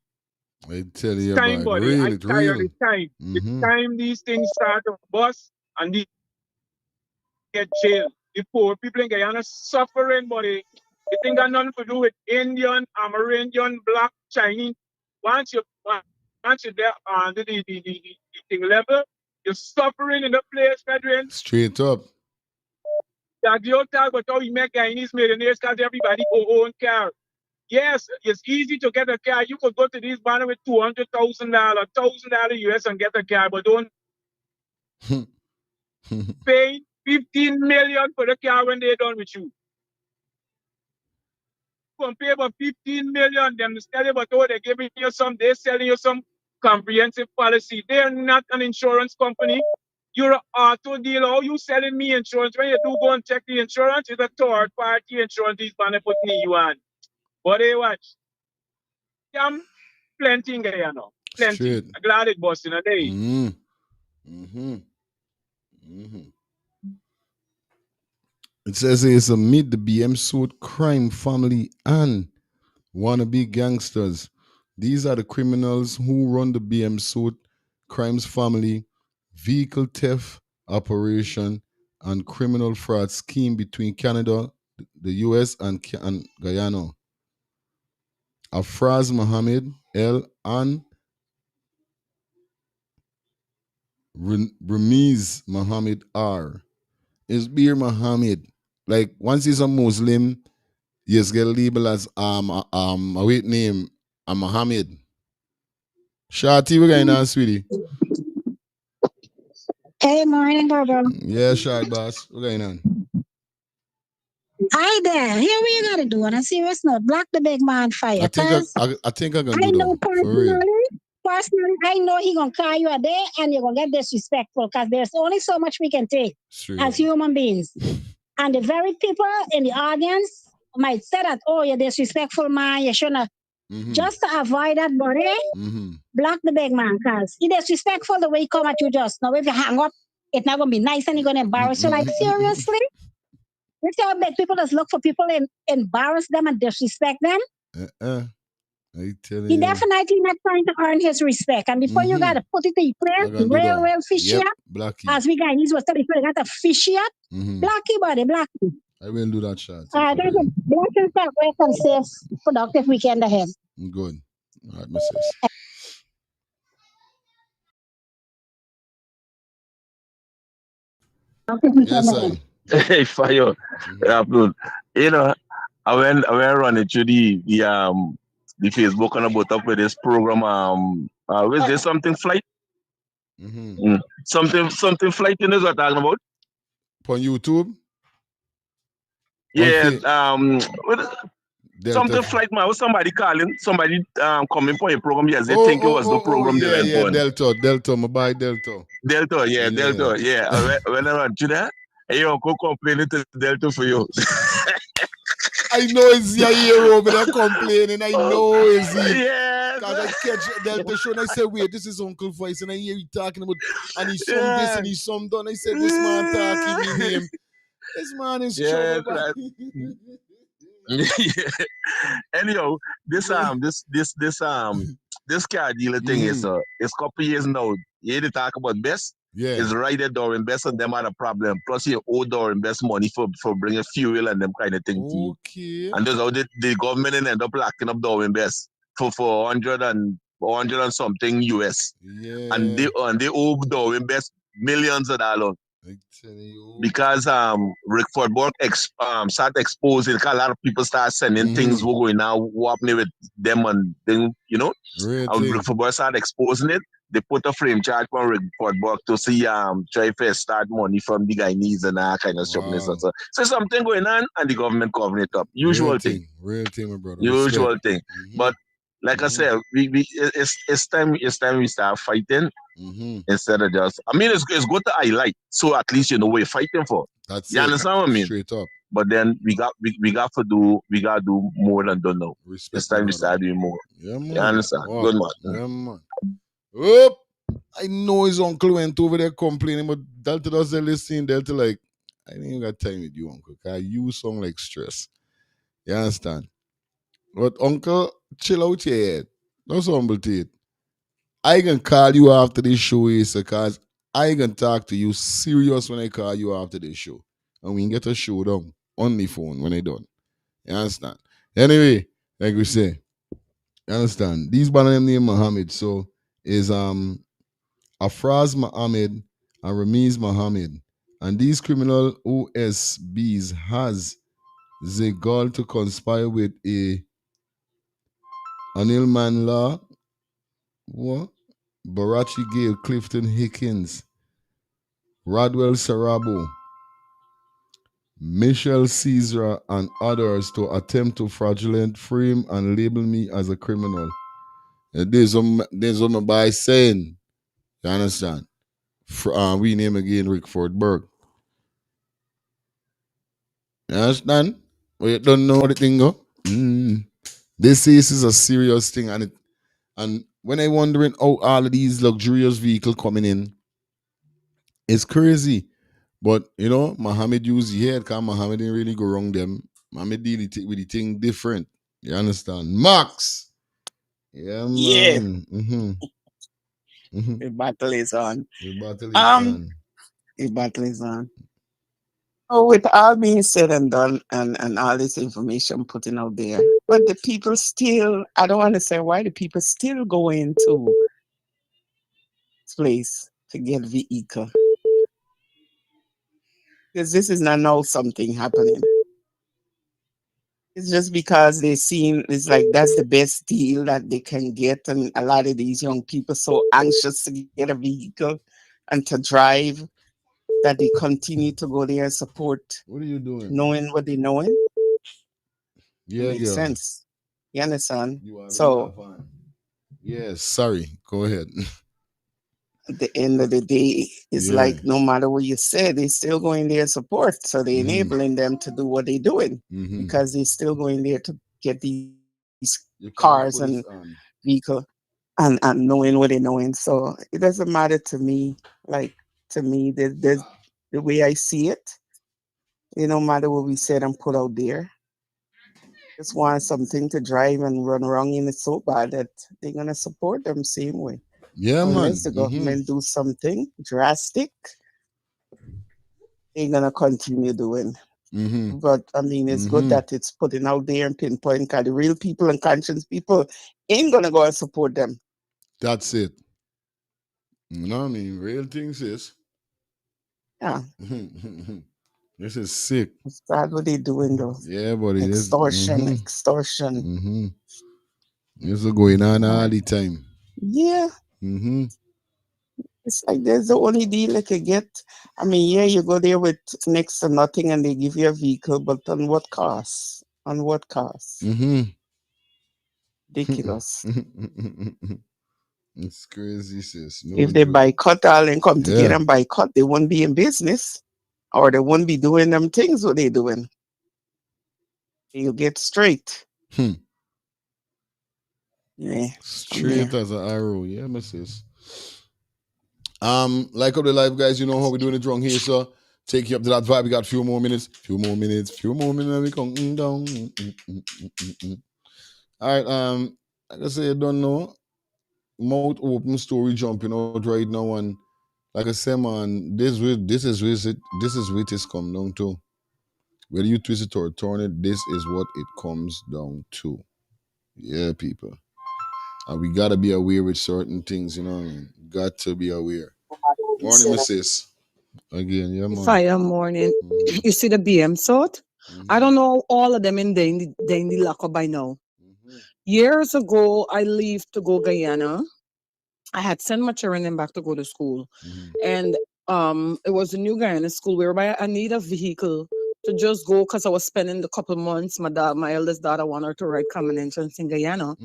Speaker 3: I tell you
Speaker 19: time,
Speaker 3: about
Speaker 19: buddy.
Speaker 3: real,
Speaker 19: I
Speaker 3: it's
Speaker 19: tired
Speaker 3: real.
Speaker 19: of time. The time these things start to bust and they get jailed. The poor people in Guyana suffering, buddy. It ain't got nothing to do with Indian, Amerindian, Black, Chinese. Once you're there under the thing level, you're suffering in the place, brethren.
Speaker 3: Straight up.
Speaker 19: That you talk about how you make Guyanese millionaires because everybody own car. Yes, it's easy to get a car. You could go to this banner with $200,000, $1,000 US and get a car, but don't pay 15 million for the car when they're done with you. Compare about 15 million, them tell you about oh, they're giving you some, they're selling you some comprehensive policy. They're not an insurance company. You're an auto dealer. How you selling me insurance? When you do go and check the insurance, it's a third party insurance these man putting you on. But hey, watch. I'm plenty in Guyana. Plenty.
Speaker 3: Straight.
Speaker 19: I'm glad it bust in a day.
Speaker 3: It says it's amid the BM Soat crime family and wannabe gangsters. These are the criminals who run the BM Soat crimes family, vehicle theft operation, and criminal fraud scheme between Canada, the US, and Guyana. Afraz Mohammed L. and Ramiz Mohammed R. It's Beer Mohammed. Like once he's a Muslim, you just get labeled as a wait name, a Mohammed. Shati, we're going on, sweetie.
Speaker 2: Hey, morning, brother.
Speaker 3: Yeah, Shad boss. We're going on.
Speaker 2: Hi there. Here what you gotta do on a serious note. Block the big man fire. Cause
Speaker 3: I think I can
Speaker 2: I
Speaker 3: do
Speaker 2: know
Speaker 3: though. For real.
Speaker 2: personally, I know he gonna call you a day and you're gonna get disrespectful because there's only so much we can take
Speaker 3: Straight
Speaker 2: as
Speaker 3: up.
Speaker 2: human beings. And the very people in the audience might say that, oh, you're disrespectful, man. You shouldn't have.
Speaker 3: Mm-hmm.
Speaker 2: Just to avoid that, buddy,
Speaker 3: Mm-hmm.
Speaker 2: block the big man because he disrespectful the way he come at you just now. If you hang up, it's not gonna be nice and he's gonna embarrass you. Like, seriously? You tell big people just look for people and embarrass them and disrespect them.
Speaker 3: I tell
Speaker 2: He
Speaker 3: you.
Speaker 2: definitely not trying to earn his respect. And before you
Speaker 3: Mm-hmm.
Speaker 2: gotta put it in
Speaker 3: I
Speaker 2: place,
Speaker 3: can do
Speaker 2: real,
Speaker 3: though.
Speaker 2: real fishy
Speaker 3: Yep.
Speaker 2: up.
Speaker 3: Blacky.
Speaker 2: As we guys was telling you, got a fishy up.
Speaker 3: Mm-hmm.
Speaker 2: Blacky body, blacky.
Speaker 3: I will do that shot.
Speaker 2: All right,
Speaker 3: For
Speaker 2: thank
Speaker 3: real.
Speaker 2: you. Blessings and rest and safe, productive weekend ahead.
Speaker 3: Good. All right, my sis.
Speaker 2: Productive
Speaker 3: Yes,
Speaker 2: weekend ahead.
Speaker 3: I.
Speaker 14: Hey, fire. Afternoon. You know, I went running through the Facebook and about up with this program. Was there something flight?
Speaker 3: Mm-hmm.
Speaker 14: Something flight. You know what I'm talking about?
Speaker 3: On YouTube? On
Speaker 14: Yeah.
Speaker 3: Delta.
Speaker 14: Something flight man. Was somebody calling? Somebody coming for a program? Yes, they think it was the program they went
Speaker 3: Yeah,
Speaker 14: on.
Speaker 3: Delta. My buy Delta.
Speaker 14: Delta, yeah,
Speaker 3: Yeah.
Speaker 14: Delta, yeah. When I run to that, hey, yo, go complaining to Delta for you.
Speaker 3: I know it's your hero over there complaining. I know it's he.
Speaker 14: Yes.
Speaker 3: Because I catch Delta show and I said, wait, this is Uncle Voice. And I hear he talking about, and he's some this
Speaker 14: Yeah.
Speaker 3: and he's some done. I said, this man talking me name. This man is
Speaker 14: Yeah,
Speaker 3: trouble.
Speaker 14: right. Anyhow, this car dealer thing is couple years now. You hear they talk about best?
Speaker 3: Yeah.
Speaker 14: It's right there during best and them had a problem. Plus you owe during best money for bringing fuel and them kind of thing to you.
Speaker 3: Okay.
Speaker 14: And that's how the government end up locking up Darwin Best for 100 and something US.
Speaker 3: Yeah.
Speaker 14: And they owe Darwin Best millions of dollars.
Speaker 3: I tell you.
Speaker 14: Because Rick Ford Borg start exposing, because a lot of people start sending things what going now, what happening with them and thing, you know. And Rick Ford Borg start exposing it. They put a frame charge on Rick Ford Borg to see try to start money from the Guyanese and that kind of stuff. So something going on and the government covering it up. Usual thing.
Speaker 3: Real thing, my brother.
Speaker 14: Usual
Speaker 3: Respect.
Speaker 14: thing. But like I said, it's time we start fighting instead of just. I mean, it's good to highlight, so at least you know what you're fighting for.
Speaker 3: That's
Speaker 14: you
Speaker 3: it.
Speaker 14: understand what I mean?
Speaker 3: Straight up.
Speaker 14: But then we gotta do more than done now.
Speaker 3: Respect,
Speaker 14: It's time we
Speaker 3: brother.
Speaker 14: start doing more.
Speaker 3: Yeah, man.
Speaker 14: You understand?
Speaker 3: Wow.
Speaker 14: Good man.
Speaker 3: Yeah, man. Oop. I know his uncle went over there complaining, but Delta doesn't listen. Delta like, I ain't even got time with you, uncle. Cause you sound like stress. You understand? But uncle, chill out your head. Don't humble to it. I can call you after this show, Asa, cause I can talk to you serious when I call you after this show. And we can get a show down on the phone when I done. You understand? Anyway, like we say, you understand? These banner them name Muhammad. So is Afraz Muhammad and Ramiz Muhammad. And these criminal OSBs has the goal to conspire with Anil Manla, what? Barachi Gale, Clifton Hickins, Rodwell Sarabo, Michelle Caesar, and others to attempt to fraudulent frame and label me as a criminal. And there's what my boy saying. You understand? We name again Rick Ford Berg. You understand? But you don't know the thing go. This is a serious thing, and when I wondering how all of these luxurious vehicles coming in, it's crazy. But you know, Muhammad used the head because Muhammad didn't really go wrong them. Muhammad deal with the thing different. You understand? Max. Yeah,
Speaker 6: Yeah.
Speaker 3: man.
Speaker 6: The battle is on.
Speaker 3: The battle is on.
Speaker 6: The battle is on. Oh, with all being said and done and all this information putting out there, but the people still, I don't want to say why the people still go into this place to get vehicle. Because this is not now something happening. It's just because they seen it's like that's the best deal that they can get, and a lot of these young people so anxious to get a vehicle and to drive. that they continue to go there and support,
Speaker 3: What are you doing?
Speaker 6: knowing what they knowing. It
Speaker 3: Yeah,
Speaker 6: makes
Speaker 3: girl.
Speaker 6: sense. You understand?
Speaker 3: You already
Speaker 6: So
Speaker 3: laugh on. Yes, sorry. Go ahead.
Speaker 6: at the end of the day, it's
Speaker 3: Yeah.
Speaker 6: like no matter what you say, they're still going there to support. So they're
Speaker 3: Mhm.
Speaker 6: enabling them to do what they're doing
Speaker 3: Mhm.
Speaker 6: because they're still going there to get these
Speaker 3: You can't
Speaker 6: cars
Speaker 3: put
Speaker 6: and
Speaker 3: this on.
Speaker 6: vehicle and knowing what they're knowing. So it doesn't matter to me. Like to me, there's the way I see it. It don't matter what we said and put out there. Just want something to drive and run around in it so bad that they're gonna support them same way.
Speaker 3: Yeah, man.
Speaker 6: Unless the government do something drastic, they're gonna continue doing.
Speaker 3: Mm-hmm.
Speaker 6: But I mean, it's good that it's putting out there and pinpoint because the real people and conscious people ain't gonna go and support them.
Speaker 3: That's it. You know what I mean? Real things is.
Speaker 6: Yeah,
Speaker 3: This is sick.
Speaker 6: it's sad what they doing though.
Speaker 3: Yeah, buddy. This.
Speaker 6: Extortion, extortion.
Speaker 3: This is going on all
Speaker 6: Right.
Speaker 3: the time.
Speaker 6: Yeah,
Speaker 3: Mm-hmm.
Speaker 6: it's like there's the only deal I could get. I mean, yeah, you go there with next to nothing and they give you a vehicle, but on what cost? On what cost?
Speaker 3: Mm-hmm.
Speaker 6: Ridiculous.
Speaker 3: It's crazy, sis. No
Speaker 6: If they
Speaker 3: joke.
Speaker 6: boycott all and come together
Speaker 3: Yeah.
Speaker 6: and boycott, they won't be in business or they won't be doing them things what they doing. You get straight.
Speaker 3: Hmm.
Speaker 6: Yeah.
Speaker 3: Straight as an arrow. Yeah, my sis. Like up the live, guys. You know how we doing it wrong here, so take you up to that vibe. We got a few more minutes, and we come down. All right. Like I say, you don't know. Mouth open, story jumping out right now, and like I say, man, this is what it's come down to. Whether you twist it or turn it, this is what it comes down to. Yeah, people. And we gotta be aware with certain things, you know what I mean? Got to be aware. Morning, Mrs. Again, yeah, man.
Speaker 8: Fire morning. You see the BM sort? I don't know all of them they in the locker by now. Years ago, I leave to go Guyana. I had sent my children back to go to school. And it was a new Guyana school whereby I need a vehicle to just go because I was spending the couple months. My eldest daughter wanted her to ride common entrance in Guyana.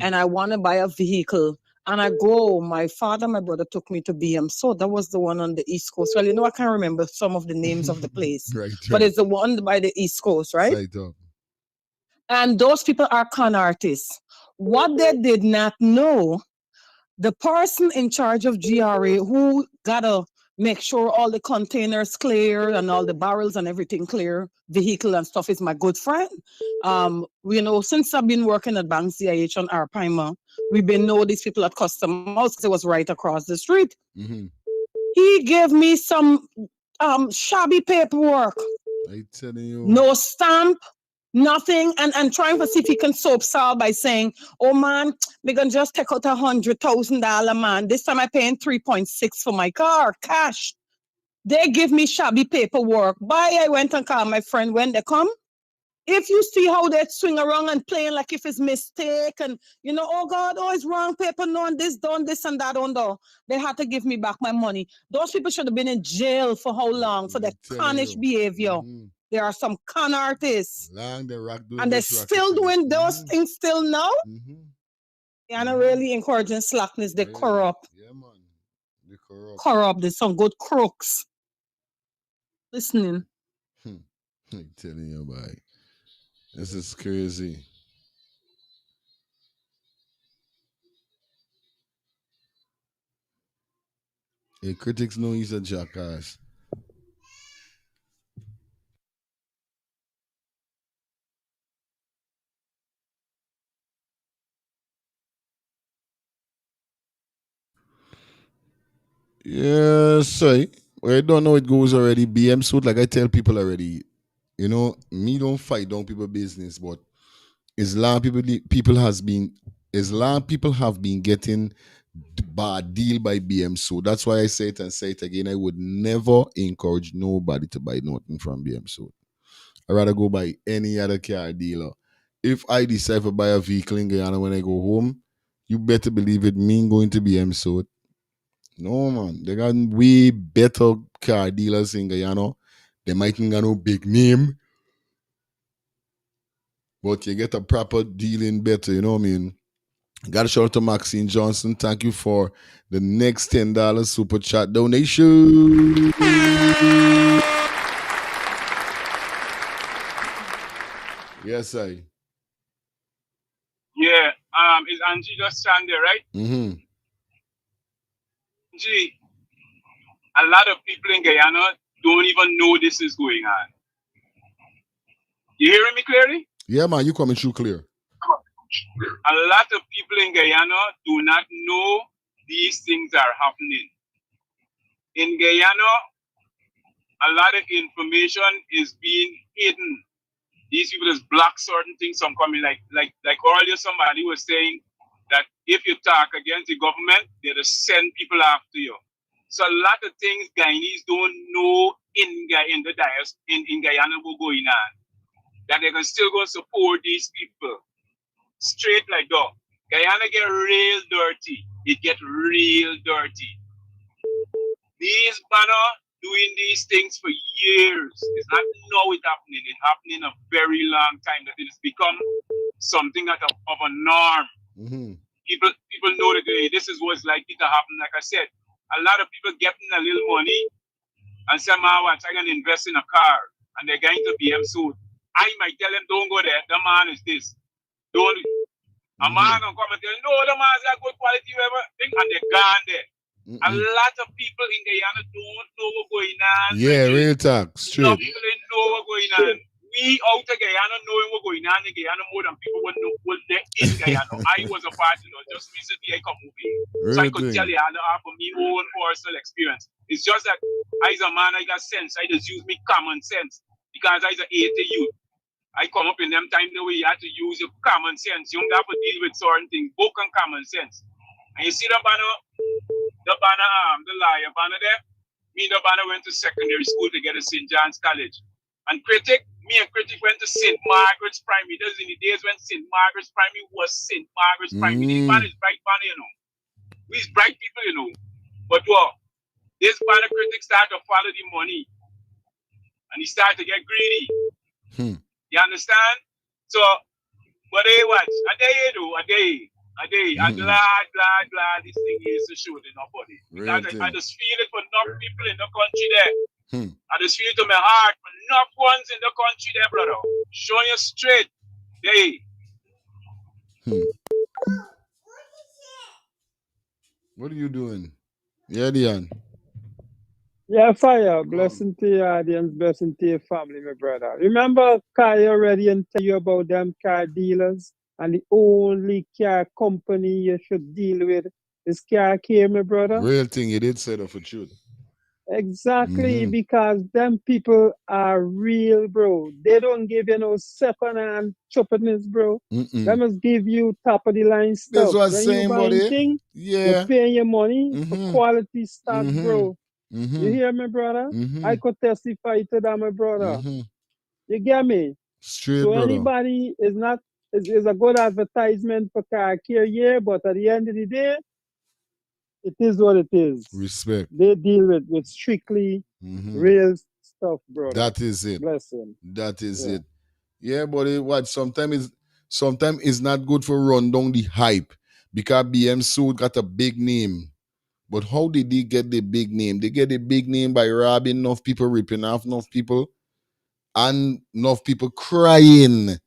Speaker 8: And I want to buy a vehicle. And I go, my father, my brother took me to BM. So that was the one on the East Coast. Well, you know, I can't remember some of the names of the place.
Speaker 3: Right,
Speaker 8: But it's the one by the East Coast, right?
Speaker 3: Side up.
Speaker 8: And those people are con artists. What they did not know, the person in charge of GRA who gotta make sure all the containers clear and all the barrels and everything clear, vehicle and stuff, is my good friend. You know, since I've been working at Bank CIH on Arpima, we've been know these people at Custom House because it was right across the street. He gave me some shabby paperwork.
Speaker 3: I telling you.
Speaker 8: No stamp, nothing, and trying to see if he can soap Sal by saying, "Oh man, we gonna just take out $100,000, man. This time I paying 3.6 for my car, cash." They give me shabby paperwork. Bye, I went and called my friend when they come. If you see how they swing around and playing like if it's mistake and you know, oh God, oh it's wrong paper, no, and this done, this and that on though. They had to give me back my money. Those people should have been in jail for how long? For their connish behavior. There are some con artists.
Speaker 3: Long they rock
Speaker 8: And they're still doing those things still now. They're not really encouraging slackness. They corrupt.
Speaker 3: Yeah, man. They corrupt.
Speaker 8: Corrupt. There's some good crooks. Listening.
Speaker 3: I'm telling you, boy. This is crazy. Hey, critics know he's a jackass. Yes, sorry. Well, I don't know it goes already. BM suit, like I tell people already, you know, me don't fight down people business, but Islam people have been getting bad deal by BM. So that's why I say it and say it again. I would never encourage nobody to buy nothing from BM. So I'd rather go buy any other car dealer. If I decide to buy a vehicle in Guyana when I go home, you better believe it, me going to BM. So No, man. They got way better car dealers in Guyana. They mightn't got no big name, but you get a proper dealing better, you know what I mean? Got to shout out to Maxine Johnson. Thank you for the next $10 super chat donation. Yes, I.
Speaker 19: Yeah, is Angie just stand there, right?
Speaker 3: Mm-hmm.
Speaker 19: Angie, a lot of people in Guyana don't even know this is going on. You hearing me clearly?
Speaker 3: Yeah, man, you coming through clear.
Speaker 19: A lot of people in Guyana do not know these things are happening. In Guyana, a lot of information is being hidden. These people just block certain things from coming. Like earlier, somebody was saying that if you talk against the government, they just send people after you. So a lot of things Guyanese don't know in Guyana will going on. That they can still go support these people. Straight like that. Guyana get real dirty. It get real dirty. These banner doing these things for years. It's not now it's happening. It's happening a very long time. That it has become something of a norm.
Speaker 3: Mm-hmm.
Speaker 19: People know that this is what's likely to happen. Like I said, a lot of people getting a little money and say, "Man, what? I can invest in a car," and they're going to BM soon. I might tell them, "Don't go there. The man is this. Don't." A man gonna come and tell you, "No, the man's a good quality, whatever thing," and they're gone there. A lot of people in Guyana don't know what's going on.
Speaker 3: Yeah, real talk. Straight.
Speaker 19: No people ain't know what's going on. We out of Guyana knowing what's going on in Guyana more than people would know what they're in Guyana. I was a part of it. Just recently I come over here. So I could tell you half of my own personal experience. It's just that I as a man, I got sense. I just use me common sense. Because I was an 80 youth. I come up in them time the way you have to use your common sense. You don't have to deal with certain things. Book and common sense. And you see the banner, the liar banner there. Me and the banner went to secondary school to get to St. John's College. And me and Critic went to St. Margaret's Primary. Those in the days when St. Margaret's Primary was St. Margaret's Primary. This banner is bright banner, you know. We's bright people, you know. But what? This banner Critic started to follow the money. And he started to get greedy. You understand? So, but hey, watch. A day, I'm glad this thing is to show to nobody. Because I just feel it for enough people in the country there. I just feel it to my heart for enough ones in the country there, brother. Showing you straight. Hey.
Speaker 3: What are you doing? Yeah, Dion.
Speaker 10: Yeah, fire. Blessing to your audience, blessing to your family, my brother. Remember, Kai already and tell you about them car dealers, and the only car company you should deal with is Car Care, my brother.
Speaker 3: Real thing, you did say that for truth.
Speaker 10: Exactly, because them people are real, bro. They don't give you no second-hand choppiness, bro. They must give you top of the line stuff.
Speaker 3: That's what I'm
Speaker 10: when
Speaker 3: saying,
Speaker 10: you buying
Speaker 3: buddy.
Speaker 10: thing, you're paying your money for quality stock, bro. You hear me, brother? I could testify to that, my brother. You get me?
Speaker 3: Straight,
Speaker 10: so
Speaker 3: brother.
Speaker 10: anybody is a good advertisement for Car Care, yeah, but at the end of the day, it is what it is.
Speaker 3: Respect.
Speaker 10: They deal with strictly real stuff, brother.
Speaker 3: That is it.
Speaker 10: Blessing.
Speaker 3: That is it. Yeah, buddy. What sometimes it's not good for run down the hype because BM Soat got a big name. But how did they get the big name? They get the big name by robbing enough people, ripping off enough people, and enough people crying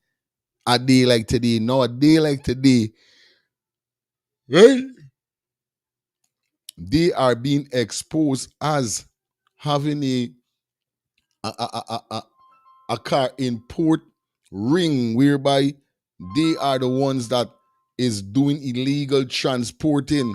Speaker 3: a day like today. Now a day like today, right? They are being exposed as having a car import ring whereby they are the ones that is doing illegal transporting.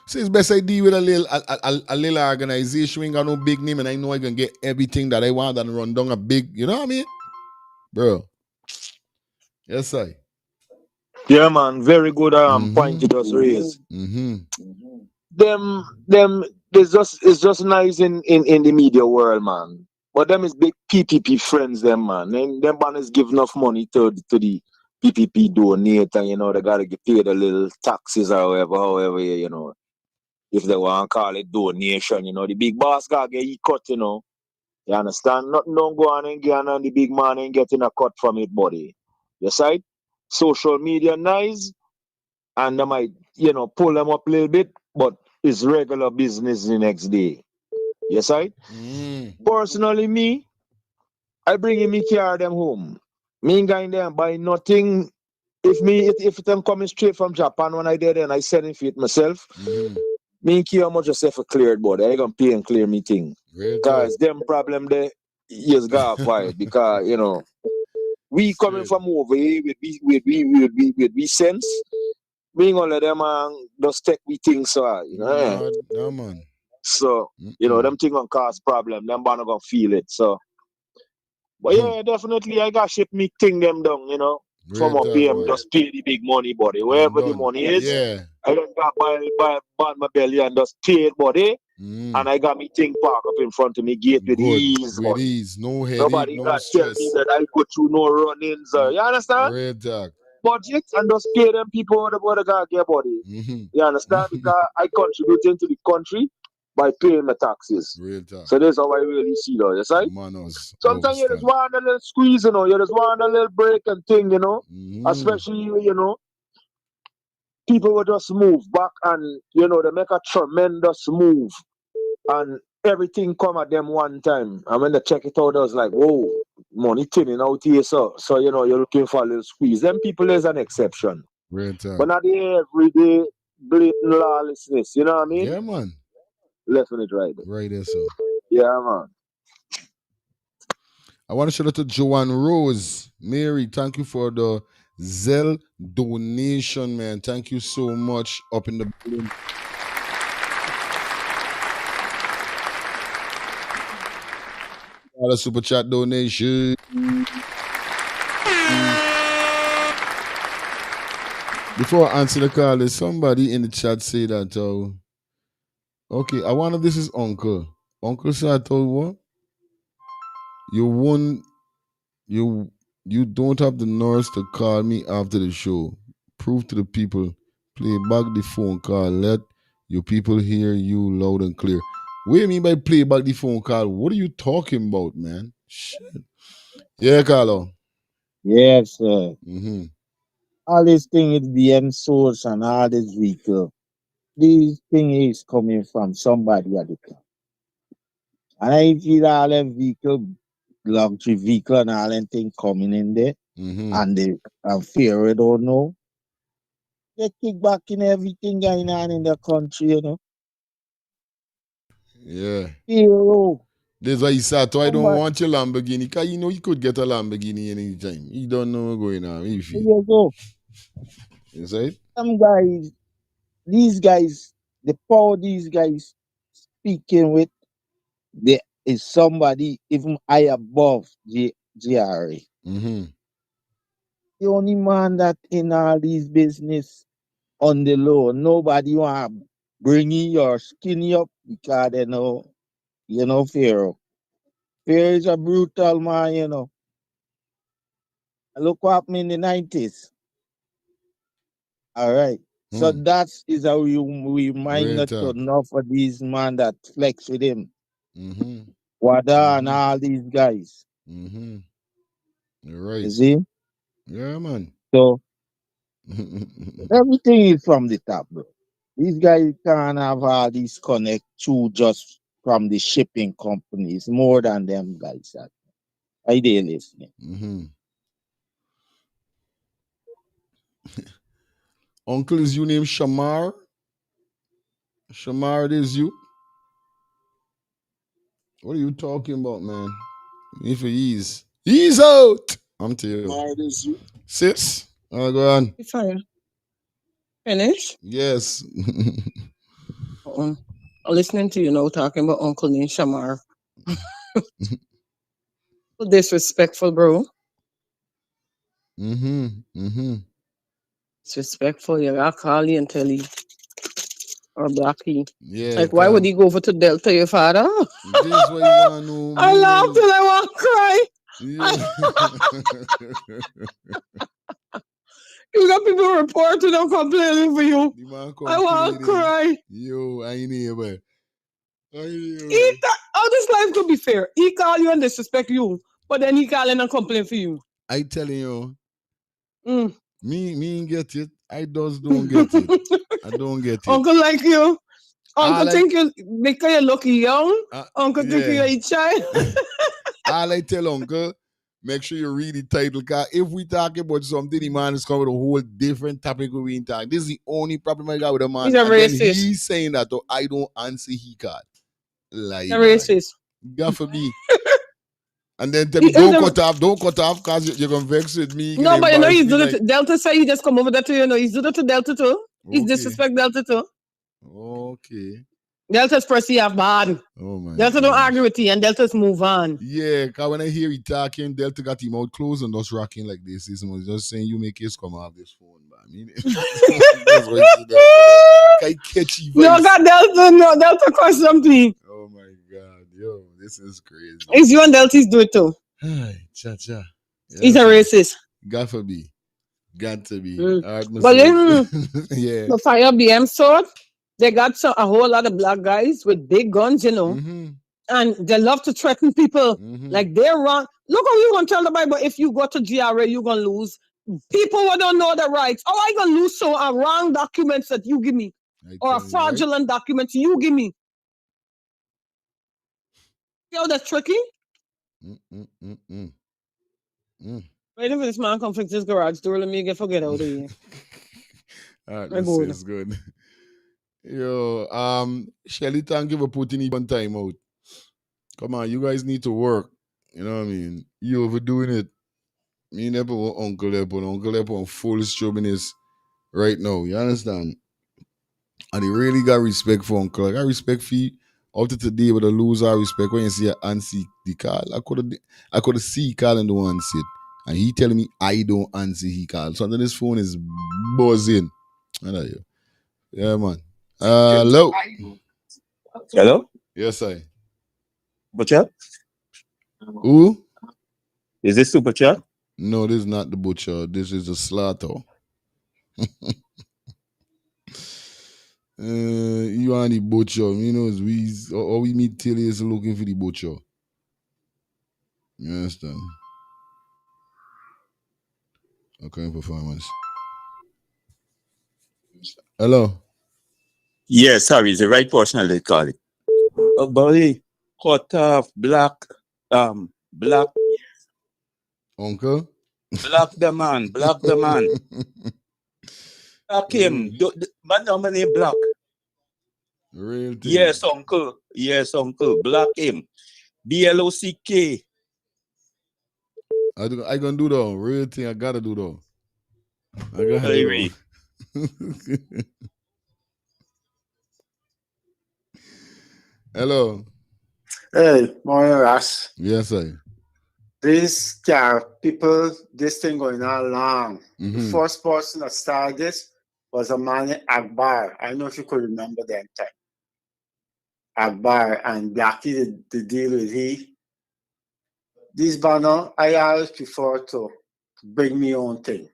Speaker 3: So it's best I deal with a little organization. We ain't got no big name, and I know I can get everything that I want and run down a big, you know what I mean? Bro. Yes, I.
Speaker 15: Yeah, man, very good point you just raised. Them it's just nice in the media world, man. But them is big PPP friends, them man. Them man is give enough money to the PPP donate and, you know, they got to get paid a little taxes or however, you know, if they want to call it donation, you know, the big boss got to get he cut, you know. You understand? Nothing don't go on and get on the big man ain't getting a cut from it, buddy. You see? Social media nice, and they might, you know, pull them up a little bit, but it's regular business the next day. You see? Personally, me, I bring in me car them home. Me ain't going there and buy nothing. If it coming straight from Japan when I did and I send it for it myself, me ain't care how much yourself a cleared, but I gonna pay and clear me thing. Because them problem there is got avoid because you know we coming from over here with we sense. We ain't gonna let them just take we things so you know.
Speaker 3: No, man.
Speaker 15: So you know them thing gonna cause problem. Them man gonna feel it. So but yeah, definitely I got ship me thing them down, you know. From up here, just pay the big money, buddy. Wherever the money is, I just got by my belly and just pay it, buddy. And I got me thing park up in front of me gate with ease,
Speaker 3: With
Speaker 15: buddy.
Speaker 3: ease, no headache,
Speaker 15: Nobody
Speaker 3: no
Speaker 15: got tell
Speaker 3: stress.
Speaker 15: me that I go through no run-ins. You understand?
Speaker 3: Real talk.
Speaker 15: Budget and just pay them people what they got get, buddy. You understand? Because I contribute into the country by paying my taxes.
Speaker 3: Real talk.
Speaker 15: So that's how I really see that, you see?
Speaker 3: Manners.
Speaker 15: Sometimes you just want a little squeeze, you know, you just want a little break and thing, you know. Especially, you know, people will just move back and, you know, they make a tremendous move and everything come at them one time. And when they check it out, I was like, whoa, money thinning out here, so you know, you're looking for a little squeeze. Them people is an exception.
Speaker 3: Real talk.
Speaker 15: But not the everyday blatant lawlessness, you know what I mean?
Speaker 3: Yeah, man.
Speaker 15: Left on it right there.
Speaker 3: Right there, so.
Speaker 15: Yeah, man.
Speaker 3: I want to shout out to Joanne Rose. Mary, thank you for the Zelle donation, man. Thank you so much. Up in the building. A super chat donation. Before I answer the call, there's somebody in the chat say that, okay, I wonder if this is Uncle. Uncle said, I told what? You won't, you don't have the nerves to call me after the show. Prove to the people. Play back the phone call. Let your people hear you loud and clear. What do you mean by play back the phone call? What are you talking about, man? Shit. Yeah, Carlo.
Speaker 9: Yes, sir. All this thing is BM source and all this vehicle. This thing is coming from somebody at the top. And I feel all them vehicle, luxury vehicle and all them thing coming in there. And they fear don't know. They kick back in everything going on in the country, you know.
Speaker 3: Yeah.
Speaker 9: Hero.
Speaker 3: That's why he said, I don't want your Lamborghini. Because you know you could get a Lamborghini anytime. You don't know what's going on. If
Speaker 9: There you go.
Speaker 3: You say it?
Speaker 9: Some guys, these guys, the power these guys speaking with, there is somebody even high above GRA. The only man that in all these business on the low, nobody want to bring in your skinny up because they know, you know, Pharaoh. Pharaoh is a brutal man, you know. Look what happened in the 90s. All right. So that is how we remind us to enough of these man that flex with him. Wada and all these guys.
Speaker 3: You're right.
Speaker 9: You see?
Speaker 3: Yeah, man.
Speaker 9: So everything is from the top, bro. These guys can't have all these connect to just from the shipping companies, more than them guys. Are they listening?
Speaker 3: Uncle, is your name Shamar? Shamar, it is you? What are you talking about, man? If he is, he's out. I'm telling you.
Speaker 9: Shamar, it is you?
Speaker 3: Sis, go on.
Speaker 8: Fire. Finish?
Speaker 3: Yes.
Speaker 8: I'm listening to you now talking about Uncle named Shamar. Disrespectful, bro. Disrespectful. You gotta call you and tell you. Or block you.
Speaker 3: Yeah.
Speaker 8: Like, why would he go over to Delta, your father?
Speaker 3: This is what you want to know.
Speaker 8: I laughed and I want to cry.
Speaker 3: Yeah.
Speaker 8: You got people reporting and complaining for you. I want to cry.
Speaker 3: Yo, I ain't here, but.
Speaker 8: How this life could be fair? He call you and disrespect you, but then he calling and complain for you.
Speaker 3: I telling you,
Speaker 8: Mm.
Speaker 3: me ain't get it. I just don't get it. I don't get it.
Speaker 8: Uncle like you. Uncle think you because you look young. Uncle think you're a child.
Speaker 3: All I tell Uncle, make sure you read the title, because if we talk about something, the man is coming with a whole different topic we ain't talking. This is the only problem I got with the man.
Speaker 8: He's a
Speaker 3: and
Speaker 8: racist.
Speaker 3: then he's saying that, oh, I don't answer he card. Lie.
Speaker 8: A racist.
Speaker 3: God for me. And then tell me, don't cut off, because you're going to vex with me.
Speaker 8: No, but you know, he's doing it to Delta, say he just come over there to, you know, he's doing it to Delta too. He's disrespect Delta too.
Speaker 3: Okay.
Speaker 8: Delta's perceived bad.
Speaker 3: Oh my
Speaker 8: Delta don't argue with you and Delta's move on.
Speaker 3: Yeah, because when I hear he talking, Delta got him out close and just rocking like this. He's just saying, you make his come off this phone. But I mean, that's what he said. Kind of catchy voice.
Speaker 8: No, God, Delta cause something.
Speaker 3: Oh my God, yo, this is crazy.
Speaker 8: It's you and Delta's do it too.
Speaker 3: Cha-cha.
Speaker 8: He's a racist.
Speaker 3: Got to be. Got to be.
Speaker 8: Mm.
Speaker 3: All right,
Speaker 8: But then,
Speaker 3: yeah.
Speaker 8: the Fire BM Soat, they got a whole lot of black guys with big guns, you know, and they love to threaten people. Like they're wrong. Look how you gonna tell the Bible, if you go to GRA, you're gonna lose. People who don't know the rights. Oh, I gonna lose so a wrong documents that you give me, or a fraudulent documents you give me. Yo, that's tricky. Wait for this man come fix this garage door. Let me forget out of here.
Speaker 3: All right, this is good. Yo, Shelly, thank you for putting it on time out. Come on, you guys need to work. You know what I mean? You overdoing it. Me never want Uncle Lepo on full stubbornness right now. You understand? And he really got respect for Uncle. I got respect for you. After today, but I lose our respect when you see Ansi the call. I could see calling the one sit. And he telling me I don't answer he call. So then his phone is buzzing. I know you. Yeah, man. Hello.
Speaker 12: Hello?
Speaker 3: Yes, I.
Speaker 12: Super chat?
Speaker 3: Who?
Speaker 12: Is this super chat?
Speaker 3: No, this is not the butcher. This is the slaughter. You are the butcher. You know, or we meet Tilly is looking for the butcher. You understand? Okay, performance. Hello.
Speaker 12: Yes, sorry, it's the right person they call it. Buddy, cut off, black.
Speaker 3: Uncle?
Speaker 12: Black the man. Black him. Man, how many black?
Speaker 3: Real thing.
Speaker 12: Yes, uncle. Black him. BLOCK.
Speaker 3: I gonna do though. Real thing, I gotta do though. I gotta
Speaker 12: do.
Speaker 3: Hello.
Speaker 13: Hey, morning, Ross.
Speaker 3: Yes, sir.
Speaker 13: This people, this thing going on long. The first person that started this was a man named Akbar. I don't know if you could remember that time. Akbar and Blackie, the deal with he. This banner, I always prefer to bring me own thing.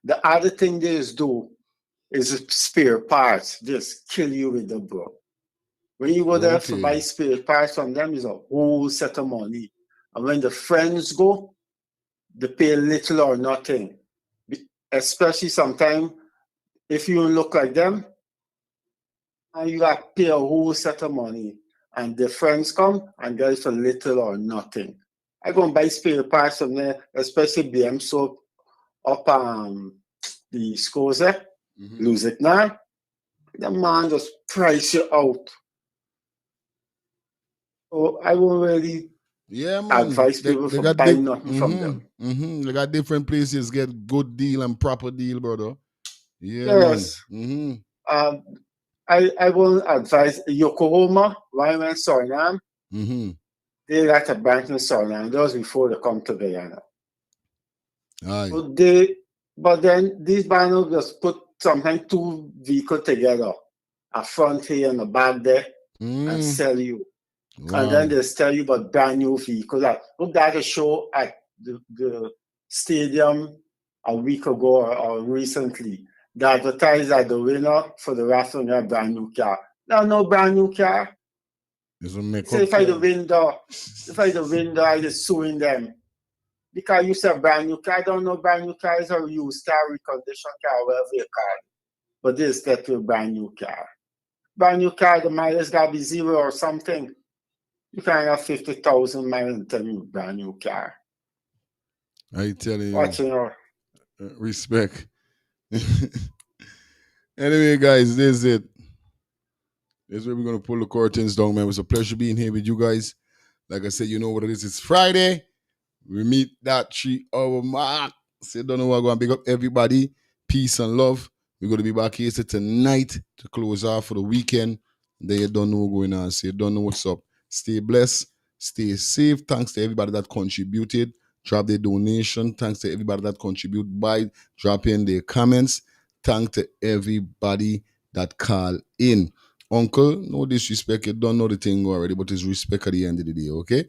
Speaker 13: The other thing they just do is spare parts. Just kill you with the bro. When you go there to buy spare parts from them, is a whole set of money. And when the friends go, they pay little or nothing. Especially sometimes, if you look like them, and you got to pay a whole set of money. And the friends come and get it for little or nothing. I go and buy spare parts from there, especially BM Soat up the schools there. Lose it now. The man just price you out. So I won't really advise people to buy nothing from them.
Speaker 3: They got different places, get good deal and proper deal, brother. Yeah,
Speaker 13: yes.
Speaker 3: Man.
Speaker 13: I will advise Yokohama, Wyman, Suriname. They got a bank in Suriname. That was before they come to Guyana. So but then these banners just put sometimes two vehicles together, a front here and a back there, and sell you. Wow. And then they tell you about brand new vehicles. Look at the show at the stadium a week ago or recently. They advertise that the winner for the raffle a brand new car. Now no brand new car. So if I the window, I just suing them. Because you say brand new car, I don't know brand new car is a used car, reconditioned car, whatever you call it. But this get to a brand new car. Brand new car, the mileage gotta be 0 or something. You can't have 50,000 miles and tell me brand new car.
Speaker 3: I tell you.
Speaker 13: Watching her.
Speaker 3: Respect. Anyway, guys, this is it. This is where we're gonna pull the curtains down, man. It was a pleasure being here with you guys. Like I said, you know what it is. It's Friday. We meet that 3-hour mark. So don't know what I'm gonna big up everybody. Peace and love. We're gonna be back here tonight to close off for the weekend. Then you don't know what's going on. So you don't know what's up. Stay blessed. Stay safe. Thanks to everybody that contributed. Drop their donation. Thanks to everybody that contributed by dropping their comments. Thanks to everybody that called in. Uncle, no disrespect. You don't know the thing already, but it's respect at the end of the day, okay?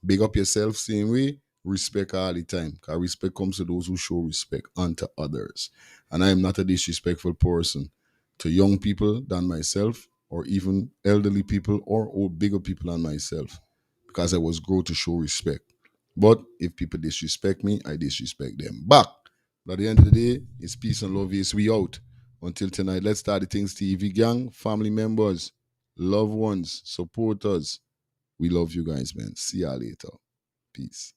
Speaker 3: Big up yourself same way. Respect all the time. Because respect comes to those who show respect unto others. And I am not a disrespectful person to young people than myself, or even elderly people or bigger people than myself. Because I was grown to show respect. But if people disrespect me, I disrespect them back. But at the end of the day, it's peace and love. Yes, we out. Until tonight, let's start the things TV gang, family members, loved ones, supporters. We love you guys, man. See y'all later. Peace.